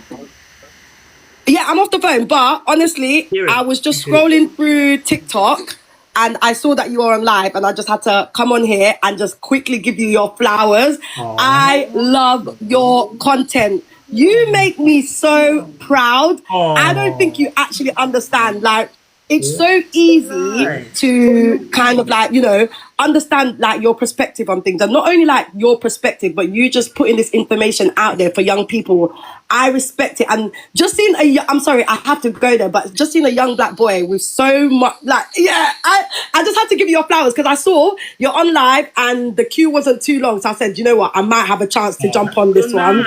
Yeah, I'm off the phone, but honestly, I was just scrolling through TikTok and I saw that you were on live and I just had to come on here and just quickly give you your flowers. Aww. I love your content. You make me so proud. Aww. I don't think you actually understand, like, it's so easy to kind of like, you know, understand like your perspective on things, and not only like your perspective, but you just putting this information out there for young people. I respect it. And just seeing I'm sorry, I have to go there, but just seeing a young black boy with so much, like, yeah, I just had to give you your flowers because I saw you're on live and the queue wasn't too long. So I said, you know what, I might have a chance to jump on this one.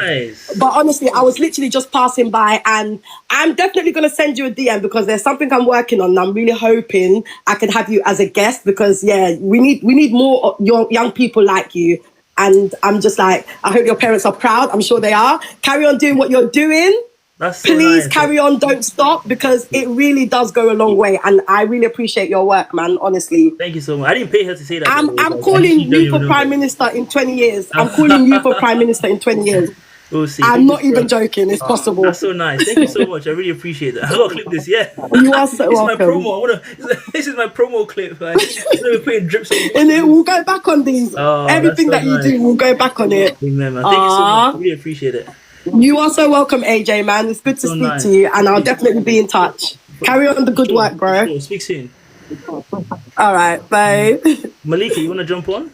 But honestly, I was literally just passing by, and I'm definitely going to send you a DM because there's something I'm working on. And I'm really hoping I can have you as a guest because, yeah, we need more young people like you. And I'm just like, I hope your parents are proud. I'm sure they are. Carry on doing what you're doing. That's so Please nice. Carry on. Don't stop, because it really does go a long way. And I really appreciate your work, man. Honestly. Thank you so much. I didn't pay her to say that. I'm calling you for Prime Minister in 20 years. I'm calling you for Prime Minister in 20 years. We'll see. I'm not even joking. It's possible. That's so nice. Thank you so much. I really appreciate that. I gotta clip this. Yeah. You are so welcome. This is my promo. This is my promo clip. Like, we're putting drips on. And it will go back on these. Everything so that you do, we'll go back on it. Amen, man. Thank you so much. I really appreciate it. You are so welcome, AJ, man. It's good to speak to you, and I'll definitely be in touch. Carry on the good work, bro. Sure. Speak soon. All right, bye. Malika, you want to jump on?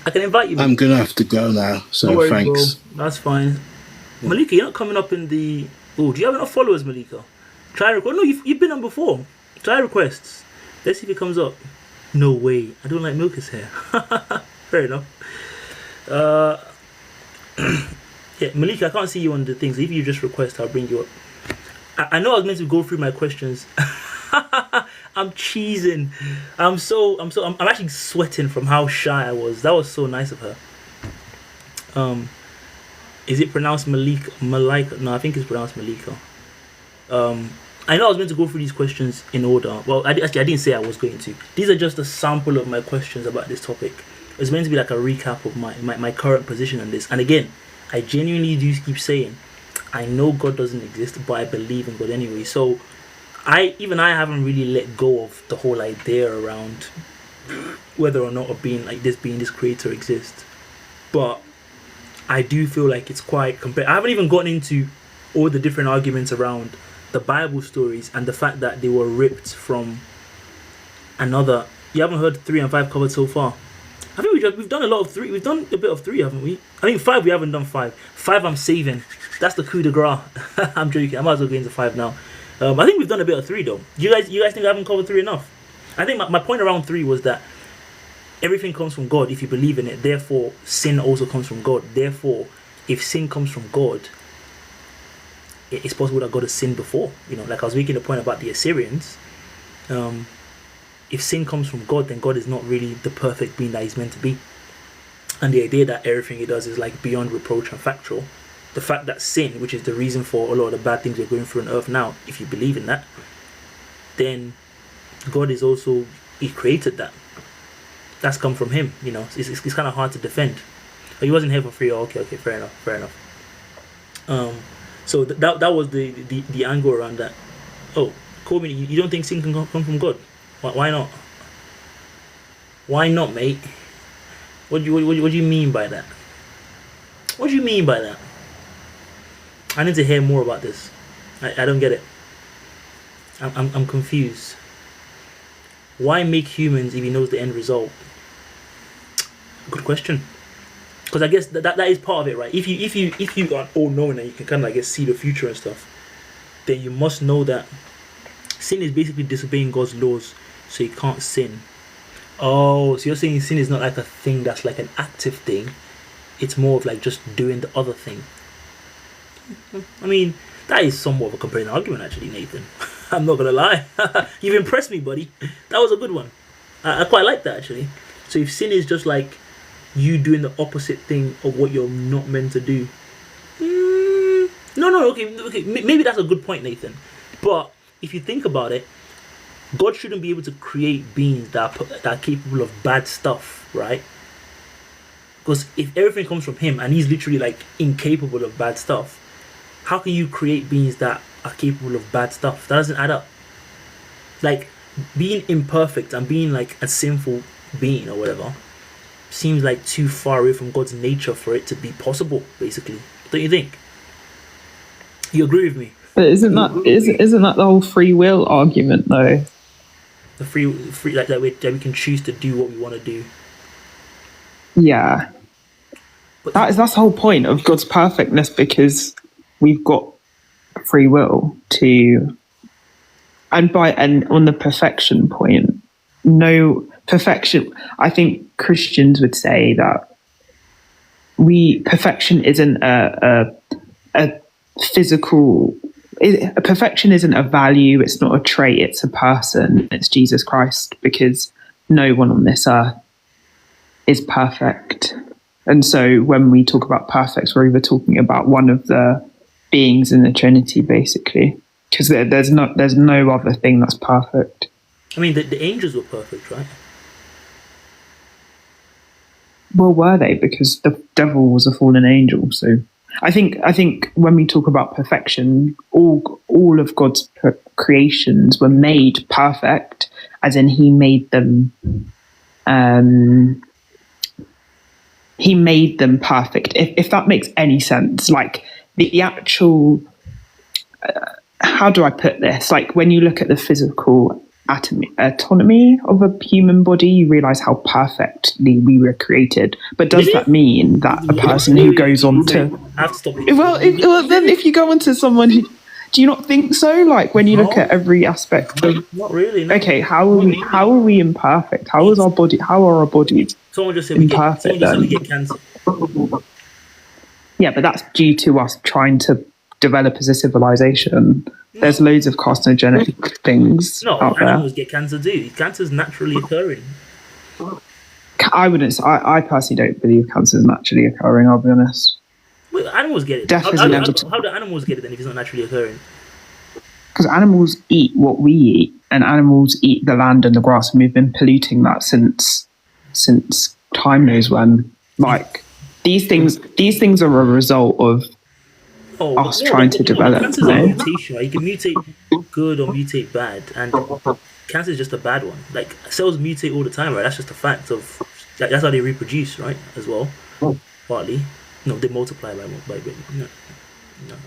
I can invite you. I'm gonna have to go now, so no worries, thanks. Bro. That's fine. Yeah. Malika, you're not coming up in the... Oh, do you have enough followers, Malika? Try request. No, you've been on before. Try requests. Let's see if it comes up. No way. I don't like Milka's hair. Fair enough. Yeah, Malika, I can't see you on the things. If you just request, I'll bring you up. I know I was meant to go through my questions. I'm cheesing. I'm actually sweating from how shy I was. That was so nice of her. Is it pronounced Malika? No, I think it's pronounced Malika. I know I was meant to go through these questions in order. Well, I didn't say I was going to. These are just a sample of my questions about this topic. It's meant to be like a recap of my current position on this. And again, I genuinely do keep saying, I know God doesn't exist, but I believe in God anyway. So I haven't really let go of the whole idea around whether or not being this creator exists. But I do feel like it's quite I haven't even gotten into all the different arguments around the Bible stories and the fact that they were ripped from another. You haven't heard 3 and 5 covered so far. I think we've done a lot of 3. We've done a bit of 3, haven't we? I think 5 we haven't done 5. 5 I'm saving. That's the coup de grace. I'm joking. I might as well go into 5 now. I think we've done a bit of 3 though. You guys think I haven't covered 3 enough? I think my point around 3 was that everything comes from God if you believe in it. Therefore, sin also comes from God. Therefore, if sin comes from God, it's possible that God has sinned before. You know, like I was making the point about the Assyrians. If sin comes from God, then God is not really the perfect being that he's meant to be. and the idea that everything he does is like beyond reproach and factual. The fact that sin, which is the reason for a lot of the bad things we're going through on earth now, if you believe in that, then God is also, he created that. That's come from him, you know. It's kind of hard to defend. But he wasn't here for free. Oh, okay, fair enough. So that was the angle around that. Oh, Corbin, you don't think sin can come from God? Why not? Why not, mate? What do you mean by that? What do you mean by that? I need to hear more about this. I don't get it. I'm confused. Why make humans if he knows the end result? Good question. Because I guess that is part of it, right? If you are all knowing and you can kind of, I guess, see the future and stuff, then you must know that sin is basically disobeying God's laws, so you can't sin. Oh, so you're saying sin is not like a thing that's like an active thing. It's more of like just doing the other thing. I mean, that is somewhat of a compelling argument, actually, Nathan. I'm not gonna lie. You've impressed me, buddy. That was a good one. I quite like that, actually. So if sin is just like you doing the opposite thing of what you're not meant to do, okay, maybe that's a good point, Nathan. But if you think about it, God shouldn't be able to create beings that are capable of bad stuff, right? Because if everything comes from him and he's literally like incapable of bad stuff, how can you create beings that are capable of bad stuff? That doesn't add up. Like, being imperfect and being like a sinful being or whatever seems like too far away from God's nature for it to be possible, basically. Don't you think? You agree with me? But isn't that the whole free will argument, though? The free like that we can choose to do what we want to do. Yeah. But That's the whole point of God's perfectness, because we've got free will to, and on the perfection point, no perfection. I think Christians would say that perfection isn't a physical. Perfection isn't a value. It's not a trait. It's a person. It's Jesus Christ, because no one on this earth is perfect. And so when we talk about perfect, we're either talking about one of the beings in the Trinity, basically, because there's no other thing that's perfect. I mean, the angels were perfect, right? Well, were they? Because the devil was a fallen angel. So I think when we talk about perfection, all of God's creations were made perfect, as in he made them. He made them perfect. If that makes any sense, like the actual, how do I put this? Like when you look at the physical autonomy of a human body, you realize how perfectly we were created. But does that mean that a person who goes on to, well, then if you go on to someone who, do you not think so? Like when you look at every aspect of, not really. No. Okay, how are we imperfect? How are our bodies? Someone just said imperfect we get cancer. Yeah, but that's due to us trying to develop as a civilization. There's loads of carcinogenic things out there. Animals get cancer too. Cancer is naturally occurring. I personally don't believe cancer is naturally occurring, I'll be honest. Well, animals get it. Death is inevitable. How do animals get it then if it's not naturally occurring? Because animals eat what we eat, and animals eat the land and the grass, and we've been polluting that since time knows when. Like these things are a result of us trying to develop. Cancer is a mutation, right? You can mutate good or mutate bad, and cancer is just a bad one. Like cells mutate all the time, right? That's just a fact of that's how they reproduce, right? As well, partly. No, they multiply by no.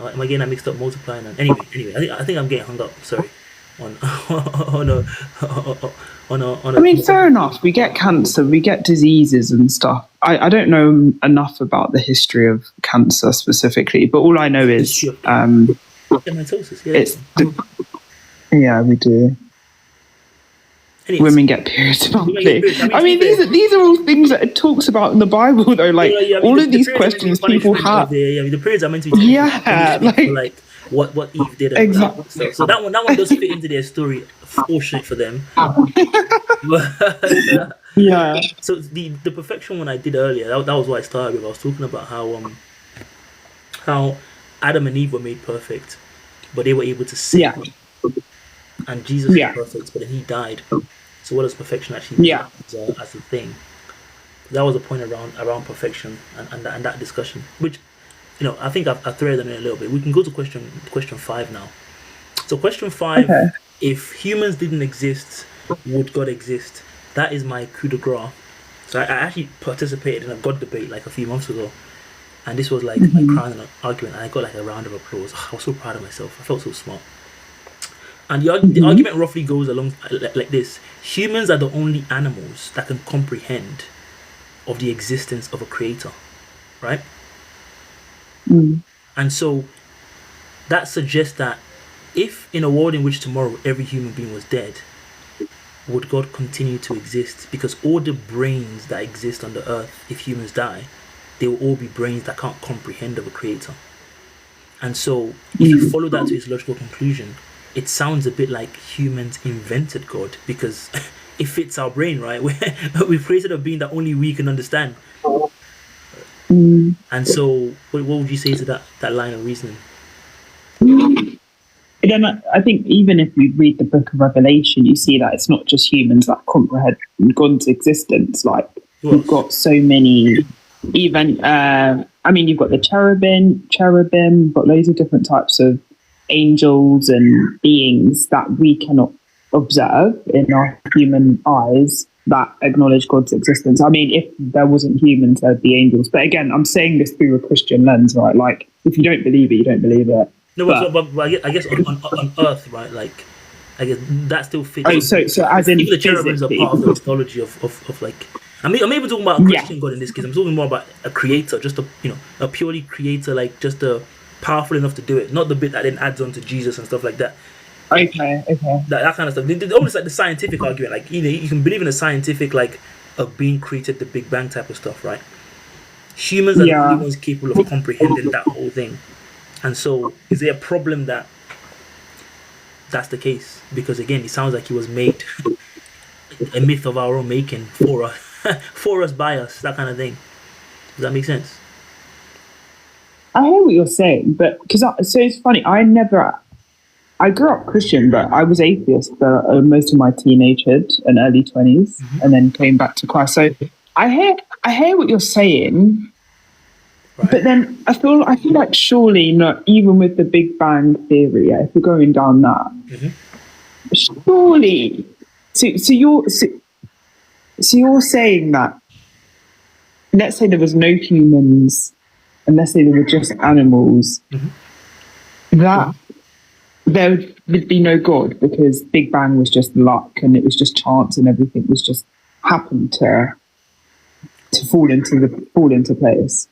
Am I getting that mixed up? Multiplying and anyway. I think I'm getting hung up. Sorry. On a. I mean, fair enough. We get cancer, we get diseases and stuff. I don't know enough about the history of cancer specifically, but all I know is yeah, we do. Anyways, women get periods monthly. I mean, these are all things that it talks about in the Bible, though. Like all of these questions people have. The periods are meant to be. Like what Eve did. Exactly. So that one does fit into their story. Fortunate for them. Yeah. So the perfection one I did earlier, that was what I started with. I was talking about how Adam and Eve were made perfect, but they were able to sin, Yeah. and Jesus was Yeah. perfect, but then he died. So what does perfection actually mean Yeah. as a thing? That was a point around perfection and that discussion, which I think I've threaded on it a little bit. We can go to question 5 now. So question 5: Okay. if humans didn't exist, would God exist? That is my coup de grace. So I actually participated in a God debate like a few months ago, and this was like my crowning argument, and I got like a round of applause. I was so proud of myself. I felt so smart. And the argument roughly goes along like this: humans are the only animals that can comprehend of the existence of a creator, right? And so that suggests that if in a world in which tomorrow every human being was dead, would God continue to exist? Because all the brains that exist on the earth, if humans die, they will all be brains that can't comprehend of a creator. And so if you follow that to its logical conclusion, it sounds a bit like humans invented God, because it fits our brain, right? We've created a being that only we can understand. And so what would you say to that line of reasoning? Again, I think even if you read the book of Revelation, you see that it's not just humans that comprehend God's existence. Like, you've got so many, even, you've got the cherubim, you've got loads of different types of angels and beings that we cannot observe in our human eyes that acknowledge God's existence. I mean, if there wasn't humans, there'd be angels. But again, I'm saying this through a Christian lens, right? Like, if you don't believe it, you don't believe it. No, but I guess on Earth, right? Like, I guess that still fits. Oh, so as in even the cherubims are part of the mythology of like. I'm even talking about a Christian God in this case. I'm talking more about a creator, just a purely creator, like just a powerful enough to do it, not the bit that then adds on to Jesus and stuff like that. Okay. That kind of stuff. Almost like the scientific argument, like you can believe in a scientific like a being created the Big Bang type of stuff, right? Humans are the only ones capable of comprehending that whole thing. And so, is there a problem that that's the case? Because again, it sounds like he was made a myth of our own making for us, for us, by us, that kind of thing. Does that make sense? I hear what you're saying, but so it's funny. I grew up Christian, but I was atheist for most of my teenagehood and early 20s, and then came back to Christ. So I hear what you're saying. Right. But then I feel like surely not, even with the Big Bang theory, if we're going down that, surely. So you're saying that, let's say there was no humans, and let's say there were just animals, that there would be no God, because Big Bang was just luck and it was just chance and everything was just happened to fall into place.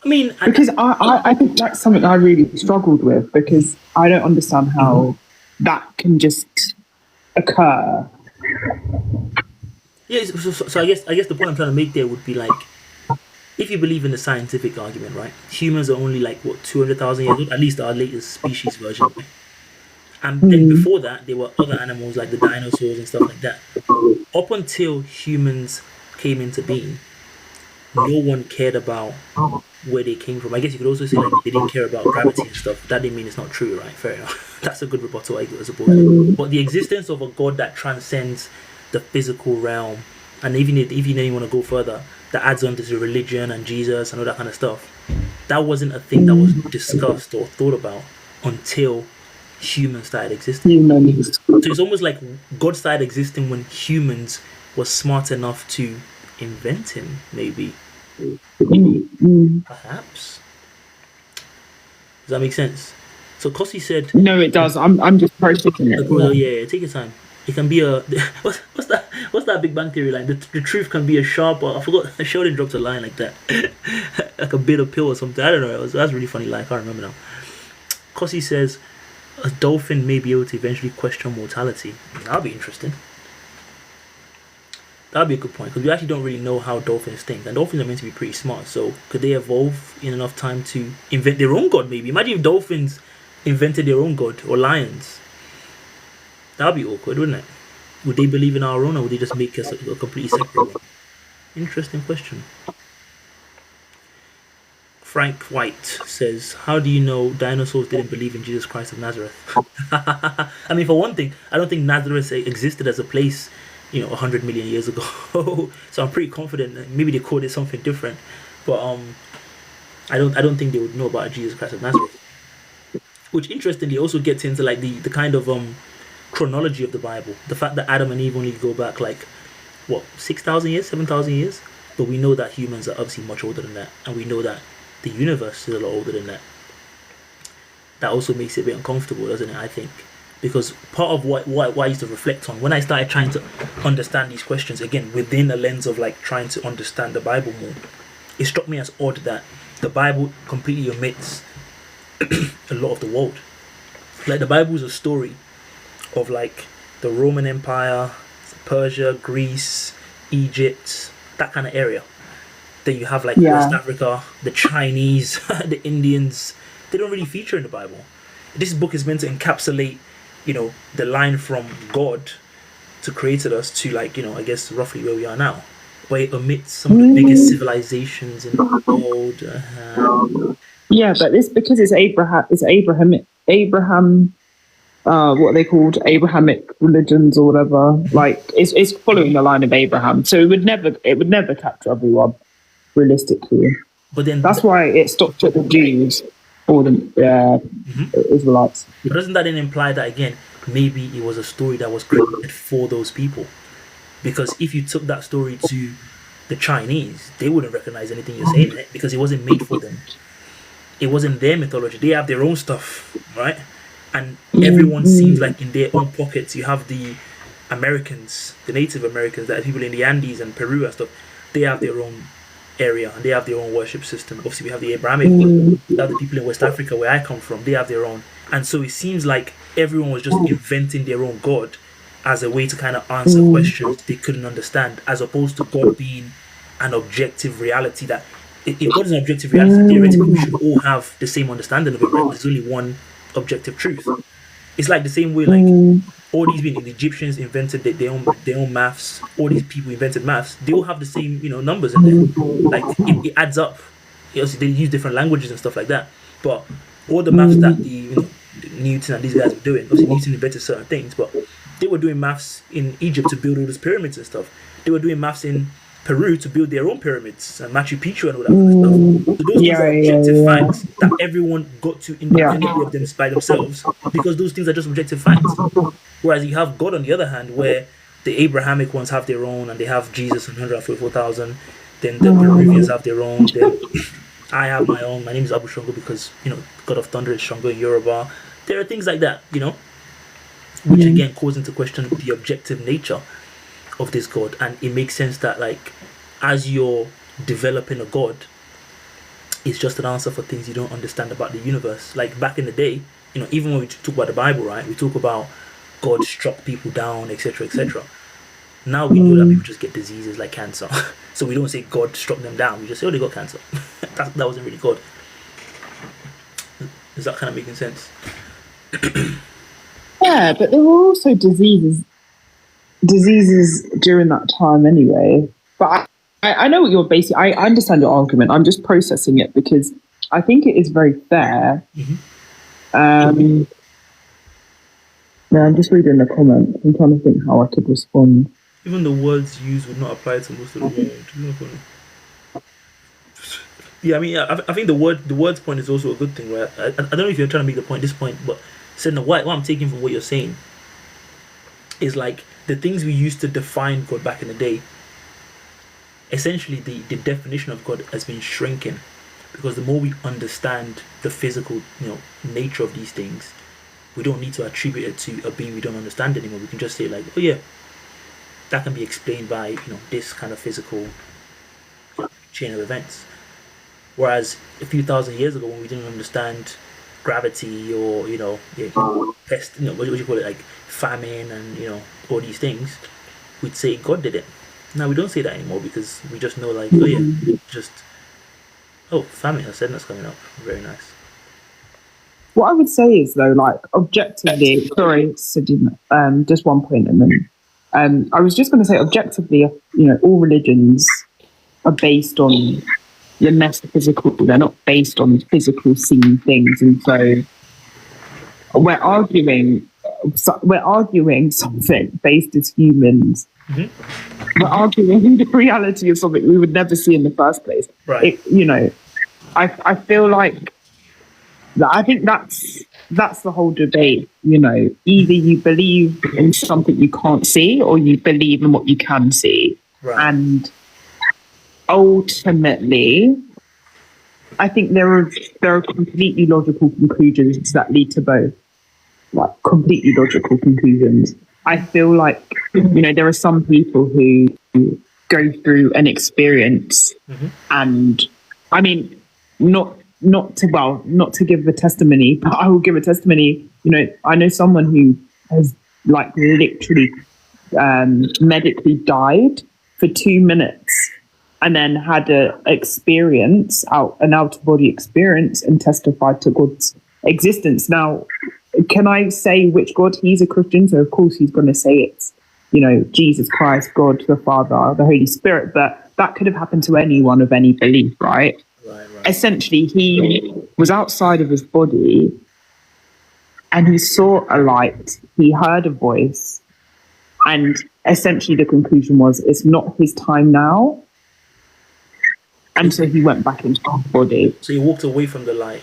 I mean, because I think that's something I really struggled with, because I don't understand how that can just occur. Yeah, so I guess the point I'm trying to make there would be like, if you believe in the scientific argument, right? Humans are only like 200,000 years old, at least our latest species version. Right? And then before that, there were other animals like the dinosaurs and stuff like that. Up until humans came into being, no one cared about where they came from. I guess you could also say like they didn't care about gravity and stuff. That didn't mean it's not true, right? Fair enough. That's a good rebuttal, I suppose. But the existence of a God that transcends the physical realm, and even if you want to go further, that adds on to the religion and Jesus and all that kind of stuff, that wasn't a thing that was discussed or thought about until humans started existing. So it's almost like God started existing when humans were smart enough to invent him, maybe. Perhaps. Does that make sense? So Kossi said, no, it does. I'm just processing it. Yeah, take your time. It can be a what's that Big Bang Theory line? The truth can be a sharp, or I forgot. Sheldon dropped a line like that, like a bitter pill or something. I don't know. That's a really funny line. I can't remember now. Kossi says a dolphin may be able to eventually question mortality. That'll be interesting. That'd be a good point, because we actually don't really know how dolphins think, and dolphins are meant to be pretty smart. So could they evolve in enough time to invent their own god? Maybe imagine if dolphins invented their own god, or lions. That'd be awkward, wouldn't it? Would they believe in our own, or would they just make us a completely separate one? Interesting question. Frank White says, "How do you know dinosaurs didn't believe in Jesus Christ of Nazareth?" I mean, for one thing, I don't think Nazareth existed as a place, 100 million years ago. So I'm pretty confident that maybe they called it something different, but I don't think they would know about Jesus Christ of Nazareth. Which interestingly also gets into like the kind of chronology of the Bible. The fact that Adam and Eve only go back like what 6,000 years, 7,000 years, but we know that humans are obviously much older than that, and we know that the universe is a lot older than that. That also makes it a bit uncomfortable, doesn't it? I think, because part of what I used to reflect on when I started trying to understand these questions again within a lens of like trying to understand the Bible more, it struck me as odd that the Bible completely omits a lot of the world. Like the Bible is a story of like the Roman Empire, Persia, Greece, Egypt, that kind of area. Then you have like West Africa, the Chinese, the Indians. They don't really feature in the Bible. This book is meant to encapsulate, the line from God to created us to like, I guess roughly where we are now. But it omits some of the biggest civilizations in the world. Yeah, but it's because it's Abraham. What are they called? Abrahamic religions or whatever. Like it's following the line of Abraham, so it would never capture everyone realistically. But then that's why it stopped at the Jews or the Israelites. But doesn't that then imply that again, maybe it was a story that was created for those people? Because if you took that story to the Chinese, they wouldn't recognize anything you're saying, right? Because it wasn't made for them. It wasn't their mythology. They have their own stuff, right? And everyone seems like in their own pockets. You have the Americans, the Native Americans, that are people in the Andes and Peru and stuff. They have their own area and they have their own worship system. Obviously, we have the Abrahamic one. We have the people in West Africa where I come from. They have their own. And so it seems like everyone was just inventing their own God as a way to kind of answer questions they couldn't understand, as opposed to God being an objective reality that if God is an objective reality, theoretically we should all have the same understanding of it, right? There's only one objective truth. It's like the same way, like all these the Egyptians invented their own maths. All these people invented maths. They all have the same numbers in there. Like it adds up. Obviously, they use different languages and stuff like that. But all the maths that the Newton and these guys were doing, obviously Newton invented certain things, but they were doing maths in Egypt to build all those pyramids and stuff. They were doing maths in Peru to build their own pyramids and Machu Picchu and all that kind of stuff. So those things are objective facts that everyone got to independently of them by themselves, because those things are just objective facts. Whereas you have God on the other hand, where the Abrahamic ones have their own, and they have Jesus and 144,000. Then the Peruvians have their own. Then I have my own. My name is Abu Shongo because God of Thunder is Shongo in Yoruba. There are things like that, which again calls into question the objective nature of this God. And it makes sense that like as you're developing a God, it's just an answer for things you don't understand about the universe. Like back in the day, even when we talk about the Bible, right, we talk about God struck people down, etc., etc. Now we know that people just get diseases like cancer. So we don't say God struck them down. We just say, oh, they got cancer. that wasn't really God. Is that kind of making sense? Yeah, but there were also diseases during that time anyway. But I know what you're basically. I understand your argument. I'm just processing it because I think it is very fair. Yeah, I'm just reading the comments. I'm trying to think how I could respond. Even the words used would not apply to most of the world. Yeah, I mean, I think the words point is also a good thing, right? I don't know if you're trying to make this point, but saying what I'm taking from what you're saying is like the things we used to define God back in the day. Essentially, the definition of God has been shrinking because the more we understand the physical, nature of these things, we don't need to attribute it to a being we don't understand anymore. We can just say like, oh yeah, that can be explained by this kind of physical chain of events. Whereas a few thousand years ago, when we didn't understand gravity or pest, what do you call it, like famine and all these things, we'd say God did it. Now we don't say that anymore because we just know like, oh yeah, famine, a sentence coming up, very nice. What I would say is though, like objectively, sorry, just one point and then I was just going to say, objectively, all religions are based on the metaphysical. They're not based on physical seen things, and so we're arguing something based as humans. We're arguing the reality of something we would never see in the first place. Right. I feel like I think that's the whole debate. Either you believe in something you can't see, or you believe in what you can see. Right. And ultimately, I think there are completely logical conclusions that lead to both. Like completely logical conclusions. I feel like there are some people who go through an experience, and I mean, not to give a testimony, but I will give a testimony. I know someone who has like literally medically died for 2 minutes, and then had an out of body experience, and testified to God's existence. Now, can I say which God? He's a Christian, so of course he's going to say it's, Jesus Christ, God the Father, the Holy Spirit. But that could have happened to anyone of any belief, right? Right. Essentially, he was outside of his body, and he saw a light. He heard a voice, and essentially the conclusion was, it's not his time now. And so he went back into his body. So he walked away from the light.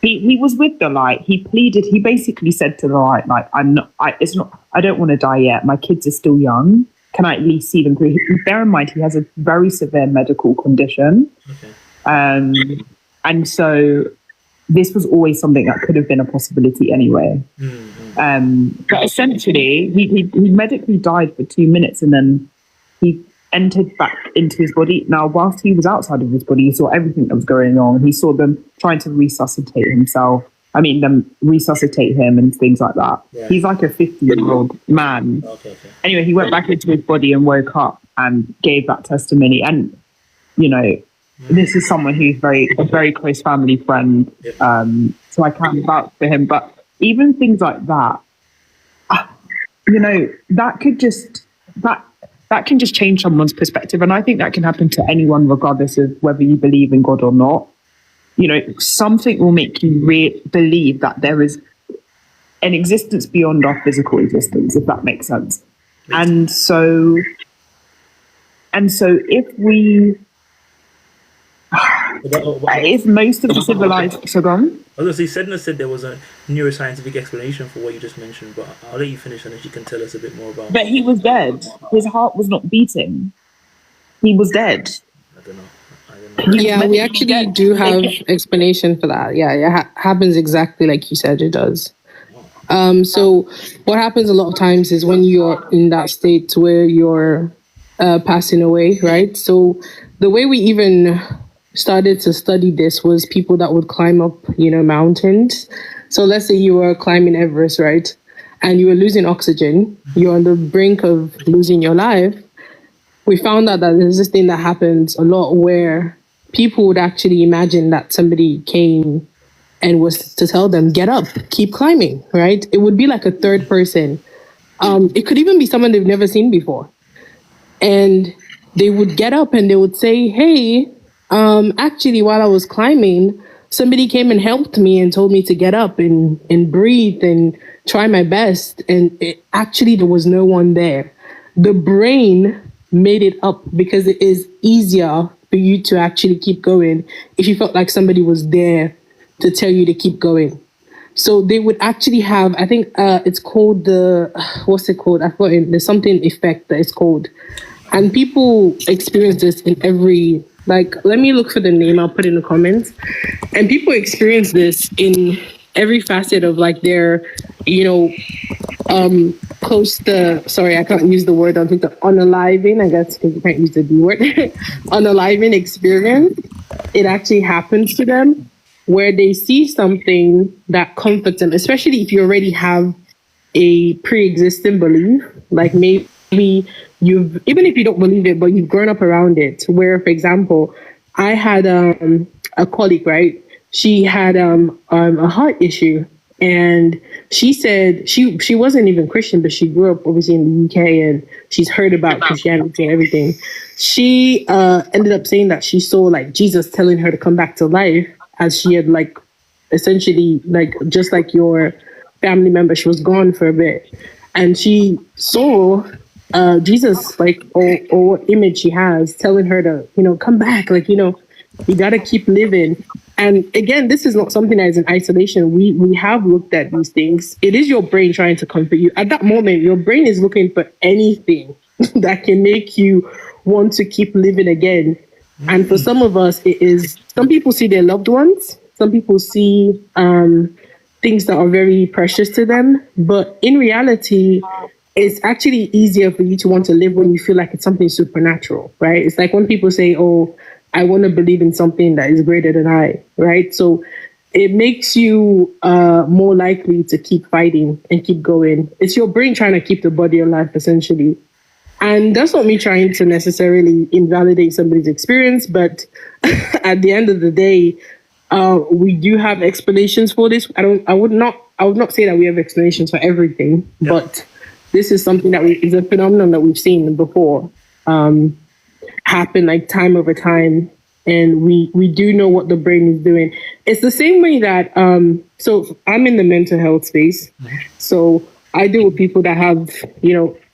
He was with the light. He pleaded. He basically said to the light, like, I don't want to die yet. My kids are still young. Can I at least see them through? Bear in mind, he has a very severe medical condition. Okay. And so this was always something that could have been a possibility anyway. But essentially, he medically died for 2 minutes, and then he entered back into his body. Now, whilst he was outside of his body, he saw everything that was going on. He saw them trying to resuscitate him and things like that. Yeah. He's like a 50-year-old man. Okay. Anyway, he went back into his body and woke up and gave that testimony. And, this is someone who's a very close family friend. So I can't vouch for him. But even things like that, that can just change someone's perspective. And I think that can happen to anyone, regardless of whether you believe in God or not. Something will make you believe that there is an existence beyond our physical existence, if that makes sense. And so if most of the civilized... So go on. I was going to say, Sedna said there was a neuroscientific explanation for what you just mentioned, but I'll let you finish and then you can tell us a bit more about it. But he was dead. His heart was not beating. He was dead. I don't know. Yeah, we actually do have explanation for that. Yeah, it happens exactly like you said it does. So what happens a lot of times is when you're in that state where you're passing away, right? So the way we even started to study this was people that would climb up, mountains. So let's say you were climbing Everest, right? And you were losing oxygen. You're on the brink of losing your life. We found out that there's this thing that happens a lot where people would actually imagine that somebody came and was to tell them, get up, keep climbing, right? It would be like a third person. It could even be someone they've never seen before. And they would get up and they would say, hey, actually, while I was climbing, somebody came and helped me and told me to get up and breathe and try my best. And there was no one there. The brain made it up because it is easier for you to actually keep going if you felt like somebody was there to tell you to keep going. So they would actually have, I think it's called what's it called? I forgot. There's something effect that it's called. And people experience this in every, let me look for the name, I'll put it in the comments. And people experience this in every facet of their, close to, sorry, I can't use the word, I think the unaliving, I guess, because you can't use the B word, unaliving experience. It actually happens to them where they see something that comforts them, especially if you already have a pre-existing belief, like maybe even if you don't believe it, but you've grown up around it, where, for example, I had a colleague, right? She had a heart issue, And she said she wasn't even Christian, but she grew up obviously in the UK and she's heard about Christianity and everything. She ended up saying that she saw like Jesus telling her to come back to life, as she had like essentially like just like your family member, she was gone for a bit, and she saw Jesus like or what image she has telling her to come back, like you gotta keep living. And again, this is not something that is in isolation. We have looked at these things. It is your brain trying to comfort you. At that moment, your brain is looking for anything that can make you want to keep living again. And for some of us, it is, some people see their loved ones. Some people see things that are very precious to them. But in reality, it's actually easier for you to want to live when you feel like it's something supernatural, right? It's like when people say, oh, I want to believe in something that is greater than I, right? So it makes you more likely to keep fighting and keep going. It's your brain trying to keep the body alive, essentially. And that's not me trying to necessarily invalidate somebody's experience, but at the end of the day, we do have explanations for this. I would not say that we have explanations for everything, but this is something that is a phenomenon that we've seen before. Happen like time over time, and we do know what the brain is doing. It's the same way that so I'm in the mental health space, so I deal with people that have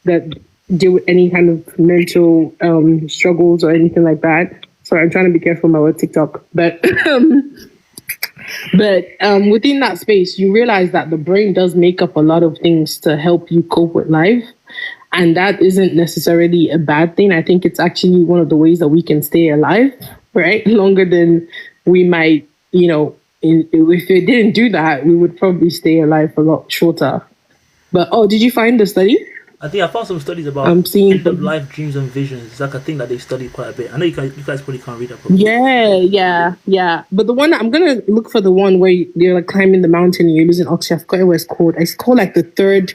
that deal with any kind of mental struggles or anything like that. Sorry, I'm trying to be careful with my word TikTok, but within that space, you realize that the brain does make up a lot of things to help you cope with life. And that isn't necessarily a bad thing. I think it's actually one of the ways that we can stay alive, right? Longer than we might, if it didn't do that, we would probably stay alive a lot shorter. But, did you find the study? I think I found some studies about end of life dreams and visions. It's like a thing that they studied quite a bit. I know you guys probably can't read that properly. Yeah. But the one, I'm going to look for the one where you're like climbing the mountain and you're losing oxygen. I forgot what it's called. It's called like the third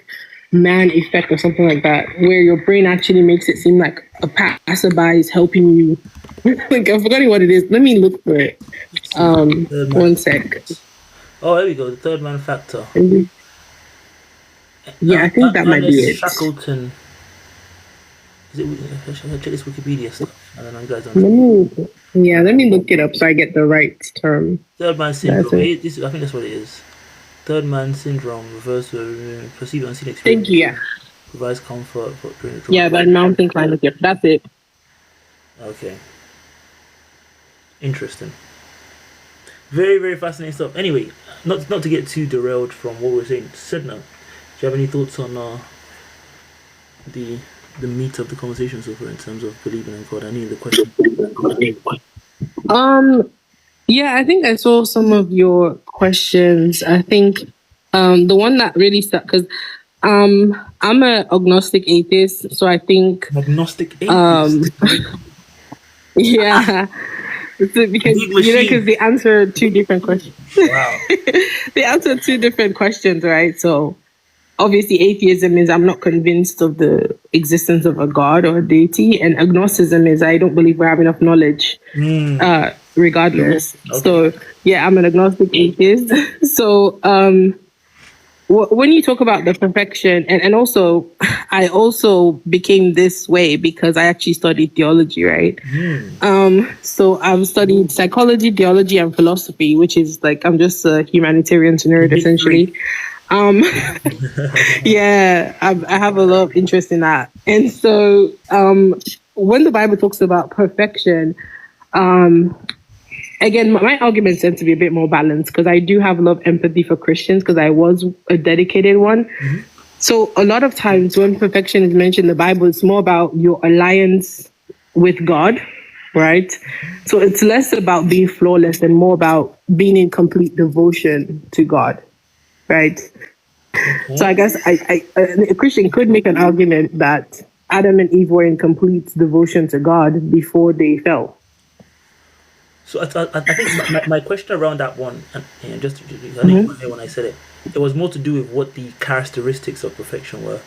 man effect or something like that, where your brain actually makes it seem like a passerby is helping you. Like, I'm forgetting what it is. Let me look for it. One sec. Oh, there we go. The third man factor. Yeah, I think that might be it. Shackleton. Is it? Should I check this Wikipedia stuff? I don't know. You guys don't. Let me look it up so I get the right term. Third man syndrome. I think that's what it is. Third man syndrome, reverse perceived unseen experience. Thank you. Yeah. Provides comfort during the trauma. Yeah, but mountain climate. Yep, that's it. Okay. Interesting. Very, very fascinating stuff. Anyway, not to get too derailed from what we're saying. Sedna, do you have any thoughts on the meat of the conversation so far in terms of believing in God? Any of the questions? Yeah, I think I saw some of your questions. I think the one that really stuck, because I'm an agnostic atheist, so I think agnostic atheist. Yeah, because they answer two different questions. Wow. They answer two different questions, right? So obviously, atheism is I'm not convinced of the existence of a god or a deity, and agnosticism is I don't believe we have enough knowledge. Regardless. Okay. So yeah, I'm an agnostic atheist. So when you talk about the perfection, and also I also became this way because I actually studied theology, right? So I've studied psychology, theology, and philosophy, which is like I'm just a humanitarian nerd essentially. Yeah, I have a lot of interest in that. And so when the Bible talks about perfection, again, my arguments tend to be a bit more balanced because I do have a lot of empathy for Christians because I was a dedicated one. So a lot of times when perfection is mentioned in the Bible, it's more about your alliance with God, right? So it's less about being flawless and more about being in complete devotion to God, right? So I guess a Christian could make an argument that Adam and Eve were in complete devotion to God before they fell. So I think my question around that one, and just I didn't hear when I said it, it was more to do with what the characteristics of perfection were.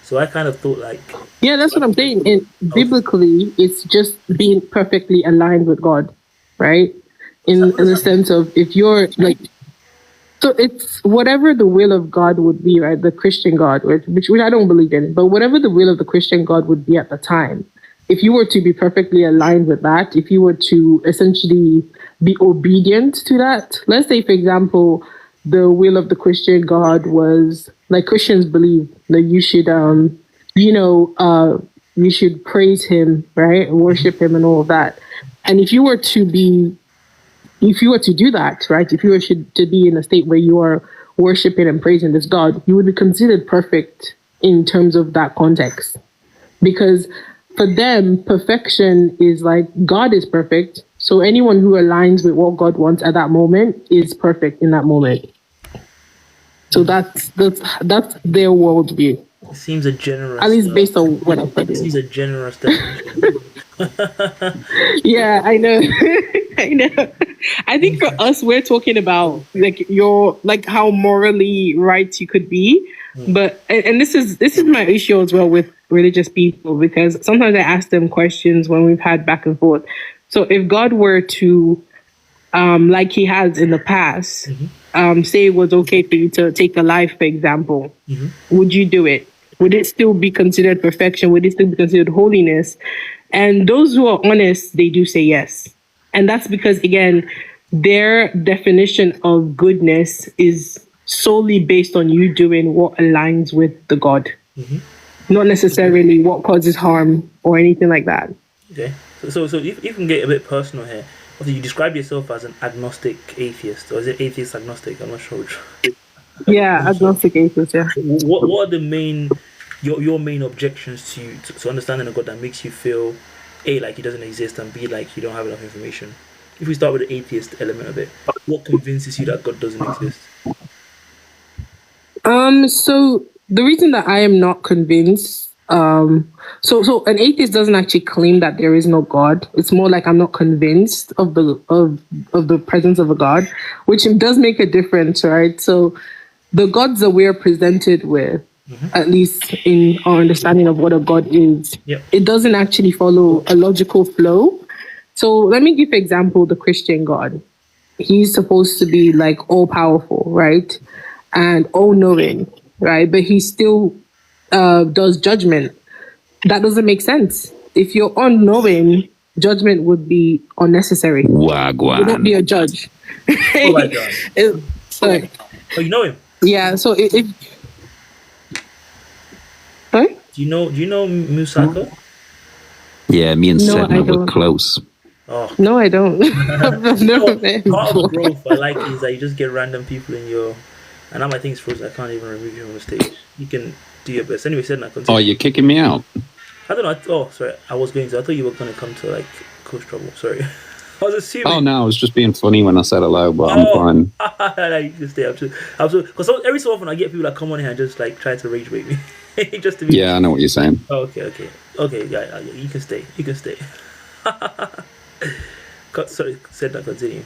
So I kind of thought like... Yeah, that's what I'm saying. And biblically, it's just being perfectly aligned with God, right? In the sense of if you're like... So it's whatever the will of God would be, right? The Christian God, which I don't believe in, but whatever the will of the Christian God would be at the time, if you were to be perfectly aligned with that, if you were to essentially be obedient to that, let's say, for example, the will of the Christian God was like Christians believe that you should, you should praise Him, right, worship Him, and all of that. And if you were to do that, right, if you were to be in a state where you are worshiping and praising this God, you would be considered perfect in terms of that context. Because for them, perfection is like God is perfect. So anyone who aligns with what God wants at that moment is perfect in that moment. So that's their worldview. It seems a generous. At least based on what I've heard. It seems a generous definition. Yeah, I know. I know. I think for us, we're talking about like how morally right you could be. But and this is my issue as well with religious people, because sometimes I ask them questions when we've had back and forth. So if God were to, like He has in the past, say it was okay for you to take a life, for example, would you do it? Would it still be considered perfection? Would it still be considered holiness? And those who are honest, they do say yes. And that's because, again, their definition of goodness is solely based on you doing what aligns with the God, not necessarily what causes harm or anything like that. Okay. So if you can get a bit personal here, you describe yourself as an agnostic atheist, or is it atheist agnostic? I'm not sure which. Yeah, agnostic atheist, yeah. What are the main, your main objections to understanding a God that makes you feel, A, like He doesn't exist, and B, like you don't have enough information? If we start with the atheist element of it, what convinces you that God doesn't exist? So the reason that I am not convinced, so an atheist doesn't actually claim that there is no God. It's more like I'm not convinced of the presence of a God, which does make a difference, right? So the gods that we are presented with, at least in our understanding of what a God is, it doesn't actually follow a logical flow. So let me give example, the Christian God. He's supposed to be like all powerful, right? And all knowing, right? But He still does judgment. That doesn't make sense. If you're unknowing, judgment would be unnecessary. Wagwan. You don't be a judge. Oh my God. Sorry. Oh, you know him? Yeah. So if sorry? Do you know Musako? Yeah, me and No, I Sedna were don't. close. Oh. No, I don't. I've never met him Part of the before. growth I like is that you just get random people in your, and now my thing's frozen. I can't even remove you from the stage. You can do your best. Anyway, said that. Oh, you're kicking me out? I don't know. Sorry. I was going to. I thought you were going to come to like cause trouble. Sorry. I was assuming. Oh no, I was just being funny when I said hello, but I'm fine. No, you can stay. Absolutely. Because every so often I get people that come on here and just like try to rage bait me, just to be. Yeah, I know what you're saying. Oh, okay. Yeah. You can stay. Sorry. Said that. Continue.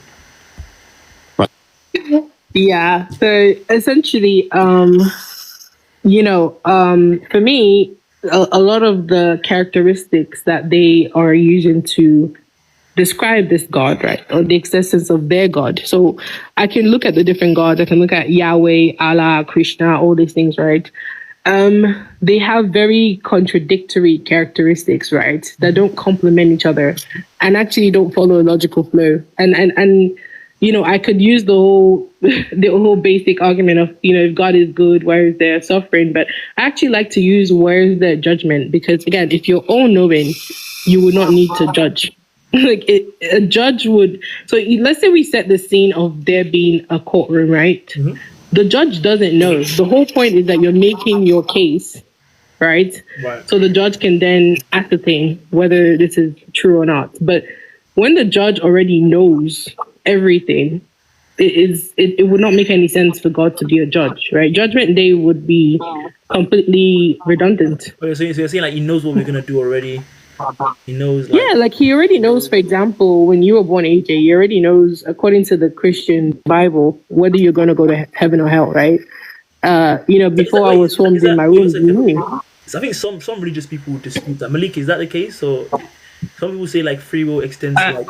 Yeah. So essentially, for me, a lot of the characteristics that they are using to describe this God, right, or the existence of their God. So I can look at the different gods. I can look at Yahweh, Allah, Krishna, all these things, right? They have very contradictory characteristics, right, that don't complement each other and actually don't follow a logical flow. And I could use the whole basic argument of, if God is good, where is there suffering? But I actually like to use where is there judgment? Because again, if you're all knowing, you would not need to judge. A judge would. So let's say we set the scene of there being a courtroom, right? Mm-hmm. The judge doesn't know. The whole point is that you're making your case, right? So the judge can then ascertain whether this is true or not. But when the judge already knows everything, it would not make any sense for God to be a judge, right? Judgment Day would be completely redundant. Okay, so you're saying like He knows what we're gonna do already. He knows. Like He already knows. For example, when you were born, AJ, He already knows, according to the Christian Bible, whether you're gonna go to heaven or hell, right? Before I was formed in my womb. I think some religious people would dispute that. Malik, is that the case? So some people say like free will extends to like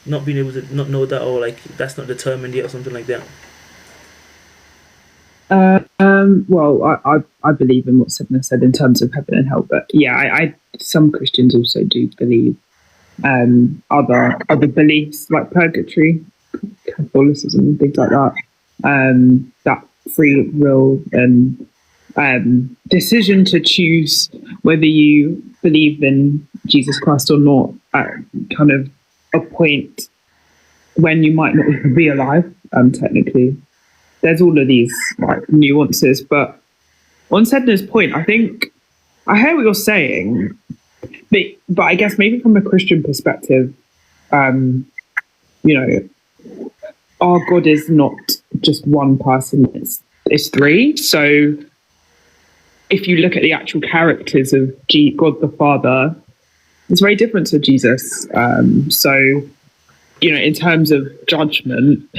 not being able to not know that, or like that's not determined yet, or something like that. Well, I believe in what Sidna said in terms of heaven and hell, but yeah, I some Christians also do believe other beliefs like purgatory, Catholicism, and things like that. That free will and decision to choose whether you believe in Jesus Christ or not at kind of a point when you might not even be alive, technically. There's all of these like nuances, but on Sedna's point, I think I hear what you're saying, but I guess maybe from a Christian perspective, you know, our God is not just one person; it's three. So if you look at the actual characters of God the Father, it's very different to Jesus. So, you know, in terms of judgment,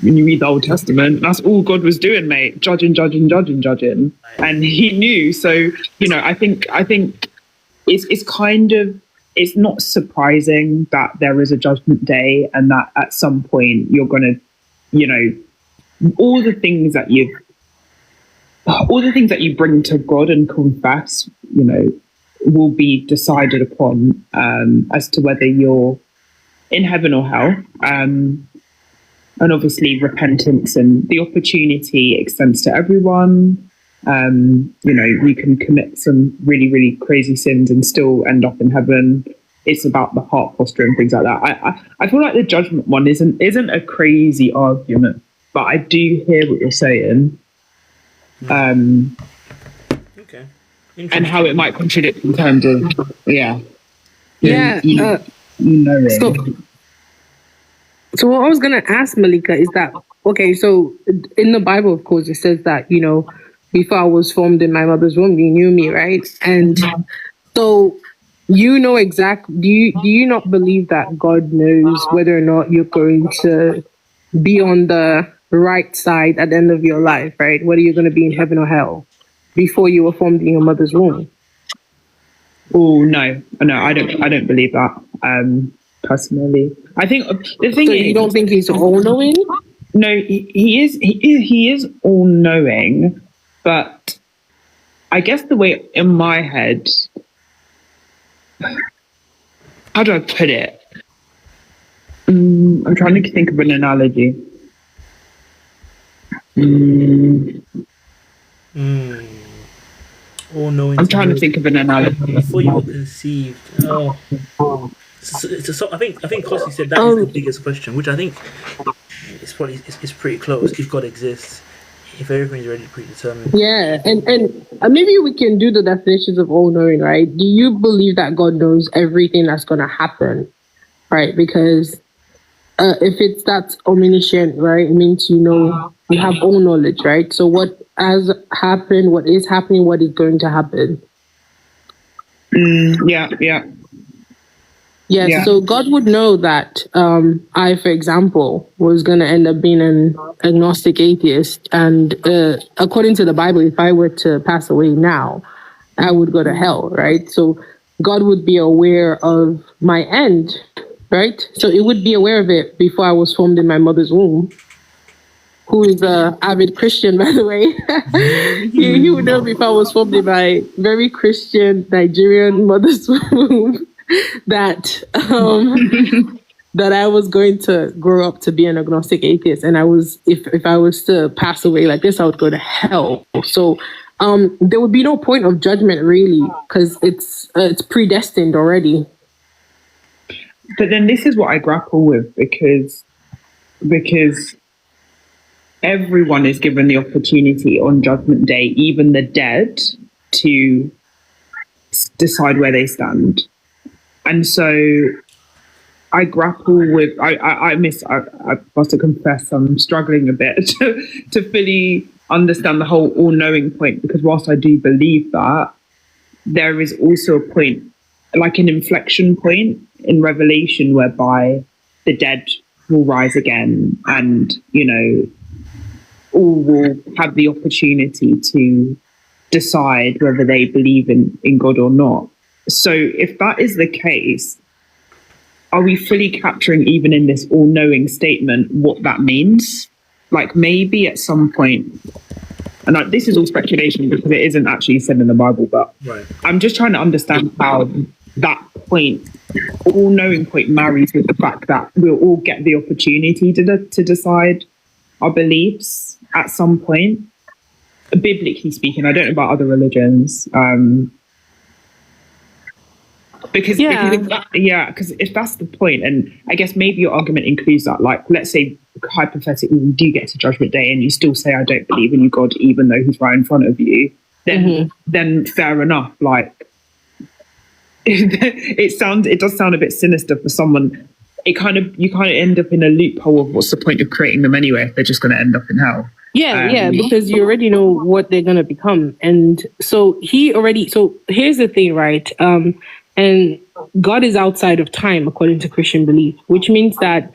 when you read the Old Testament, that's all God was doing, mate. Judging. And he knew. So, you know, I think it's kind of, it's not surprising that there is a judgment day and that at some point you're going to, you know, all the things that you bring to God and confess, you know, will be decided upon as to whether you're in heaven or hell. And obviously repentance and the opportunity extends to everyone. You know, you can commit some really, really crazy sins and still end up in heaven. It's about the heart posture and things like that. I feel like the judgment one isn't a crazy argument, but I do hear what you're saying. Okay. And how it might contradict in terms of, Yeah. So what I was going to ask Malika is that, okay, so in the Bible, of course, it says that, you know, before I was formed in my mother's womb, you knew me, right? And so you know do you not believe that God knows whether or not you're going to be on the right side at the end of your life, right? Whether you're going to be in heaven or hell before you were formed in your mother's womb? Oh, no, I don't believe that. Personally, I think the thing is, you don't think he's all-knowing? No, he is all-knowing, but I guess the way in my head, how do I put it? I'm trying to think of an analogy. All-knowing. I'm trying to think of an analogy. Before you were conceived. Oh. So I think Kossi said that is the biggest question, which I think it's probably it's pretty close. If God exists, if everything's already predetermined. Yeah, and maybe we can do the definitions of all knowing, right? Do you believe that God knows everything that's going to happen, right? Because if that's omniscient, right, it means you have all knowledge, right? So what has happened, what is happening, what is going to happen? Yeah, so God would know that I, for example, was going to end up being an agnostic atheist. And according to the Bible, if I were to pass away now, I would go to hell, right? So God would be aware of my end, right? So he would be aware of it before I was formed in my mother's womb. Who is an avid Christian, by the way. he would know before I was formed in my very Christian Nigerian mother's womb that that I was going to grow up to be an agnostic atheist, and if I was to pass away like this, I would go to hell. So there would be no point of judgment really, because it's predestined already. But then this is what I grapple with, because everyone is given the opportunity on Judgment Day, even the dead, to decide where they stand. And so I grapple with, I must to confess, I'm struggling a bit to fully understand the whole all-knowing point, because whilst I do believe that, there is also a point, like an inflection point in Revelation, whereby the dead will rise again, and, you know, all will have the opportunity to decide whether they believe in God or not. So if that is the case, are we fully capturing, even in this all-knowing statement, what that means? Like, maybe at some point And like, this is all speculation because it isn't actually said in the Bible, but Right. I'm just trying to understand how that point, all-knowing point, marries with the fact that we'll all get the opportunity to decide our beliefs at some point. Biblically speaking, I don't know about other religions. Because if that's the point, and I guess maybe your argument includes that, like, let's say hypothetically you do get to Judgment Day and you still say I don't believe in you, God, even though he's right in front of you, then fair enough. Like, it does sound a bit sinister for someone. You kind of end up in a loophole of what's the point of creating them anyway if they're just going to end up in hell. Yeah, because you already know what they're going to become. And so here's the thing, right? And God is outside of time, according to Christian belief, which means that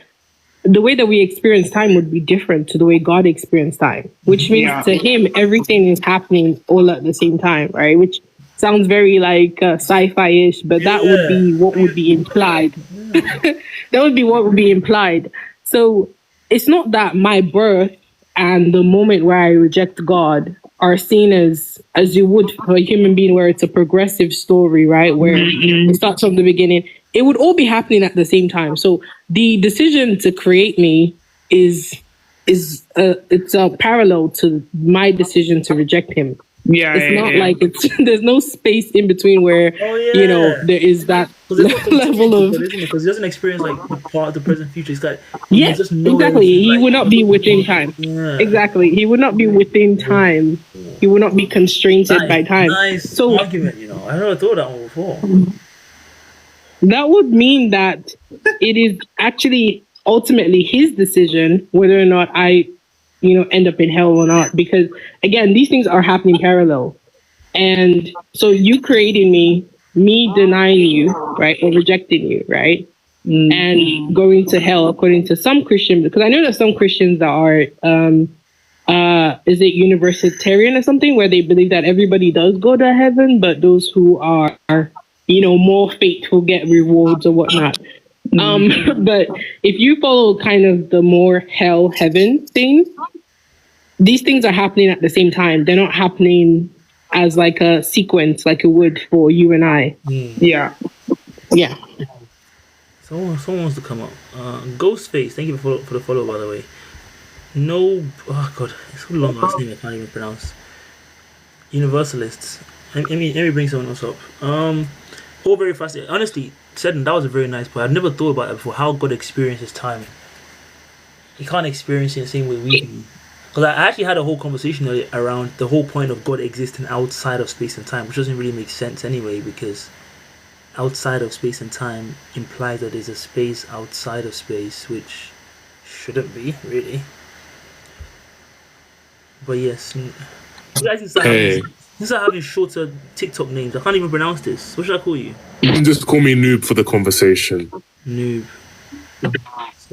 the way that we experience time would be different to the way God experienced time, which means to him, everything is happening all at the same time, right? Which sounds very like sci-fi-ish, but that would be what would be implied. That would be what would be implied. So it's not that my birth and the moment where I reject God are seen as you would for a human being, where it's a progressive story, right? Where it starts from the beginning. It would all be happening at the same time. So the decision to create me is a parallel to my decision to reject him. It's not like there's no space in between where there is that level of, because he doesn't experience like the part of the present future. It's like exactly. He would not be within time. Exactly, he would not be within time. He would not be constrained by time. Nice argument. I never thought that one before. That would mean that it is actually ultimately his decision whether or not I end up in hell or not, because again, these things are happening parallel. And so you creating me denying you, right, or rejecting you, right, and going to hell according to some Christian, because I know that some Christians are is it Universalitarian or something, where they believe that everybody does go to heaven, but those who are more faithful get rewards or whatnot. But if you follow kind of the more hell heaven thing, these things are happening at the same time. They're not happening as like a sequence like it would for you and I. Yeah. Someone wants to come up. Ghostface, thank you for the follow, by the way. No, oh god, it's so long last name I can't even pronounce. Universalists. Let me bring someone else up. All very fascinating. Honestly, that was a very nice point. I've never thought about it before. How God experiences time. He can't experience it the same way we do. Because I actually had a whole conversation around the whole point of God existing outside of space and time, which doesn't really make sense anyway, because outside of space and time implies that there's a space outside of space, which shouldn't be, really. But yes, you guys start having shorter TikTok names. I can't even pronounce this. What should I call you? You can just call me Noob for the conversation. Noob.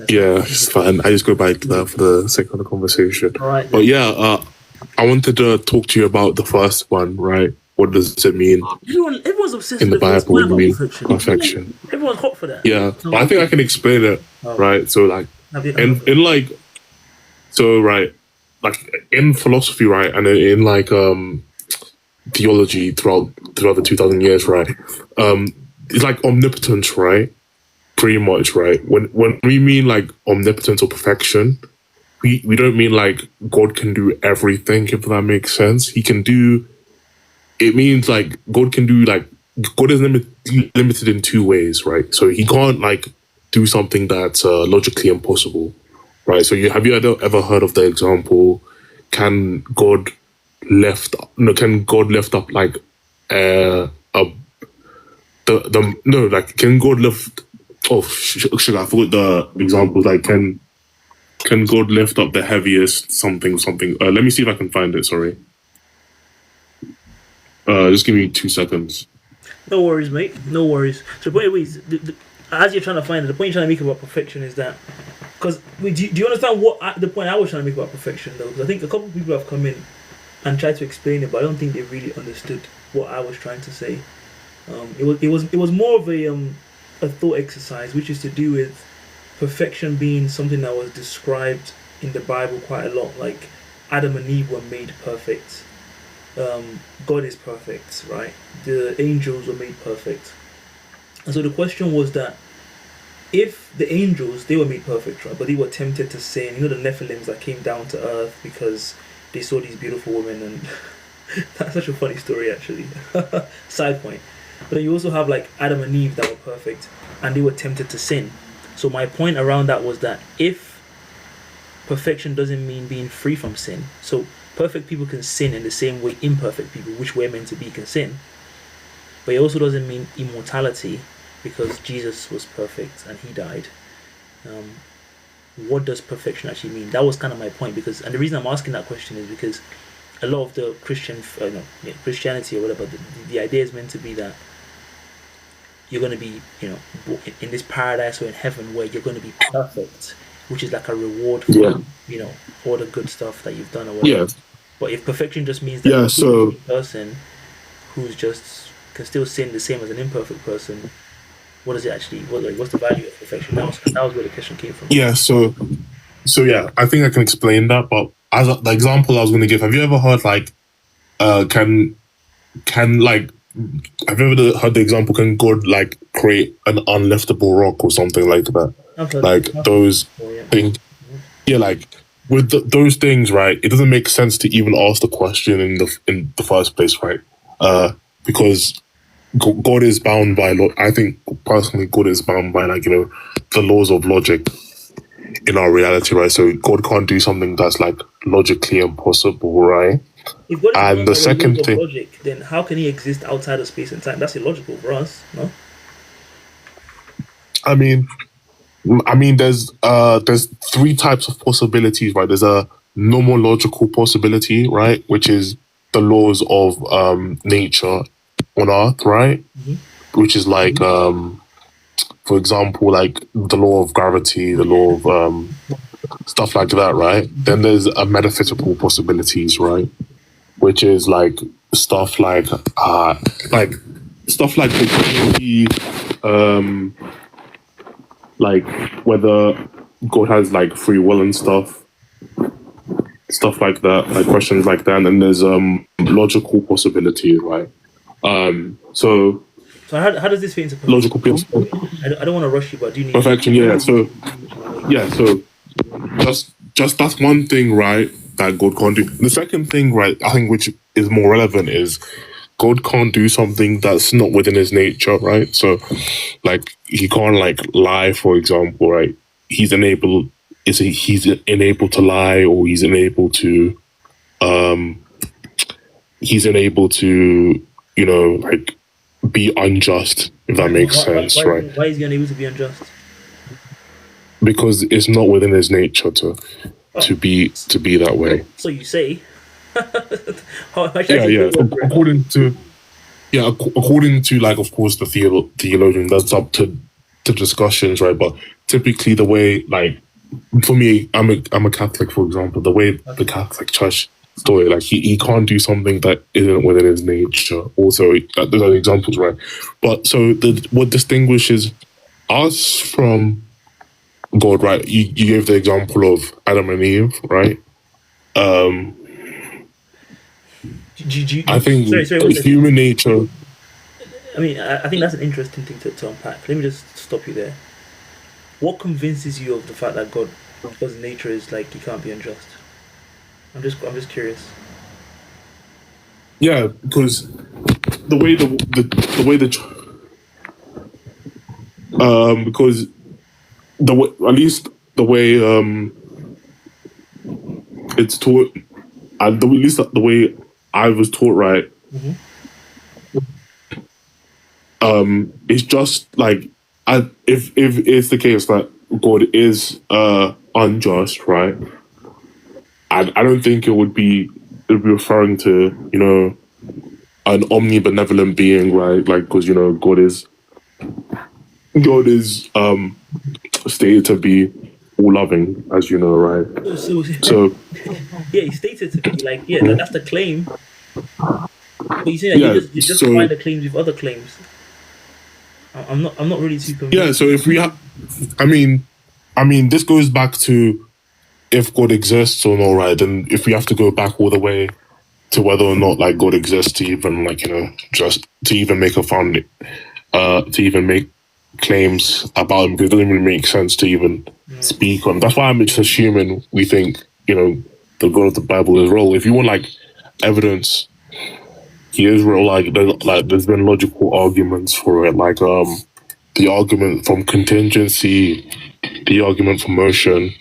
Yeah, it's fine. I just go by that for the sake of the conversation. All right. But yeah, I wanted to talk to you about the first one, right? What does it mean? Everyone's obsessed in the with Bible when you mean perfection. Everyone's hot for that. Yeah, but I think I can explain it, right? So like, in like, so right, like in philosophy, right, and in like theology throughout the 2000 years, right? It's like omnipotence, right? Pretty much, right? When we mean like omnipotence or perfection, we don't mean like God can do everything, if that makes sense. He can do. It means like God can do like God is limited in two ways, right? So he can't like do something that's logically impossible, right? So have you ever heard of the example? Can God lift up like can God lift? Oh, shit! I forgot the example. Like, can God lift up the heaviest something? Let me see if I can find it. Sorry. Just give me 2 seconds. No worries, mate. No worries. So, but anyways, as you're trying to find it, the point you're trying to make about perfection is that, because do you understand what the point I was trying to make about perfection, though? Because I think a couple of people have come in and tried to explain it, but I don't think they really understood what I was trying to say. It was more of a thought exercise, which is to do with perfection being something that was described in the Bible quite a lot. Like, Adam and Eve were made perfect. God is perfect, right? The angels were made perfect. And so the question was that if the angels, they were made perfect, right? But they were tempted to sin. You know, the Nephilims that came down to earth because they saw these beautiful women, and that's such a funny story, actually. Side point. But then you also have like Adam and Eve that were perfect, and they were tempted to sin. So my point around that was that if perfection doesn't mean being free from sin, so perfect people can sin in the same way imperfect people, which we're meant to be, can sin. But it also doesn't mean immortality, because Jesus was perfect and he died. What does perfection actually mean? That was kind of my point, because, and the reason I'm asking that question is because a lot of the Christianity or whatever, the idea is meant to be that you're going to be, in this paradise or in heaven where you're going to be perfect, which is like a reward for, all the good stuff that you've done or whatever. Yeah. But if perfection just means that you're a person who's just can still sin the same as an imperfect person, what is it actually? What's the value of perfection? That was where the question came from. Yeah. So yeah, I think I can explain that. But as the example I was going to give, have you ever heard like, can like, have you ever heard the example? Can God like create an unliftable rock or something like that? Like those things. Yeah, like with those things, right? It doesn't make sense to even ask the question in the first place, right? Because God is bound by I think personally, God is bound by the laws of logic in our reality, right? So God can't do something that's like logically impossible, right? If God is and bound the by second laws of thing, logic, then how can he exist outside of space and time? That's illogical for us, no? I mean, there's three types of possibilities, right? There's a normal logical possibility, right, which is the laws of nature on Earth, right? Mm-hmm. Which is like, for example, like the law of gravity, the law of stuff like that, right? Then there's a metaphysical possibilities, right, which is like stuff like the like whether God has like free will and stuff like that, like questions like that. And then there's logical possibilities, right? So how does this fit into perfection? Logical possibility. I don't want to rush you, but do you need perfection? Yeah. So just that's one thing, right, that God can't do. The second thing, right, I think which is more relevant is God can't do something that's not within his nature, right? So, like, he can't, like, lie, for example, right? He's unable to lie, or he's unable to, like, be unjust, if that makes sense, right? Why is he unable to be unjust? Because it's not within his nature to be that way. So you say. According to like, of course, the theologian, that's up to discussions, right? But typically the way, like, for me, I'm a Catholic, for example, the way the Catholic Church story, like, he can't do something that isn't within his nature. Also, there's other examples, right? But so what distinguishes us from God, right? You gave the example of Adam and Eve, right? I think human nature. I mean, I think that's an interesting thing to unpack. Let me just stop you there. What convinces you of the fact that God's nature is like he can't be unjust? I'm just curious. Yeah, because the way because the way, at least the way it's taught, at least the way I was taught, right? Mm-hmm. It's just like, if it's the case that God is unjust, right? I don't think it would be referring to an omnibenevolent being, right? Like, because God is stated to be all loving, as you know, right? So yeah, he stated to be like, that's the claim. But you say that you just find the claims with other claims. I'm not really too convinced. Yeah, so if we have, I mean, this goes back to if God exists or not, right? Then if we have to go back all the way to whether or not like God exists to even like, you know, just to even make a to even make claims about him, because it doesn't even make sense to even speak on. That's why I'm just assuming we think, you know, the God of the Bible is real. If you want like evidence, he is real. Like there's been logical arguments for it, like the argument from contingency, the argument from motion.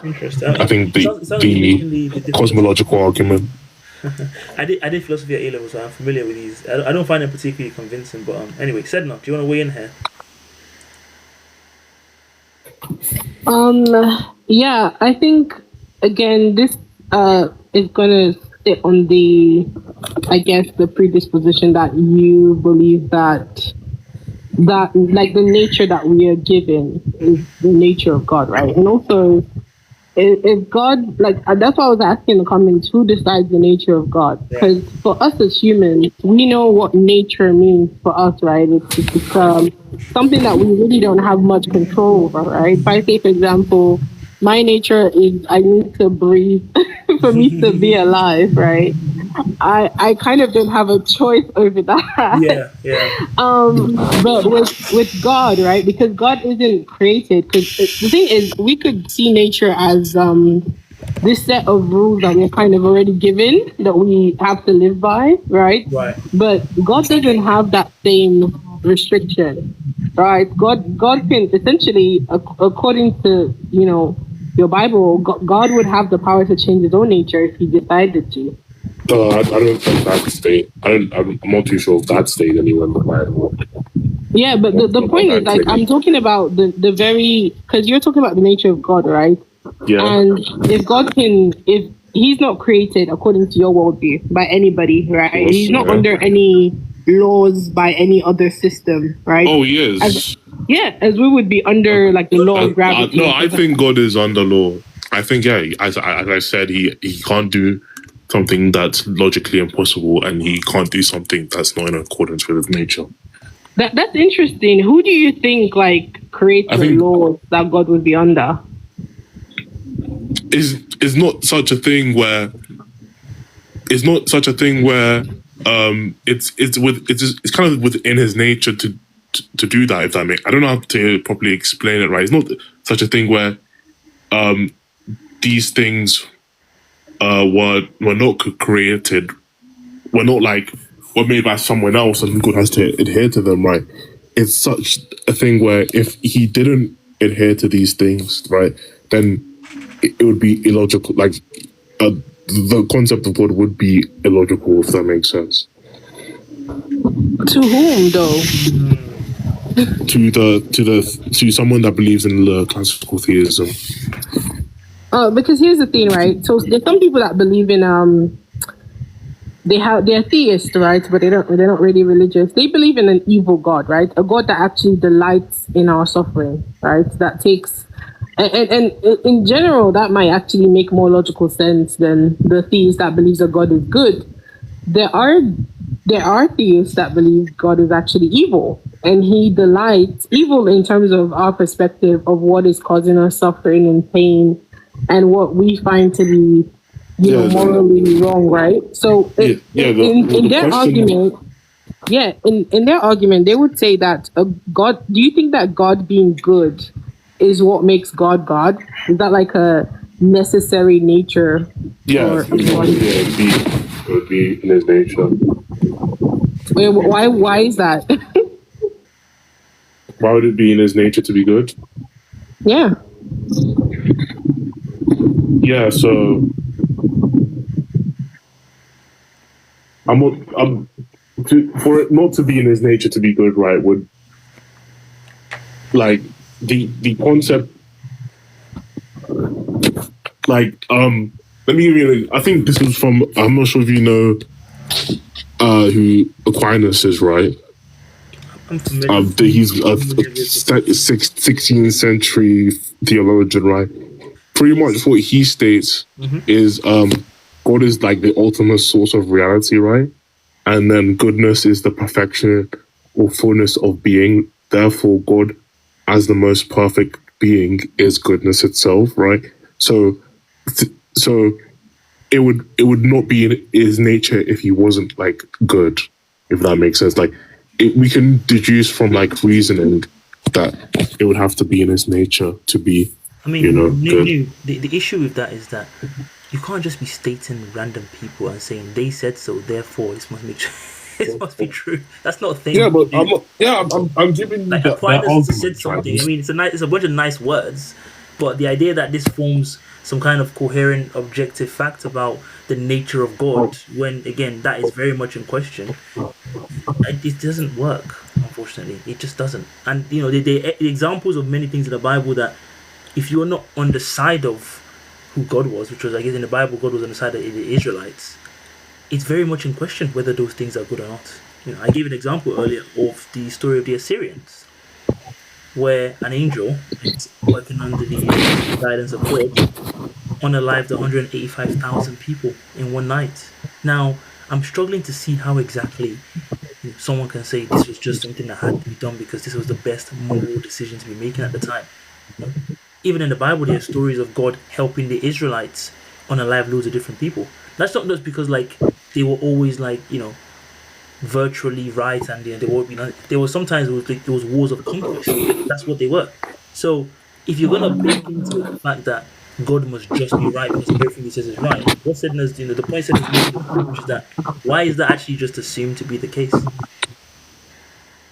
Interesting. I think It sounds like you're making the the cosmological argument. I did philosophy at A level, so I'm familiar with these. I don't find them particularly convincing, but anyway, Sedna, do you want to weigh in here? Yeah, I think again this is gonna sit on the, I guess, the predisposition that you believe that like the nature that we are given is the nature of God, right? And also, if God, like that's why I was asking in the comments, who decides the nature of God? Because for us as humans, we know what nature means for us, right? It's something that we really don't have much control over, right? If I say, for example, my nature is I need to breathe for me to be alive, right? I kind of don't have a choice over that. But with God, right? Because God isn't created. Because the thing is, we could see nature as this set of rules that we're kind of already given that we have to live by, right? Right. But God doesn't have that same restriction, right? God can essentially, according to your Bible, God would have the power to change his own nature if he decided to. I don't think that state. I'm not too sure if that stayed anywhere in the Bible. Yeah, but the point is, like, I'm talking about the very, because you're talking about the nature of God, right? Yeah. And if he's not created according to your worldview by anybody, right? Course, he's not under any laws by any other system, right? Oh, he is. As we would be under like the law of gravity. No, I think God is under law. I think, as I said, he can't do something that's logically impossible, and he can't do something that's not in accordance with his nature. That's interesting. Who do you think like creates the laws that God would be under? Is not such a thing where it's kind of within his nature to do that, if that makes. I don't know how to properly explain it, right? It's not such a thing where these things were not created, were not like were made by someone else and God has to adhere to them, right? It's such a thing where if he didn't adhere to these things, right, then it would be illogical. Like the concept of God would be illogical, if that makes sense. To whom, though? To someone that believes in the classical theism. Because here's the thing, right? So there's some people that believe in they're theists, right? But they're not really religious. They believe in an evil God, right? A God that actually delights in our suffering, right? That takes and in general that might actually make more logical sense than the theist that believes that God is good. There are theists that believe God is actually evil, and he delights evil in terms of our perspective of what is causing us suffering and pain and what we find to be morally wrong, right? So in their argument, in their argument, they would say that God. Do you think that God being good is what makes God God? Is that like a necessary nature? Yeah, it would be in his nature. Why is that? Why would it be in his nature to be good? Yeah. Yeah, so for it not to be in his nature to be good, right, would like the concept, like let me give you I think this was from, I'm not sure if you know who Aquinas is, right? I'm familiar. He's a 16th century theologian, right? Pretty much what he states is God is like the ultimate source of reality, right? And then goodness is the perfection or fullness of being. Therefore, God, as the most perfect being is goodness itself, right? So it would not be in his nature if he wasn't like good, if that makes sense. Like we can deduce from like reasoning that it would have to be in his nature to be, I mean, good. The issue with that is that you can't just be stating random people and saying they said so, therefore this must be true. It must be true. That's not a thing. Yeah, but I'm giving like that Aquinas said argument, something. right? I mean, it's a bunch of nice words, but the idea that this forms some kind of coherent, objective fact about the nature of God, when again that is very much in question, it doesn't work. Unfortunately, it just doesn't. And the examples of many things in the Bible that, if you're not on the side of who God was, which was, I guess, in the Bible, God was on the side of the Israelites, it's very much in question whether those things are good or not. I gave an example earlier of the story of the Assyrians, where an angel, working under the guidance of God, unalived 185,000 people in one night. Now, I'm struggling to see how exactly someone can say this was just something that had to be done because this was the best moral decision to be making at the time. Even in the Bible, there are stories of God helping the Israelites unalive loads of different people. That's not just because they were always virtually right, and they were there was sometimes there was wars of conquest. That's what they were. So if you're gonna bake into it the fact that God must just be right because everything he says is right, what said as the point said which is that why is that actually just assumed to be the case?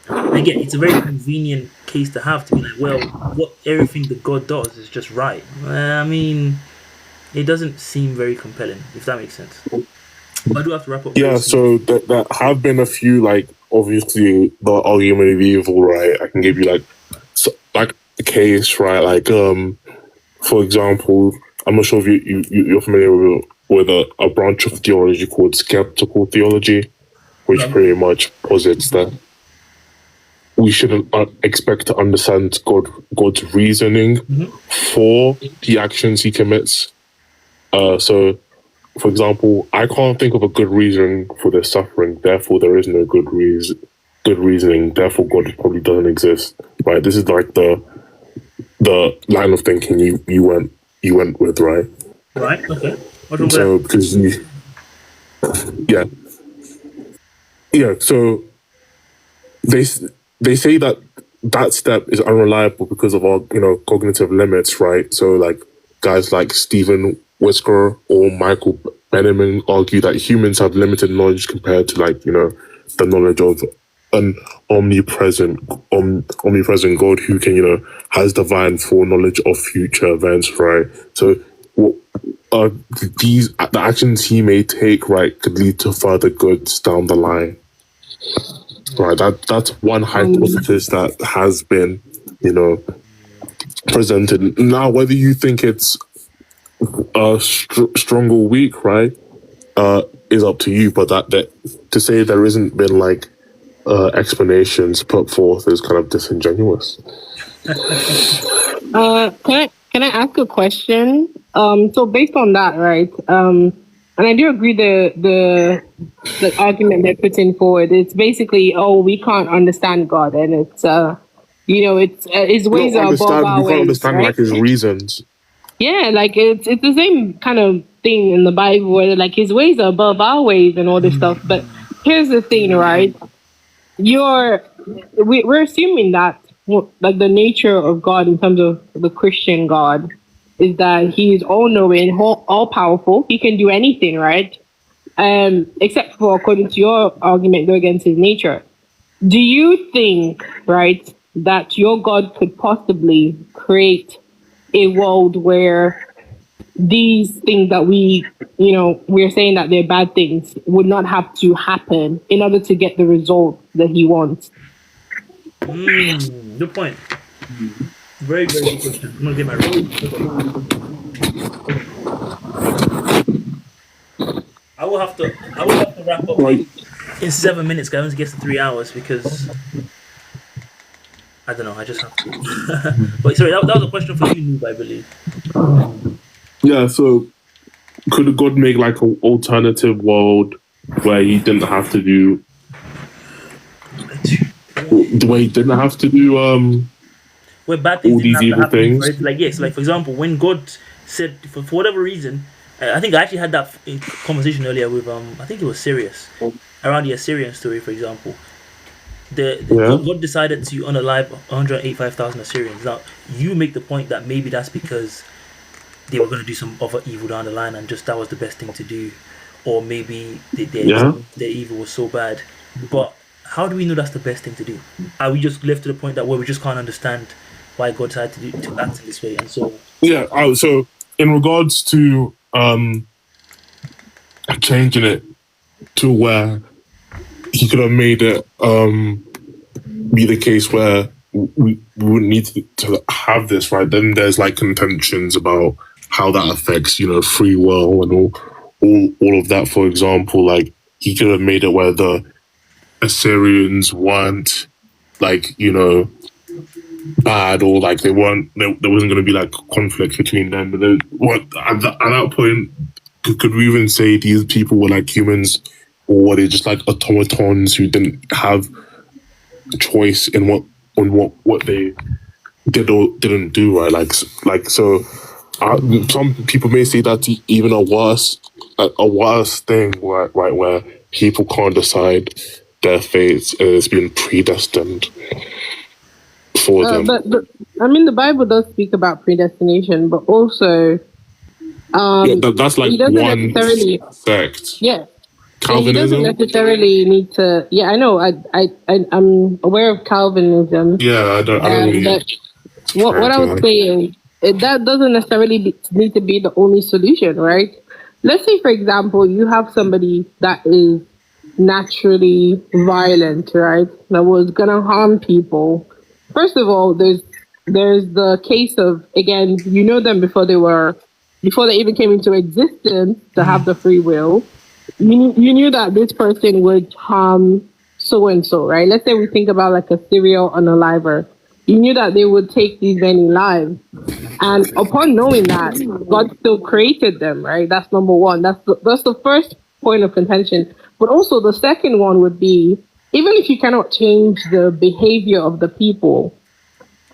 Again, it's a very convenient case to have, to be like, well, what everything that God does is just right. I mean, it doesn't seem very compelling, if that makes sense. But I do have to wrap up. Yeah, so that have been a few, obviously the argument of evil, right? I can give you a case, right? For example, I'm not sure if you're familiar with a branch of theology called skeptical theology, which pretty much posits that we shouldn't expect to understand God's reasoning for the actions he commits. So, for example, I can't think of a good reason for their suffering. Therefore, there is no good reasoning. Therefore, God probably doesn't exist. Right? This is like the line of thinking you went with, right? Right. Okay. So because so they say that step is unreliable because of our cognitive limits, right? So guys like Stephen Whisker or Michael Benjamin argue that humans have limited knowledge compared to the knowledge of an omnipresent God who can has divine foreknowledge of future events, right? So the actions he may take, right, could lead to further goods down the line. Right, that's one hypothesis that has been, presented. Now, whether you think it's strong or weak, right, is up to you. But that to say there isn't been explanations put forth is kind of disingenuous. Can I ask a question? So based on that, right? And I do agree the argument they're putting forward. It's basically, we can't understand God, and it's it's his ways are above our ways. We can't understand right? His reasons. Yeah, it's the same kind of thing in the Bible where his ways are above our ways and all this stuff. But here's the thing, right? We're assuming that the nature of God in terms of the Christian God is that he is all-knowing, all-powerful. He can do anything, right? Except for, according to your argument, go against his nature. Do you think, right, that your God could possibly create a world where these things that we're saying that they're bad things would not have to happen in order to get the result that he wants? Good point. Very, very good question. I'm gonna get my I will have to wrap up in 7 minutes, guys. It gets to 3 hours because I don't know. I just have to. But sorry, that was a question for you, Noob, I believe. Yeah. So, could God make an alternative world where he didn't have to do where bad things all didn't these have to evil happen things. for it. Like yes, like for example, when God said for whatever reason, I think I actually had that conversation earlier with I think it was Sirius around the Assyrian story, for example. Yeah. God decided to unalive 185,000 Assyrians. Now you make the point that maybe that's because they were going to do some other evil down the line, and just that was the best thing to do, or maybe Yeah. their evil was so bad. But how do we know that's the best thing to do? Are we just left to the point that where we just can't understand why God decided to act in this way? And so Yeah. So in regards to changing it to where he could have made it be the case where we wouldn't need to have this, right? Then there's like contentions about how that affects, free will and all of that. For example, like he could have made it where the Assyrians weren't like, bad, or like there wasn't going to be like conflict between them. But then at that point, could we even say these people were like humans, or were they just like automatons who didn't have choice in what they did or didn't do, right? Like so some people may see that even a worse thing, right, where people can't decide their fates and it's been predestined for them. But I mean, the Bible does speak about predestination, but also that's like he doesn't one necessarily sect. yeah. Calvinism. He doesn't necessarily need to. Yeah, I know. I'm aware of Calvinism. Yeah, I don't really. But what I was saying, that doesn't necessarily need to be the only solution, right? Let's say, for example, you have somebody that is naturally violent, right? That was gonna harm people. First of all, there's the case of, again, you know them before they even came into existence to have the free will. You knew that this person would harm so and so, right? Let's say we think about like a serial unaliver. You knew that they would take these many lives, and upon knowing that, God still created them, right? That's number one. That's the first point of contention. But also the second one would be, even if you cannot change the behavior of the people,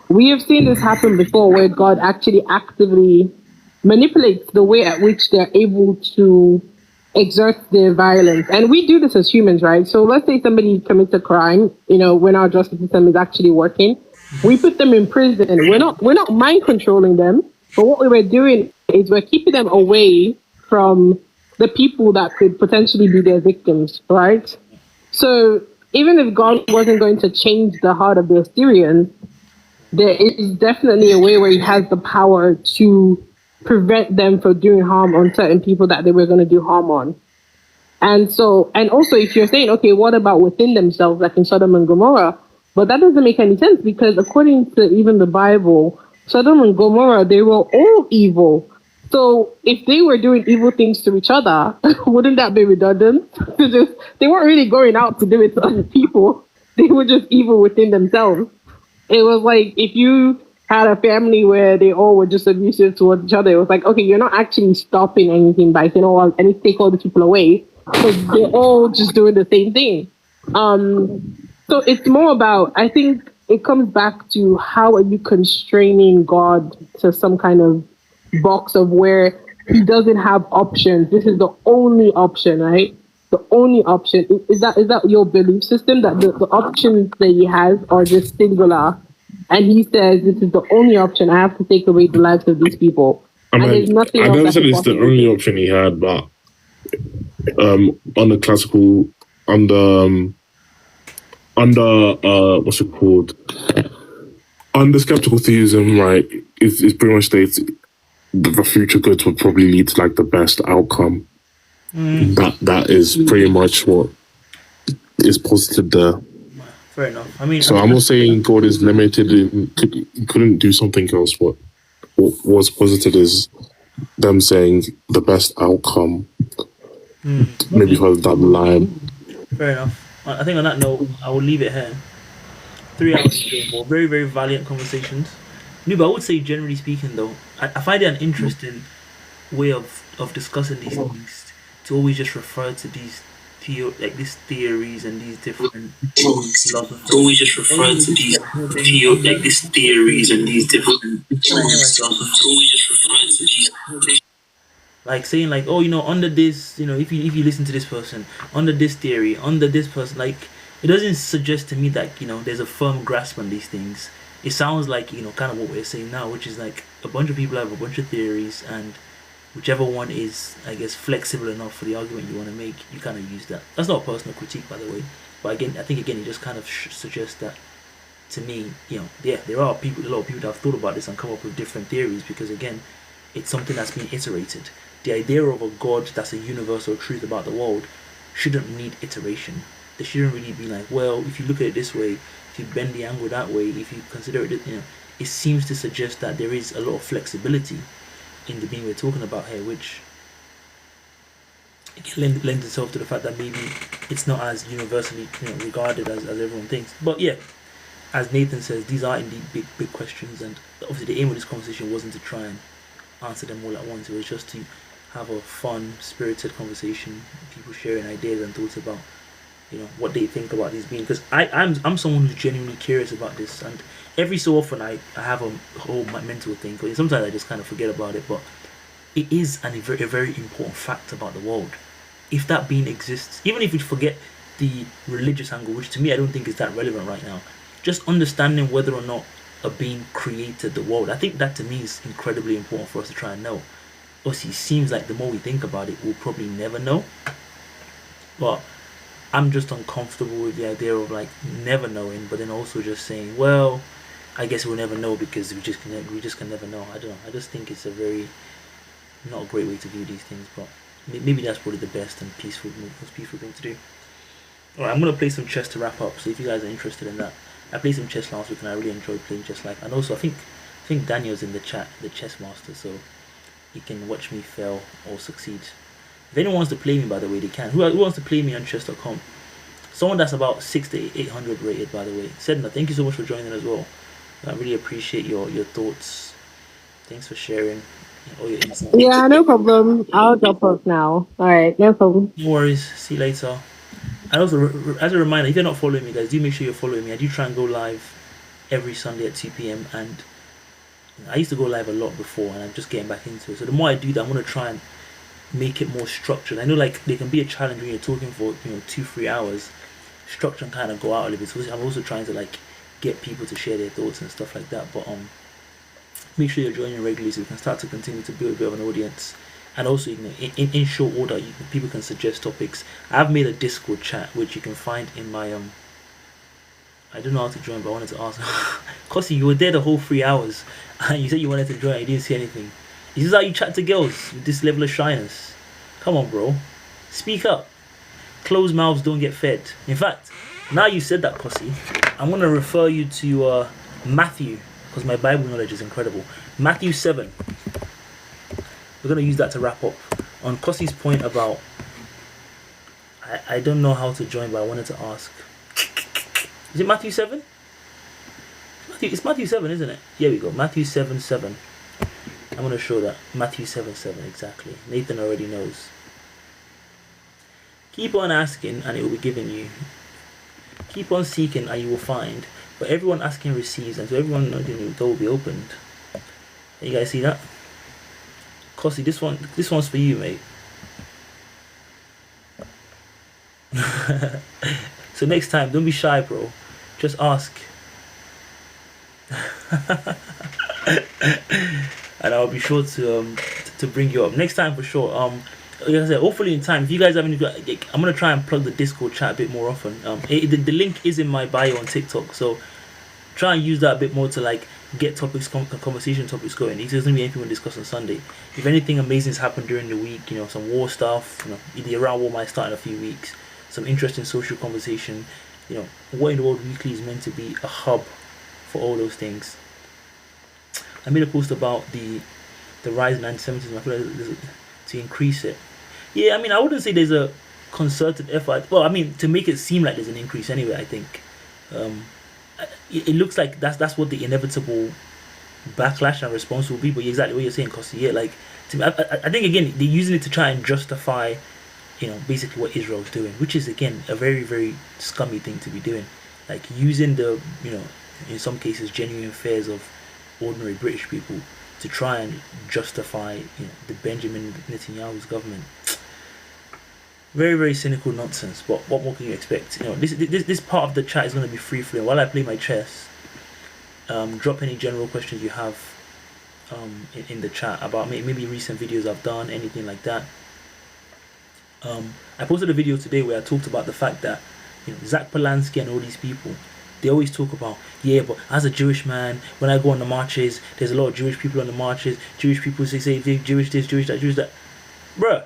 we have seen this happen before, where God actually actively manipulates the way at which they're able to exert their violence. And we do this as humans, right? So let's say somebody commits a crime, when our justice system is actually working, we put them in prison. We're not mind controlling them, but what we were doing is we're keeping them away from the people that could potentially be their victims, right? So even if God wasn't going to change the heart of the Assyrians, there is definitely a way where he has the power to prevent them from doing harm on certain people that they were going to do harm on. And also if you're saying, okay, what about within themselves, like in Sodom and Gomorrah? But that doesn't make any sense, because according to even the Bible, Sodom and Gomorrah, they were all evil. So if they were doing evil things to each other, wouldn't that be redundant? They weren't really going out to do it to other people. They were just evil within themselves. It was like if you had a family where they all were just abusive towards each other, it was like, okay, you're not actually stopping anything by saying, oh, I need to take all the people away, because they're all just doing the same thing. So it's more about, I think it comes back to, how are you constraining God to some kind of box of where he doesn't have options? This is the only option, right? The only option. Is that your belief system, that the options that he has are just singular? And he says, this is the only option. I have to take away the lives of these people. I mean, there's nothing I else never that said could it's the possibly only do. option he had, but on the classical, what's it called? Under skeptical theism, right? It's pretty much states that the future goods would probably lead to like the best outcome. That is pretty much what is posited there. fair enough. I mean, I'm not saying God is limited. He couldn't do something else. What was posited is them saying the best outcome. Maybe because that line. fair enough. I think on that note, I will leave it here. 3 hours ago, more very, very valiant conversations. No, but I would say, generally speaking, though, I find it an interesting way of discussing these things, to always just refer to these like these theories and these different philosophers. Always just refer to these like these theories and these different philosophers. Always just refer to these. Like saying like, oh, under this, if you listen to this person, under this theory, under this person, like it doesn't suggest to me that there's a firm grasp on these things. It sounds like kind of what we're saying now, which is like a bunch of people have a bunch of theories, and whichever one is, I guess, flexible enough for the argument you want to make, you kind of use that. That's not a personal critique, by the way, but again, I think it just kind of suggests that to me, yeah, there are a lot of people that have thought about this and come up with different theories, because again, it's something that's been iterated. The idea of a God that's a universal truth about the world shouldn't need iteration. There shouldn't really be like, well, if you look at it this way, if you bend the angle that way, if you consider it, it seems to suggest that there is a lot of flexibility in the being we're talking about here, which lends itself to the fact that maybe it's not as universally regarded as everyone thinks. But yeah, as Nathan says, these are indeed big questions, and obviously the aim of this conversation wasn't to try and answer them all at once. It was just to have a fun, spirited conversation, people sharing ideas and thoughts about what they think about these beings. Because I'm someone who's genuinely curious about this, and every so often I have a whole mental thing. But sometimes I just kind of forget about it. But it is a very important fact about the world. If that being exists, even if we forget the religious angle, which to me I don't think is that relevant right now, just understanding whether or not a being created the world, I think that to me is incredibly important for us to try and know. Obviously, it seems like the more we think about it, we'll probably never know. But I'm just uncomfortable with the idea of like never knowing, but then also just saying, well, I guess we'll never know because we just can never know. I don't know. I just think it's not a great way to view these things, but maybe that's probably the best and most peaceful thing to do. Alright, I'm gonna play some chess to wrap up. So if you guys are interested in that, I played some chess last week and I really enjoyed playing chess live. And also, I think Daniel's in the chat, the chess master, so he can watch me fail or succeed. If anyone wants to play me, by the way, they can. Who wants to play me on chess.com? Someone that's about 600 to 800 rated, by the way. Sedna, thank you so much for joining as well. I really appreciate your thoughts. Thanks for sharing all your insights. Yeah, no problem. I'll drop off now. All right, no problem. No worries. See you later. And also, as a reminder, if you're not following me, guys, do make sure you're following me. I do try and go live every Sunday at 2 p.m. and I used to go live a lot before, and I'm just getting back into it. So the more I do that, I'm going to try and make it more structured. I know like there can be a challenge when you're talking for 2-3 hours. Structure and kind of go out a little bit. So I'm also trying to like get people to share their thoughts and stuff like that. But make sure you're joining regularly so we can start to continue to build a bit of an audience. And also, in short order, people can suggest topics. I've made a Discord chat which you can find in my I don't know how to join, but I wanted to ask. Kosi, you were there the whole 3 hours, and you said you wanted to join. You didn't see anything. Is this how you chat to girls with this level of shyness? Come on, bro. Speak up. Closed mouths don't get fed. In fact, now you said that, Kosi, I'm gonna refer you to Matthew, because my Bible knowledge is incredible. Matthew 7. We're gonna use that to wrap up. On Kosi's point about I don't know how to join, but I wanted to ask. Is it Matthew 7? It's Matthew 7, isn't it? Here we go. Matthew 7:7. I'm going to show that. Matthew 7:7, exactly. Nathan already knows. Keep on asking and it will be given you. Keep on seeking and you will find. For everyone asking receives, and to everyone knocking the door will be opened. You guys see that? Kosi, this one's for you, mate. So next time, don't be shy, bro. Just ask. And I'll be sure to bring you up next time for sure. Like I said, hopefully in time. If you guys have any, I'm gonna try and plug the Discord chat a bit more often. The link is in my bio on TikTok, so try and use that a bit more to like get conversation topics going. If there's gonna be anything we discuss on Sunday, if anything amazing has happened during the week, some war stuff, the Iran war might start in a few weeks, some interesting social conversation, What in the World Weekly is meant to be a hub for all those things. I made a post about the rise in anti-Semitism. I feel like to increase it. Yeah, I wouldn't say there's a concerted effort. Well, to make it seem like there's an increase anyway. I think it looks like that's what the inevitable backlash and response will be. But exactly what you're saying, Kosi. Yeah, like to me, I think again they're using it to try and justify basically what Israel's doing, which is again a very, very scummy thing to be doing, like using the, in some cases, genuine fears of ordinary British people to try and justify, the Benjamin Netanyahu's government. Very, very cynical nonsense. But what more can you expect? This part of the chat is going to be free flowing. While I play my chess, drop any general questions you have in the chat about maybe recent videos I've done, anything like that. I posted a video today where I talked about the fact that Zach Polanski and all these people, they always talk about, yeah, but as a Jewish man, when I go on the marches, there's a lot of Jewish people on the marches. Jewish people say Jewish this, Jewish that, Jewish that. Bruh,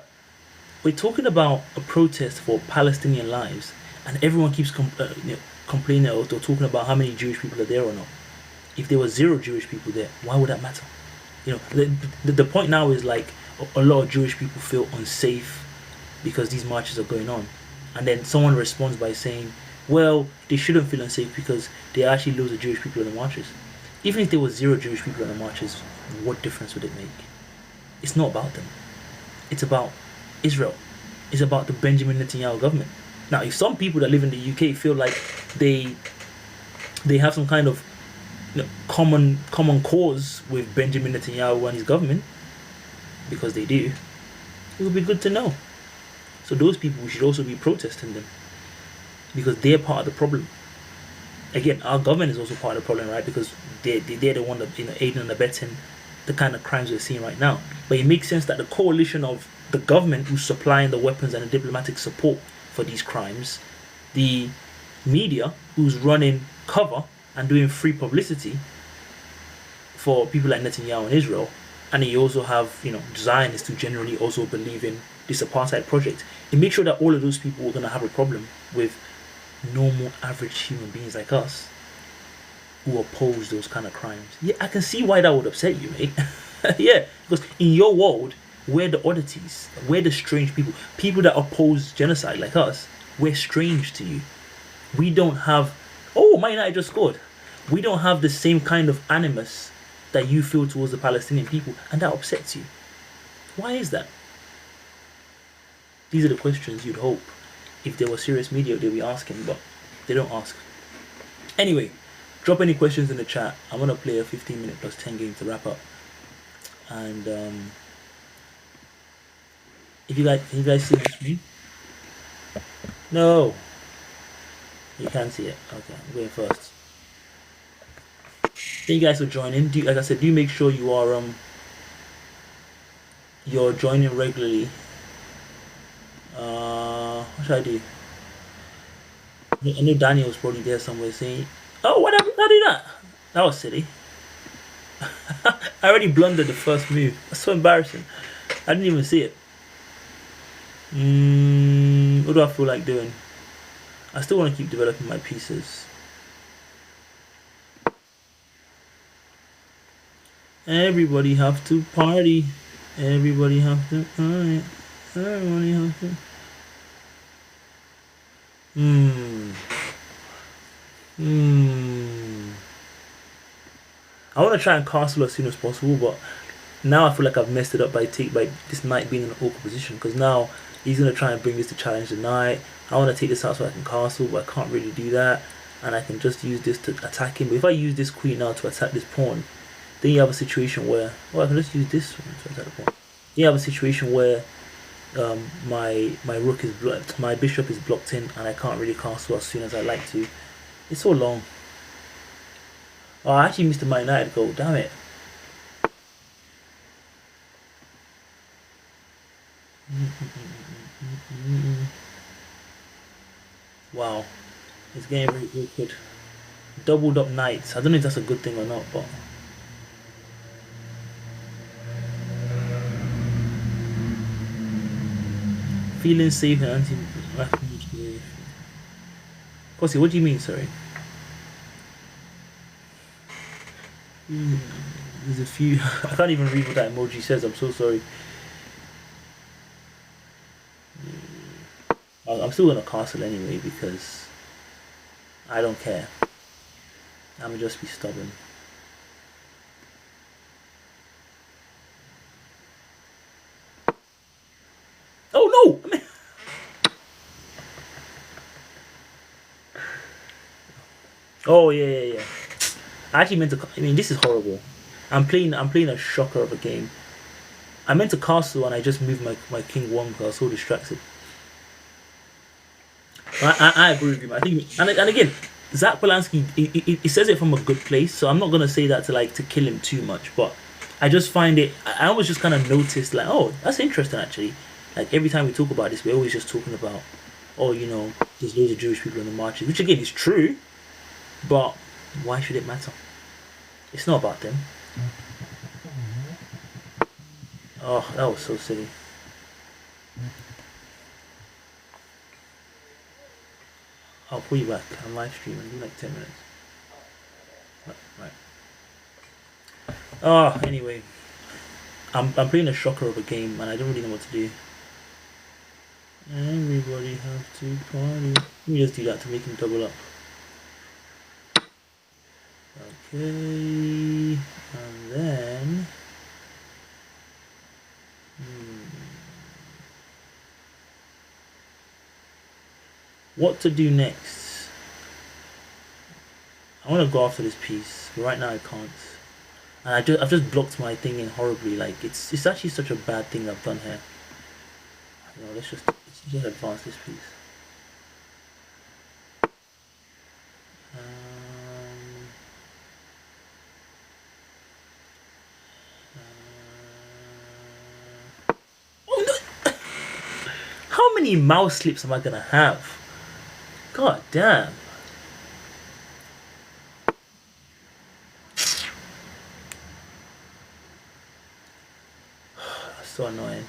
we're talking about a protest for Palestinian lives, and everyone keeps complaining or talking about how many Jewish people are there or not. If there were 0 Jewish people there, why would that matter? The point now is like a lot of Jewish people feel unsafe because these marches are going on, and then someone responds by saying, well, they shouldn't feel unsafe because there are actually loads of Jewish people in the marches. Even if there were 0 Jewish people in the marches, what difference would it make? It's not about them. It's about Israel. It's about the Benjamin Netanyahu government. Now, if some people that live in the UK feel like they have some kind of common cause with Benjamin Netanyahu and his government, because they do, it would be good to know. So those people, we should also be protesting them, because they're part of the problem. Again, our government is also part of the problem, right? Because they're the one that aiding and abetting the kind of crimes we're seeing right now. But it makes sense that the coalition of the government who's supplying the weapons and the diplomatic support for these crimes, the media who's running cover and doing free publicity for people like Netanyahu and Israel, and then you also have Zionists who generally also believe in this apartheid project. It makes sure that all of those people are going to have a problem with normal average human beings like us who oppose those kind of crimes. Yeah, I can see why that would upset you, mate. Yeah, because in your world, we're the oddities, we're the strange people that oppose genocide like us. We're strange to you. We don't have, Man United just scored. We don't have the same kind of animus that you feel towards the Palestinian people, and that upsets you. Why is that? These are the questions you'd hope if there was serious media they'd be asking, but they don't ask. Anyway, drop any questions in the chat. I'm gonna play a 15-minute plus 10 game to wrap up. And can you guys see the screen? No, you can't see it. Okay, I'm going first. Thank you guys for joining. Like I said, do make sure you are you're joining regularly. What should I do? I know Daniel's probably there somewhere saying, "Oh, what happened? I did that. That was silly." I already blundered the first move. That's so embarrassing. I didn't even see it. What do I feel like doing? I still want to keep developing my pieces. Everybody have to party. Everybody have to party. Everybody have to. I want to try and castle as soon as possible, but now I feel like I've messed it up by this knight being in an awkward position, because now he's going to try and bring this to challenge the knight. I want to take this out so I can castle, but I can't really do that, and I can just use this to attack him. But if I use this queen now to attack this pawn, then you have a situation where, I can just use this one to attack the pawn. You have a situation where my rook is blocked, my bishop is blocked in, and I can't really castle as soon as I like to. It's so long. Oh, I actually missed the Man United goal, damn it. Wow, it's getting very awkward. Doubled up knights. I don't know if that's a good thing or not, but feeling safe and anti. Kosi, what do you mean? Sorry. There's a few. I can't even read what that emoji says. I'm so sorry. I'm still gonna castle anyway because I don't care. I'm gonna just be stubborn. Oh no! Oh yeah. I actually meant to. I mean, this is horrible. I'm playing a shocker of a game. I meant to castle and I just moved my king one because I was so distracted. I agree with you. I think, and again, Zach Polanski, he says it from a good place. So I'm not gonna say that to kill him too much, but I just find it. I almost just kind of noticed like, oh, that's interesting actually. Like every time we talk about this, we're always just talking about, oh, there's loads of Jewish people in the marches, which again is true, but why should it matter? It's not about them. Oh, that was so silly. I'll pull you back. I'm live streaming. Give me like 10 minutes. Right. Oh, anyway. I'm playing a shocker of a game and I don't really know what to do. Everybody have to party. Let me just do that to make him double up. Okay. And then... What to do next? I want to go after this piece, but right now I can't. And I've just blocked my thing in horribly. Like it's actually such a bad thing I've done here. Let's just advance this piece. Oh no! How many mouse slips am I gonna have? God damn. That's so annoying.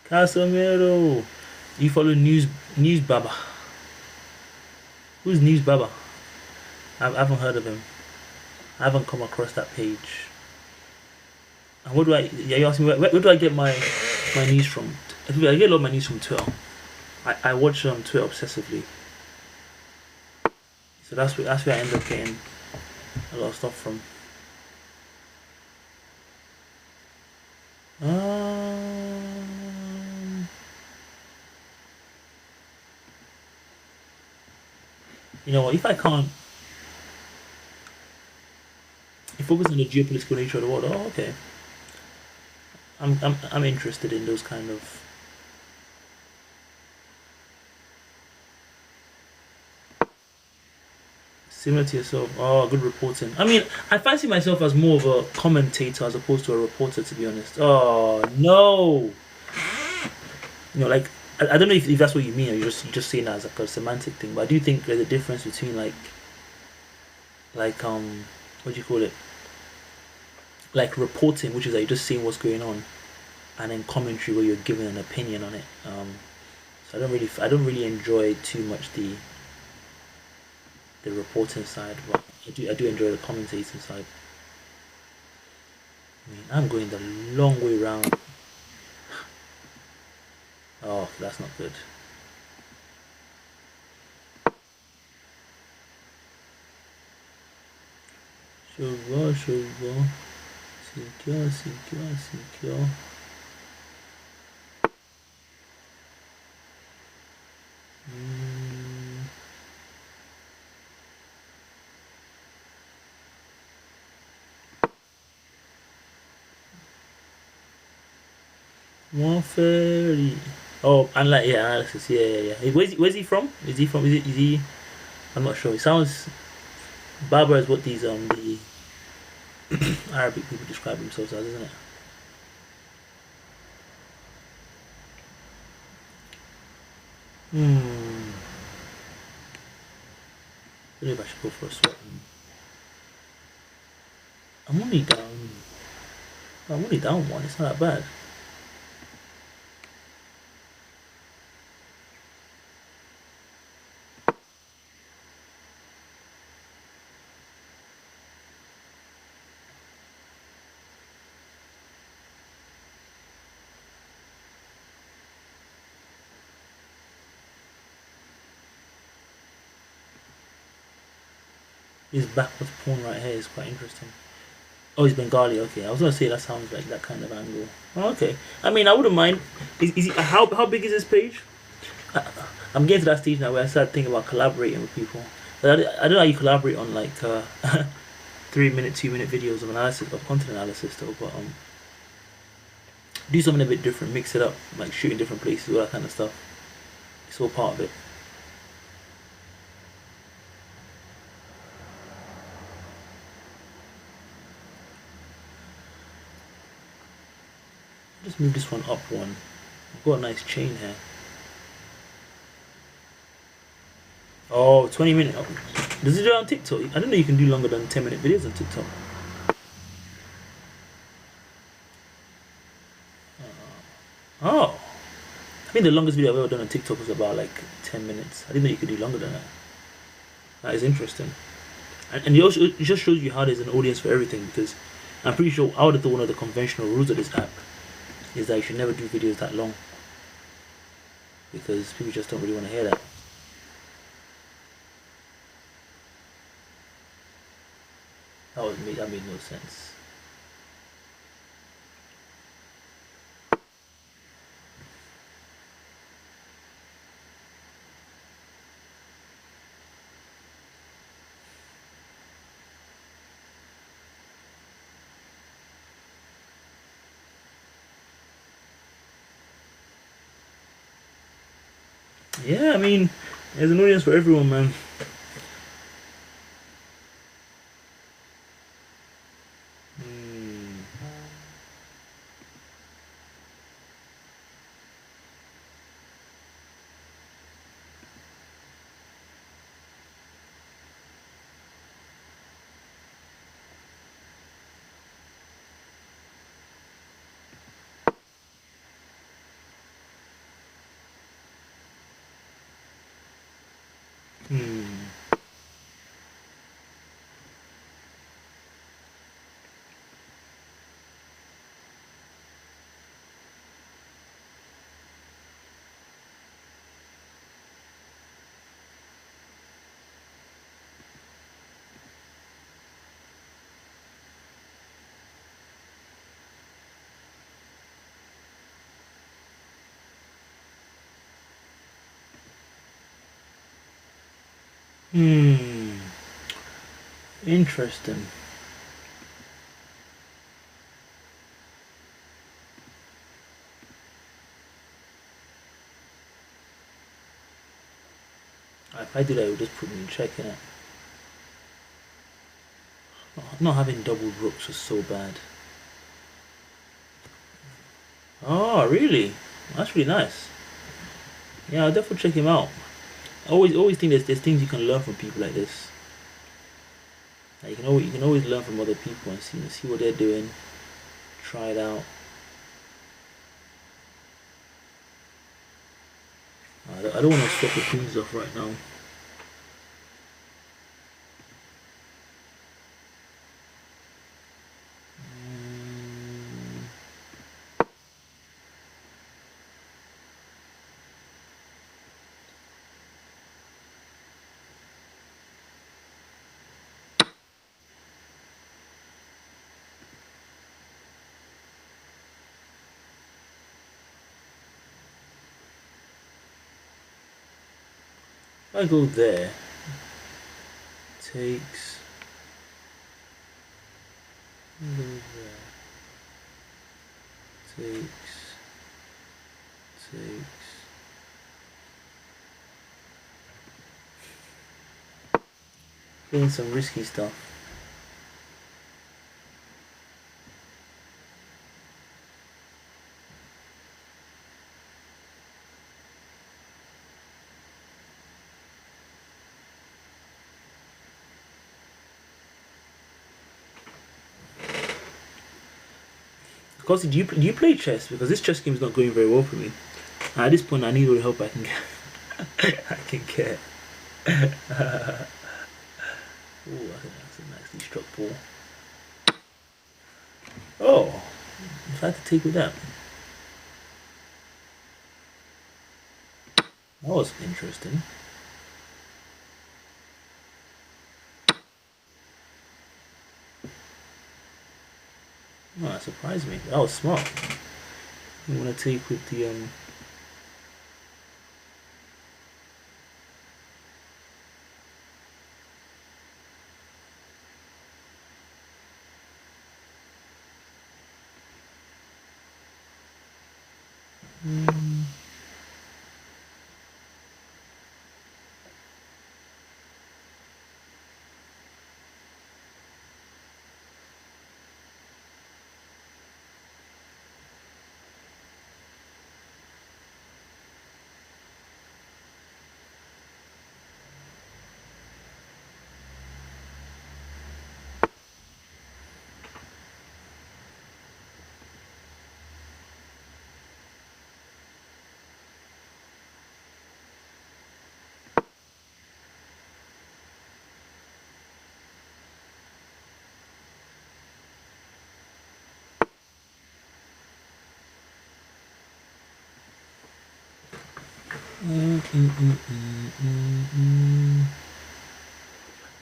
Casemiro. You follow News Baba. Who's News Baba? I haven't heard of him. I haven't come across that page. And what do I? Yeah, you asked me where do I get my news from? I get a lot of my news from Twitter. I watch Twitter obsessively. So that's where I end up getting a lot of stuff from. You know what? If I can't focus on the geopolitical nature of the world, oh okay. I'm interested in those kind of. Similar to yourself. Oh, good reporting. I mean, I fancy myself as more of a commentator as opposed to a reporter, to be honest. Oh no. Like I don't know if that's what you mean, or you're just saying that as like a semantic thing. But I do think there's a difference between like what do you call it? Like reporting, which is like you're just seeing what's going on, and then commentary where you're giving an opinion on it. So I don't really enjoy too much the reporting side, but I do enjoy the commentating side. I mean, I'm going the long way round. Oh, that's not good. Secure. Fairy. Oh, unlike analysis. Yeah. Where's he from? Is he from? Is he? I'm not sure. It sounds Barber is what these the Arabic people describe themselves as, isn't it? I don't know if I should go for a swap. I'm only down one. It's not that bad. His backwards porn right here is quite interesting. Oh, he's Bengali. Okay, I was gonna say that sounds like that kind of angle. Oh, okay. I mean, I wouldn't mind. Is he, how big is this page? I'm getting to that stage now where I start thinking about collaborating with people. But I don't know how you collaborate on like 3-minute, 2-minute videos of analysis of content analysis though. But do something a bit different, mix it up, like shoot in different places, all that kind of stuff. It's all part of it. Just move this one up one. I've got a nice chain here. Oh, 20 minutes. Oh, does it do it on TikTok? I don't know you can do longer than 10-minute videos on TikTok. Oh. I think the longest video I've ever done on TikTok was about like 10 minutes. I didn't know you could do longer than that. That is interesting. And it just shows you how there's an audience for everything, because I'm pretty sure I would have thought one of the conventional rules of this app is that you should never do videos that long, because people just don't really want to hear that. That made no sense. Yeah, I mean, there's an audience for everyone, man. Interesting. If I do that, it would just put me in check, innit? Not having double brooks is so bad. Oh, really? That's really nice. Yeah, I'll definitely check him out. I always think there's things you can learn from people like this. Like you can always learn from other people and see what they're doing. Try it out. I don't want to swap the things off right now. If I go there, takes, go there, takes, doing some risky stuff. Because do you play chess? Because this chess game is not going very well for me. At this point, I need all the help I can get. I can get. Oh, I think that's a nicely struck ball. Oh, if I had to take with that. That was interesting. Oh, that surprised me. That was smart. I'm gonna take with the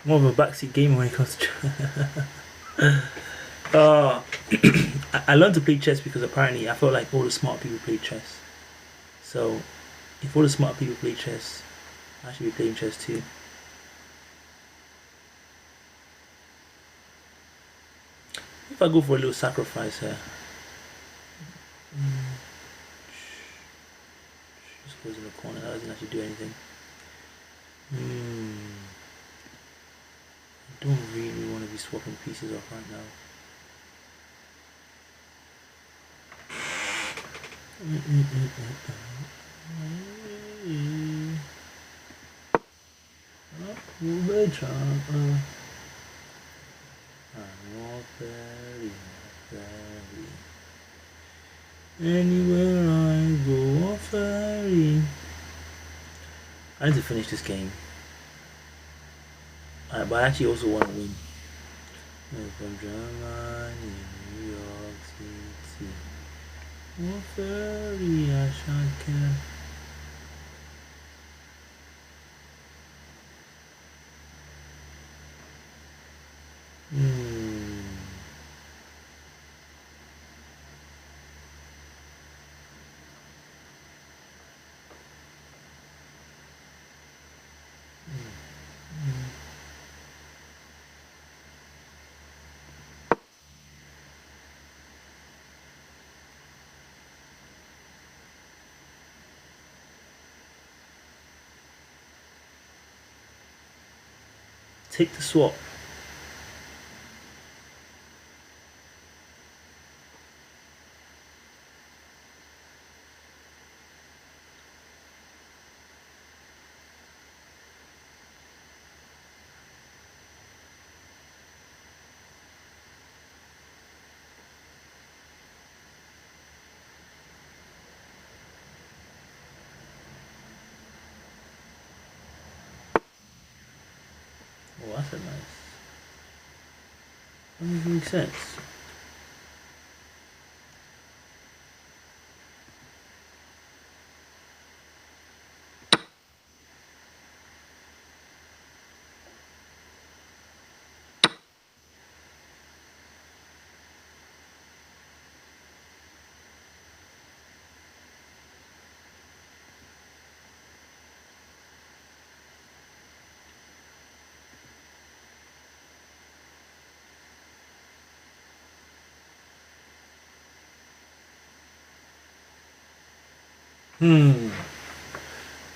more of a backseat gamer when it comes to. I learned to play chess because apparently I felt like all the smart people play chess. So, if all the smart people play chess, I should be playing chess too. If I go for a little sacrifice here, just goes in the corner. That doesn't actually do anything. I don't really want to be swapping pieces off right now. Anywhere I go on ferry. I need to finish this game. But I actually also want to win. From Germany, New York City. On ferry, I shan't care. Take the swap. Oh, that's a nice. That doesn't make sense.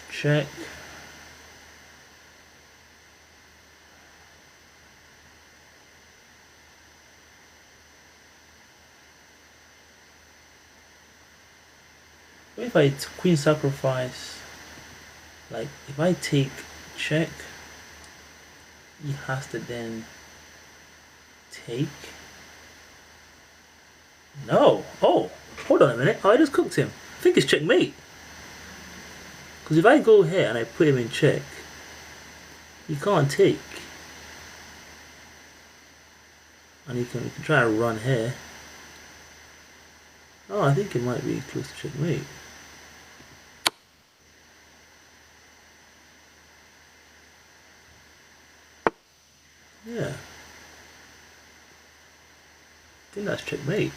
Check. What if I queen sacrifice? Like, if I take check, he has to then take. No. Oh, hold on a minute. Oh, I just cooked him. I think it's checkmate. Because if I go here and I put him in check, he can't take. And he can try and run here. Oh, I think it might be close to checkmate. Yeah. think that's checkmate.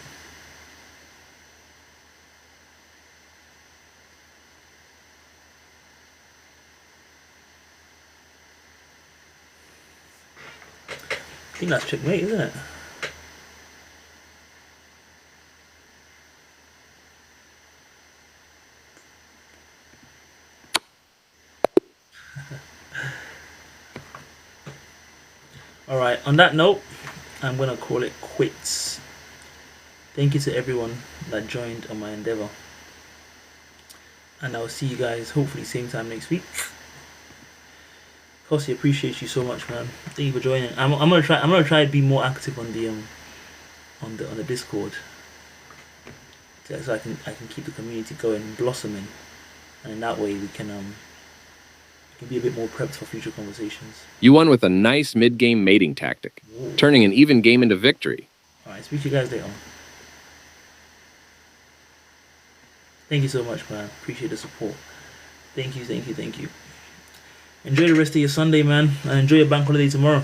I think that's checkmate, isn't it? Alright, on that note, I'm gonna call it quits. Thank you to everyone that joined on my endeavor. And I'll see you guys hopefully same time next week. Kossi, appreciate you so much, man. Thank you for joining. I'm gonna try to be more active on the Discord. So I can keep the community going and blossoming. And in that way we can be a bit more prepped for future conversations. You won with a nice mid-game mating tactic, turning an even game into victory. Alright, speak to you guys later. Thank you so much, man. Appreciate the support. Thank you. Enjoy the rest of your Sunday, man, and enjoy your bank holiday tomorrow.